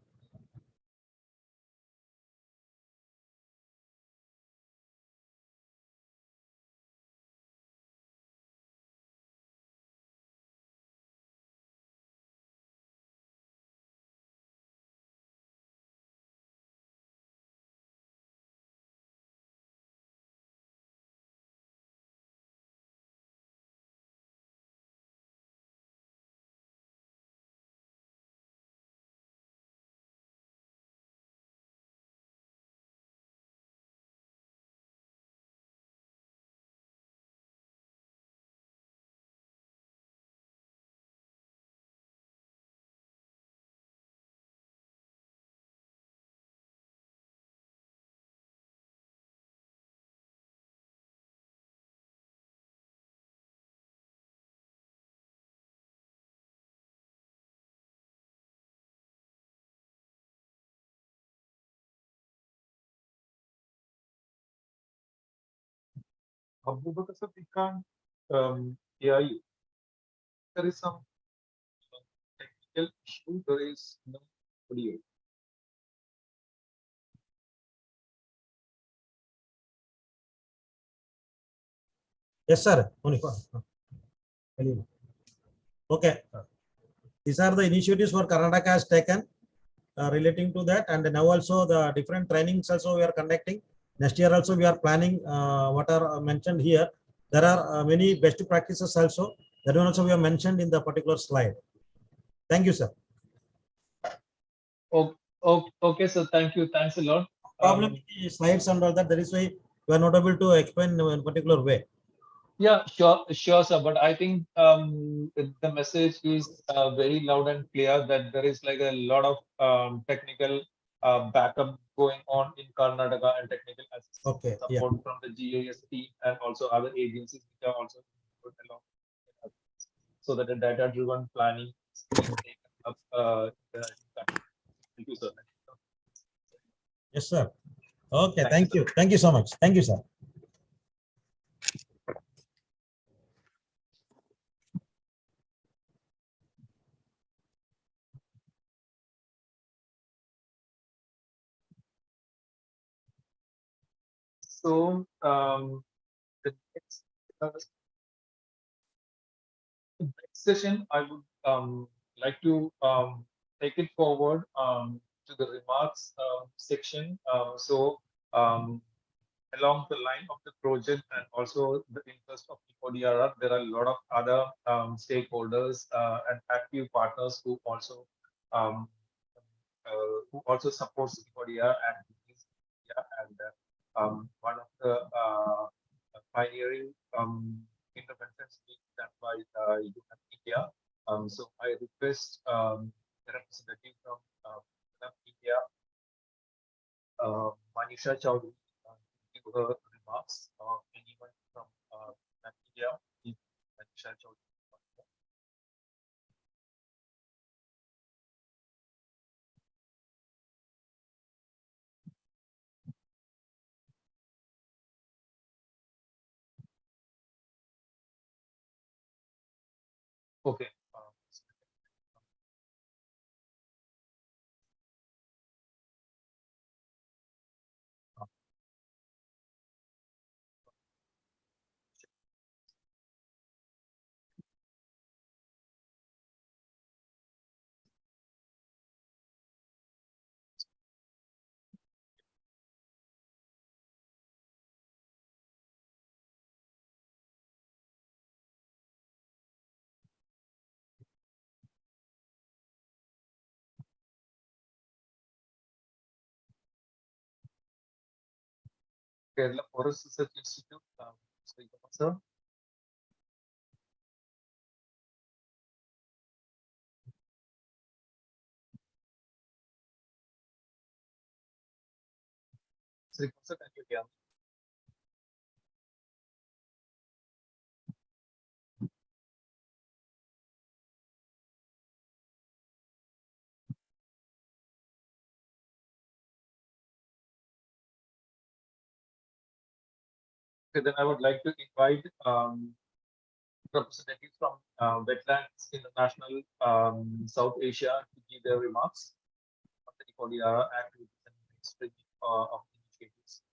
Abubakar sir, we can't hear you. There is some technical issue. There is no audio. Yes, sir. Okay. These are the initiatives for Karnataka has taken relating to that, and now also the different trainings also we are conducting. Next year also we are planning what are mentioned here. There are many best practices also. That one also we have mentioned in the particular slide. Thank you, sir. Okay, sir. Thank you. Thanks a lot. Problem slides and all that. That is why we are not able to explain in a particular way. Yeah, sure, sir. But I think the message is very loud and clear that there is like a lot of technical backup going on in Karnataka and technical assistance Okay, yeah. support from the GIS team and also other agencies which are also involved along, so that the data-driven planning is being taken up. Thank you, sir. Yes, sir. Okay, Thank you, thank sir. you. Thank you so much. Thank you, sir. So the next, session, I would like to take it forward to the remarks section. Um, Along the line of the project and also the interest of Eco-Drr, there are a lot of other stakeholders and active partners um, who also supports Eco-Drr activities. Yeah, and one of the pioneering interventions being done by India. So I request the representative from India, Manisha Chowdhury, to give her remarks, or anyone from India, if Manisha Chowdhury. Okay. Kerala Forest Research Institute. Sir. Sir, can you hear me? Okay, then I would like to invite representatives from Wetlands International South Asia to give their remarks on the Eco-Drr activities and mainstreaming of initiatives.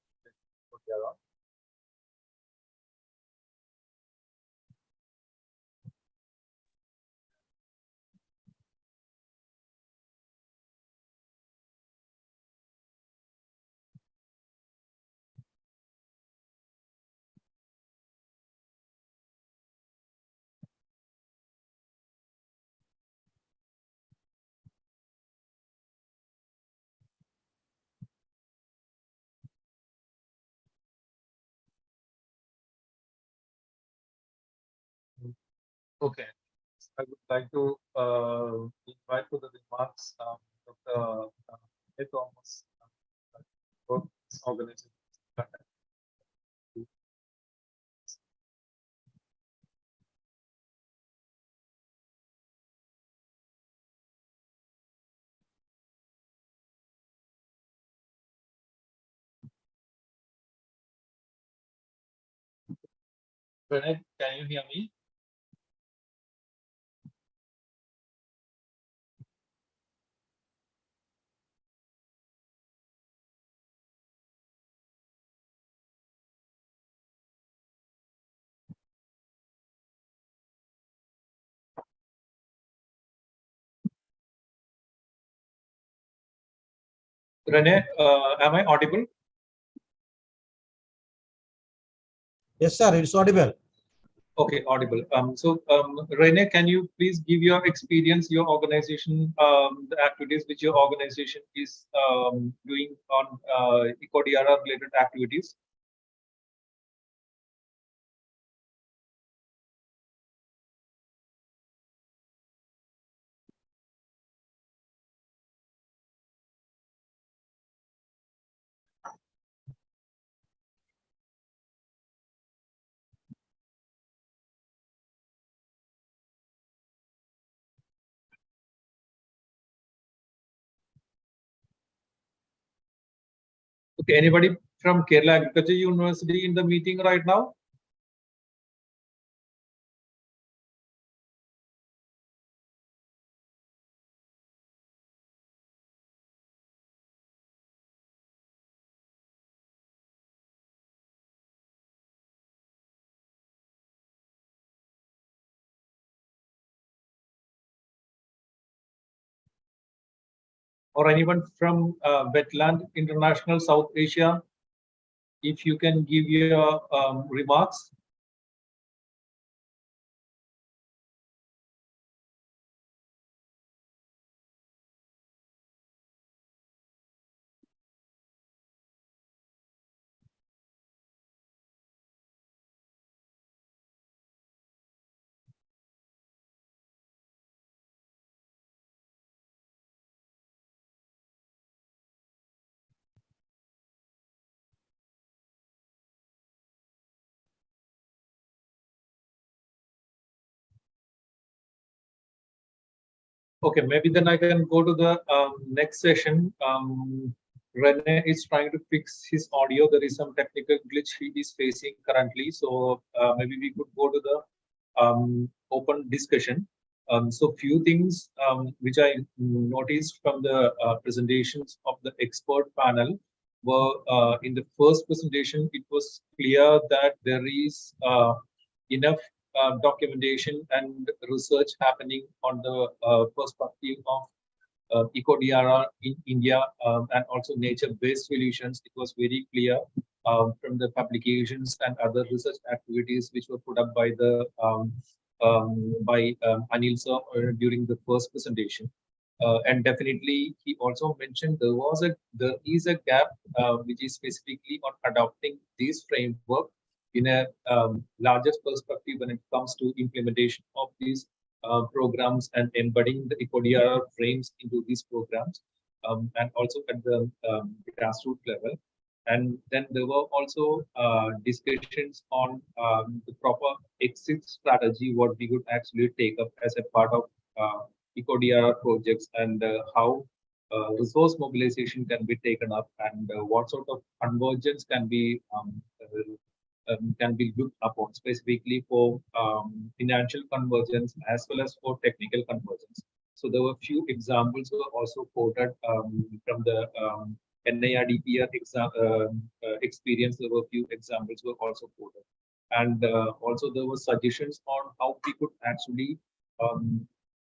Eco-Drr. Okay. I would like to invite to the remarks Dr. Thomas, organization. Renee, can you hear me? Renee, am I audible? Yes, sir. It's audible. Okay, audible. Rene, can you please give your experience, your organization, the activities which your organization is doing on Eco-Drr related activities? Okay, anybody from Kerala Agriculture University in the meeting right now? Or anyone from Wetland International South Asia, if you can give your remarks. Okay, maybe then I can go to the next session. Rene is trying to fix his audio. There is some technical glitch he is facing currently. So maybe we could go to the open discussion. So few things which I noticed from the presentations of the expert panel were in the first presentation, it was clear that there is enough documentation and research happening on the perspective of Eco-Drr in India and also nature-based solutions. It was very clear from the publications and other research activities which were put up by the Anil sir during the first presentation. And definitely, he also mentioned there is a gap which is specifically on adopting this framework in a larger perspective when it comes to implementation of these programs and embedding the Eco-Drr frames into these programs, and also at the grassroots level. And then there were also discussions on the proper exit strategy, what we could actually take up as a part of Eco-Drr projects, and how resource mobilization can be taken up, and what sort of convergence can be looked upon specifically for financial convergence as well as for technical convergence. So there were few examples were also quoted from the NIRDPR experience. There were few examples were also quoted, and also there were suggestions on how we could actually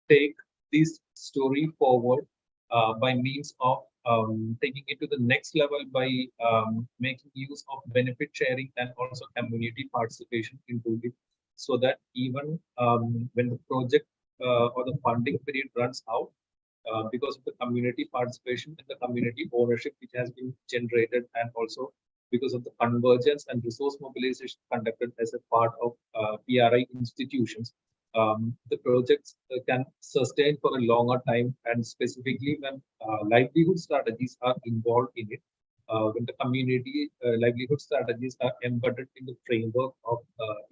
take this story forward by means of taking it to the next level by making use of benefit sharing and also community participation into it, so that even when the project or the funding period runs out, because of the community participation and the community ownership which has been generated, and also because of the convergence and resource mobilization conducted as a part of PRI institutions, the projects can sustain for a longer time, and specifically when livelihood strategies are involved in it, when the community livelihood strategies are embedded in the framework of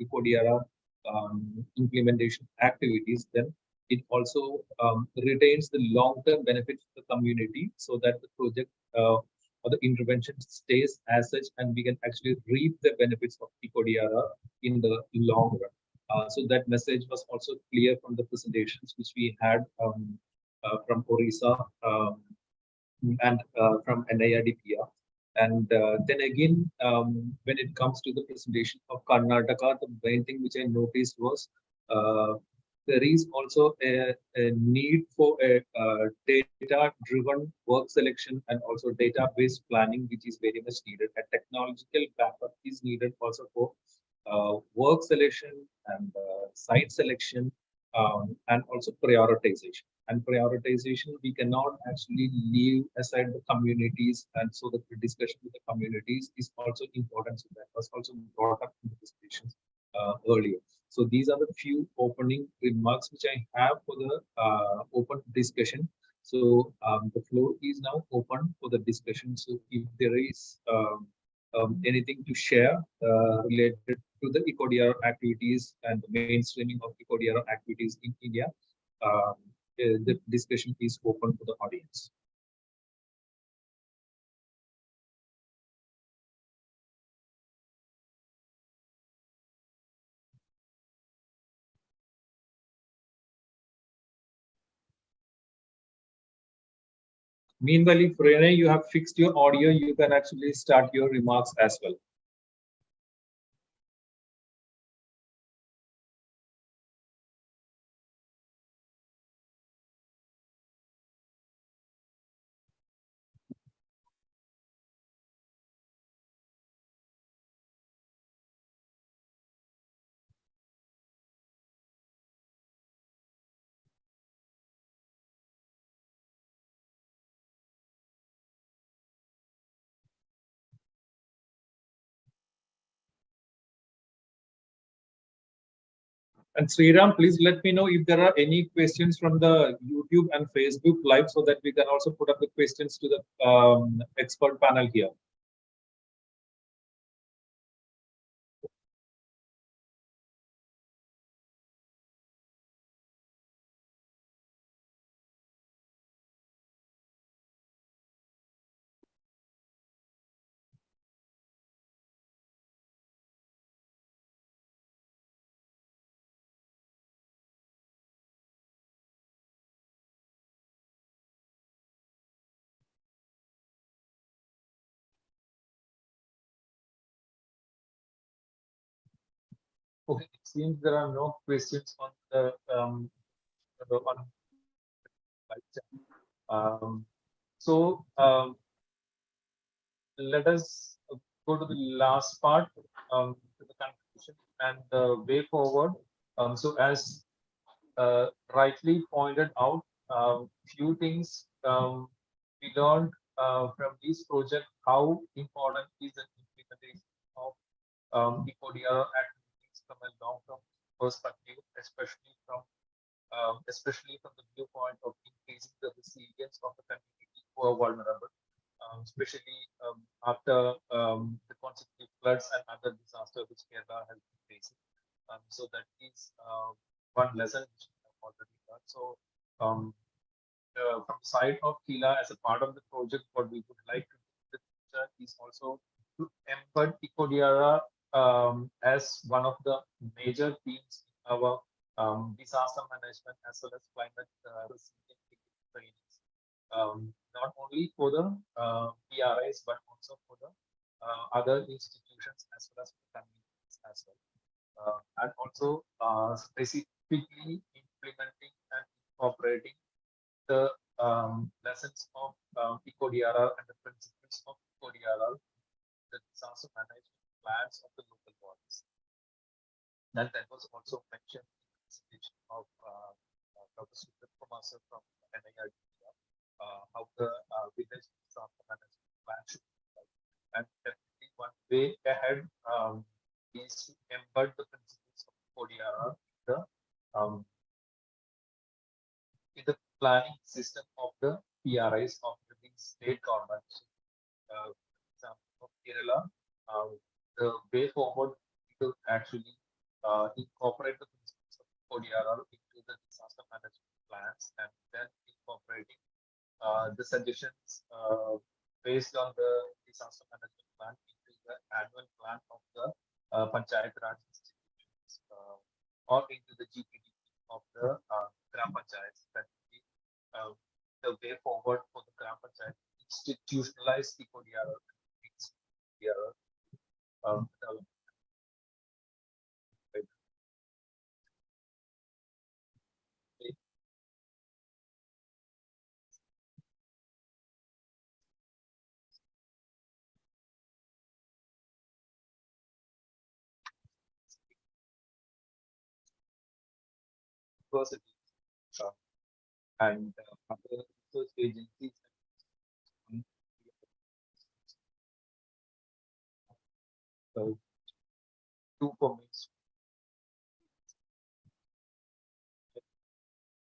Eco-Drr implementation activities, then it also retains the long-term benefits of the community, so that the project or the intervention stays as such, and we can actually reap the benefits of Eco-Drr in the long run. So that message was also clear from the presentations which we had from Orissa and from NIRDPR. And then again, when it comes to the presentation of Karnataka, the main thing which I noticed was there is also a need for a data-driven work selection and also data-based planning, which is very much needed. A technological backup is needed also for work selection and site selection, and also prioritization. And prioritization, we cannot actually leave aside the communities, and so the discussion with the communities is also important. So that was also brought up in the discussions earlier. So these are the few opening remarks which I have for the open discussion. So the floor is now open for the discussion. So if there is anything to share related to the Eco-Drr activities and the mainstreaming of Eco-Drr activities in India, the discussion is open to the audience. Meanwhile, if Rene, you have fixed your audio, you can actually start your remarks as well. And Sriram, please let me know if there are any questions from the YouTube and Facebook live so that we can also put up the questions to the expert panel here. Okay, it seems there are no questions on the on live chat. So let us go to the last part, to the conclusion and the way forward. So as rightly pointed out, few things we learned from this project how important is the implementation of Eco-Drr activities from a long-term perspective, especially from the viewpoint of increasing the resilience of the community who are vulnerable, especially after the consecutive floods and other disasters which Kerala has been facing. So that is one lesson which we have already learned. So from the side of Kila, as a part of the project, what we would like to do in the future is also to embed Eco-Drr as one of the major themes in our disaster management as well as climate resilient trainings. Not only for the PRIs, but also for the other institutions as well as for the communities as well. And also specifically implementing and incorporating the lessons of Eco-Drr and the principles of Eco-Drr, the disaster management plans of the local bodies. And that was also mentioned in the presentation of Dr. Sundar Kumar from NIRD, how the village disaster management plan should be like. And definitely one way ahead is to embed the principles of Eco-Drr in the planning system of the PRIs of the state government. For example, of Kerala, the way forward to actually incorporate the principles of Eco-Drr into the disaster management plans and then incorporating the suggestions based on the disaster management plan into the annual plan of the Panchayat Raj institutions or into the GPD of the Gram Panchayats. That will be the way forward for the Gram Panchayat institutionalized Eco-Drr. University and other research agencies. So, two permits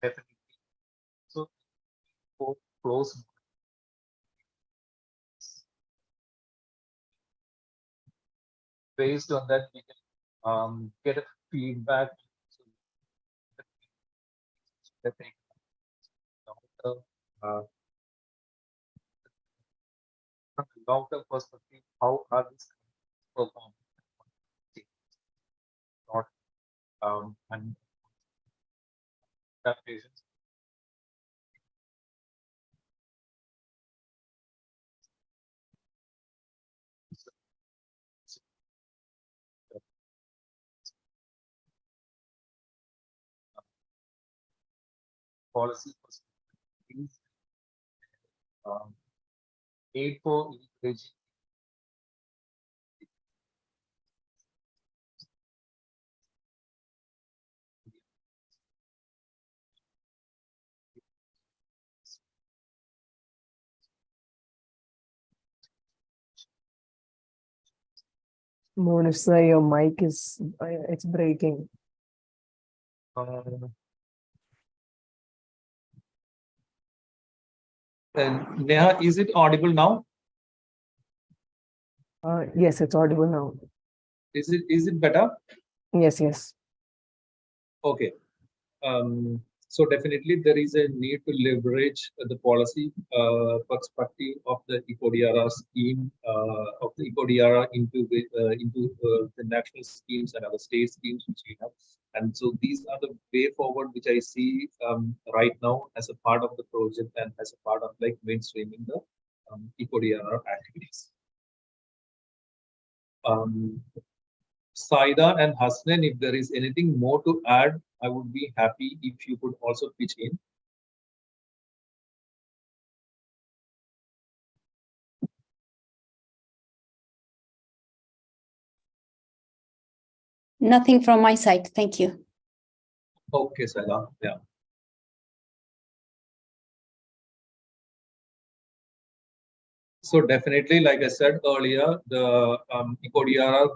definitely. So, for close based on that, we can get a feedback. So, from a long-term perspective, how are these performing? Not and adaptations. policy perspectives, aid for encouraging Monish, sir, your mic is it's breaking. and Neha, is it audible now? Yes, it's audible now. Is it better? Yes, yes. Okay. So definitely there is a need to leverage the policy perspective of the Eco-Drr scheme of the Eco-Drr into the national schemes and other state schemes which we have. And so these are the way forward which I see right now as a part of the project and as a part of like mainstreaming the Eco-Drr activities. Saida and Hasnan, if there is anything more to add, I would be happy if you could also pitch in. Nothing from my side. Thank you. Okay, Saida. Yeah. So definitely, like I said earlier, the Eco-Drr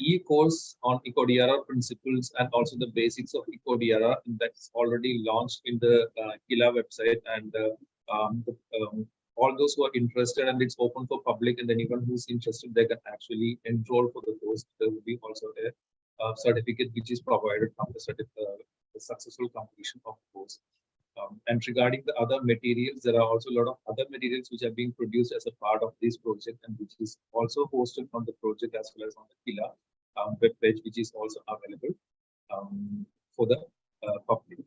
e-course on Eco-Drr principles and also the basics of Eco-Drr that's already launched in the KILA website, and all those who are interested, and it's open for public, and anyone who's interested, they can actually enroll for the course. There will be also a certificate which is provided from the successful completion of the course. And regarding the other materials, there are also a lot of other materials which are being produced as a part of this project, and which is also hosted on the project as well as on the KILA web page, which is also available for the public.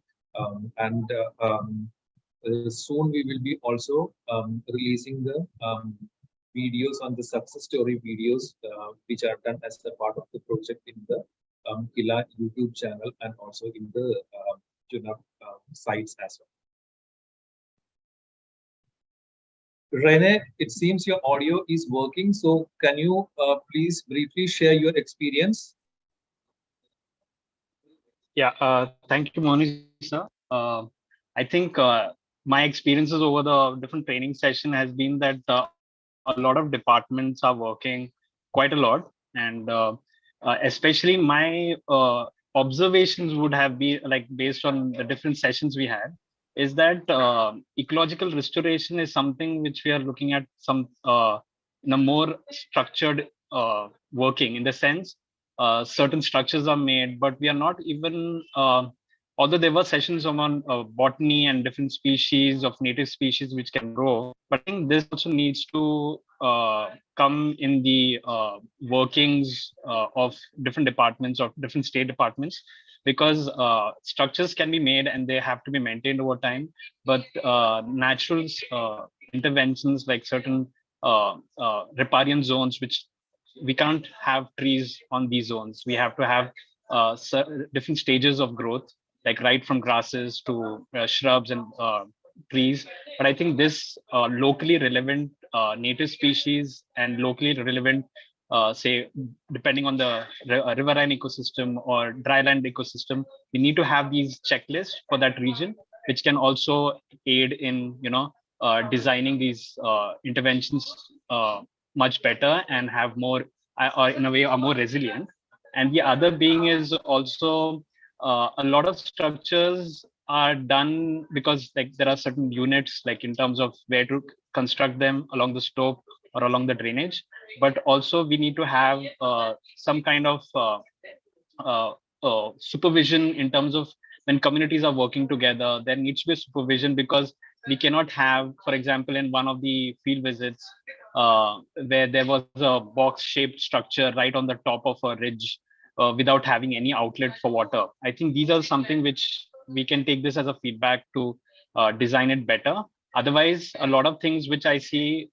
Soon we will be also releasing the videos on the success story videos which are done as a part of the project in the KILA YouTube channel and also in the sites as well. Rene, it seems your audio is working, so can you please briefly share your experience? Yeah, thank you, Monish, sir. I think my experiences over the different training session has been that a lot of departments are working quite a lot, and especially my observations would have been like based on the different sessions we had, is that ecological restoration is something which we are looking at some in a more structured working, in the sense certain structures are made, but we are not even although there were sessions on botany and different species of native species which can grow, but I think this also needs to come in the workings of different departments, of different state departments, because structures can be made and they have to be maintained over time, but natural interventions like certain riparian zones, which we can't have trees on these zones. We have to have different stages of growth, like right from grasses to shrubs and trees. But I think this locally relevant native species and locally relevant, say, depending on the riverine ecosystem or dryland ecosystem, we need to have these checklists for that region, which can also aid in, designing these interventions much better and have more, or in a way, are more resilient. And the other being is also a lot of structures are done because like there are certain units, like in terms of where to construct them along the slope or along the drainage, but also we need to have some kind of supervision in terms of when communities are working together. There needs to be supervision, because we cannot have, for example, in one of the field visits where there was a box shaped structure right on the top of a ridge without having any outlet for water. I think these are something which we can take this as a feedback to design it better. Otherwise, a lot of things which I see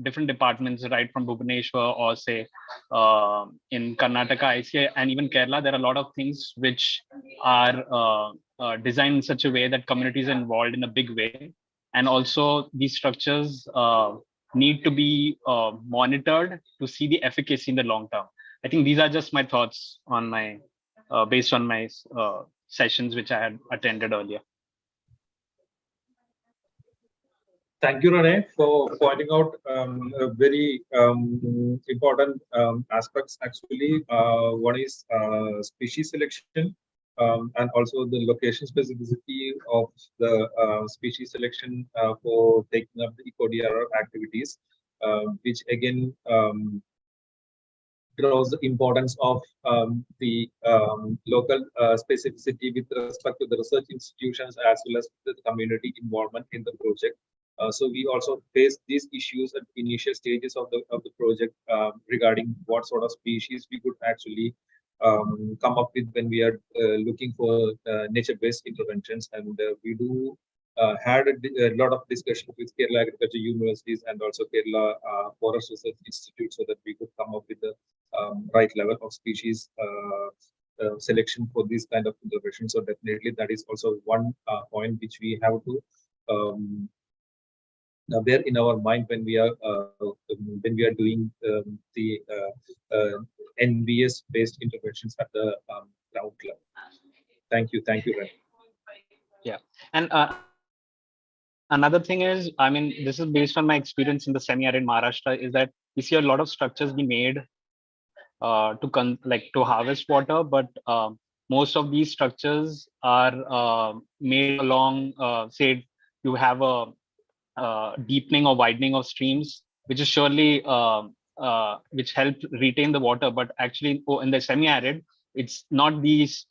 different departments, right from Bhubaneswar or say in Karnataka, I see, and even Kerala, there are a lot of things which are designed in such a way that communities are involved in a big way. And also these structures need to be monitored to see the efficacy in the long term. I think these are just my thoughts on my, based on my sessions which I had attended earlier. Thank you, Rene, for pointing out very important aspects. Actually, one is species selection, and also the location specificity of the species selection for taking up the Eco-Drr activities, which again draws the importance of the local specificity with respect to the research institutions as well as the community involvement in the project. So we also face these issues at initial stages of the project regarding what sort of species we could actually come up with when we are looking for nature-based interventions, and we do had a lot of discussion with Kerala Agriculture Universities and also Kerala Forest Research Institute so that we could come up with the right level of species selection for these kind of interventions. So definitely that is also one point which we have to bear in our mind when we are doing the NBS based interventions at the ground level. Thank you, Ren. Yeah, and another thing is, I mean, this is based on my experience in the semi-arid Maharashtra, is that we see a lot of structures being made to harvest water, but most of these structures are made along, say, you have a deepening or widening of streams, which is surely which help retain the water, but actually in the semi-arid, it's not these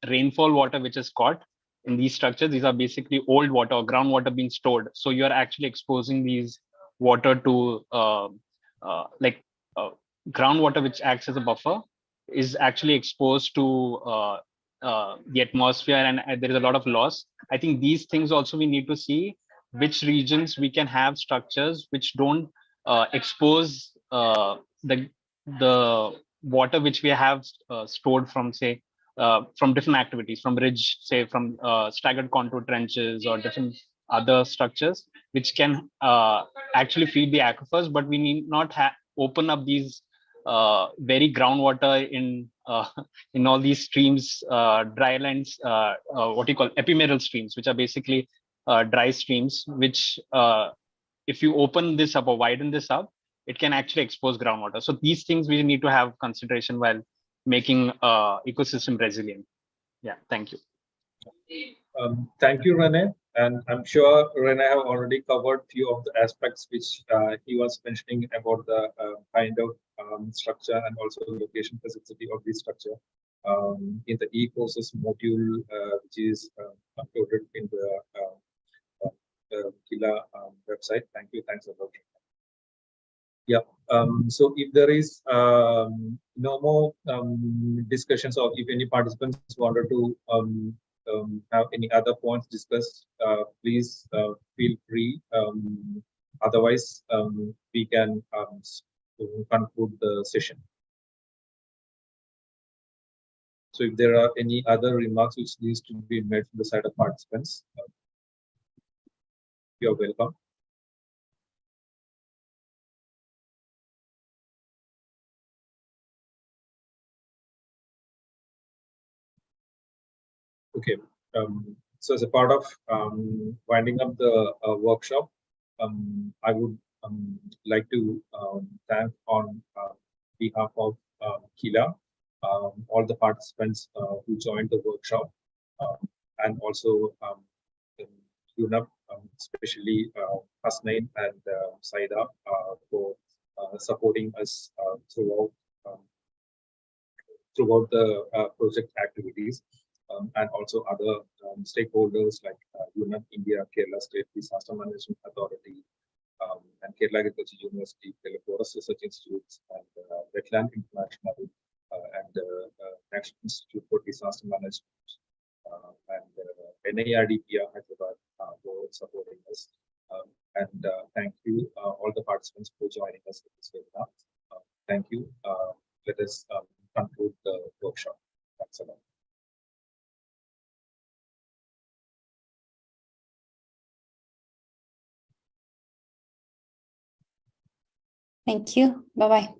rainfall water which is caught in these structures. These are basically old water or groundwater being stored. So you are actually exposing these water to groundwater, which acts as a buffer, is actually exposed to the atmosphere, and there is a lot of loss. I think these things also we need to see which regions we can have structures which don't expose the water which we have stored from, say, from different activities, from ridge, say from staggered contour trenches or different other structures, which can actually feed the aquifers, but we need not open up these very groundwater in all these streams, dry lands, what you call epimeral streams, which are basically dry streams, which if you open this up or widen this up, it can actually expose groundwater. So these things we need to have consideration while making ecosystem resilient. Yeah, thank you. Thank you, Rene. And I'm sure Rene have already covered few of the aspects which he was mentioning about the kind of structure and also location specificity of this structure in the e-courses module, which is uploaded in the Kila website. Thank you. Thanks a lot. Yeah. So if there is no more discussions, or if any participants wanted to have any other points discussed, please feel free. Otherwise, we can conclude the session. So if there are any other remarks which needs to be made from the side of participants, you're welcome. Okay, so as a part of winding up the workshop, I would like to thank on behalf of Kila all the participants who joined the workshop, and also UNAP, especially Hasnain and Saida for supporting us throughout the project activities. And also other stakeholders like UNAP India, Kerala State Disaster Management Authority, and Kerala Agriculture University, Kerala Forest Research Institutes, and Wetland International, and National Institute for Disaster Management, and NIRDPR Hyderabad for supporting us. And thank you all the participants for joining us in this webinar. Thank you. Let us conclude the workshop. Thanks a lot. Thank you. Bye-bye.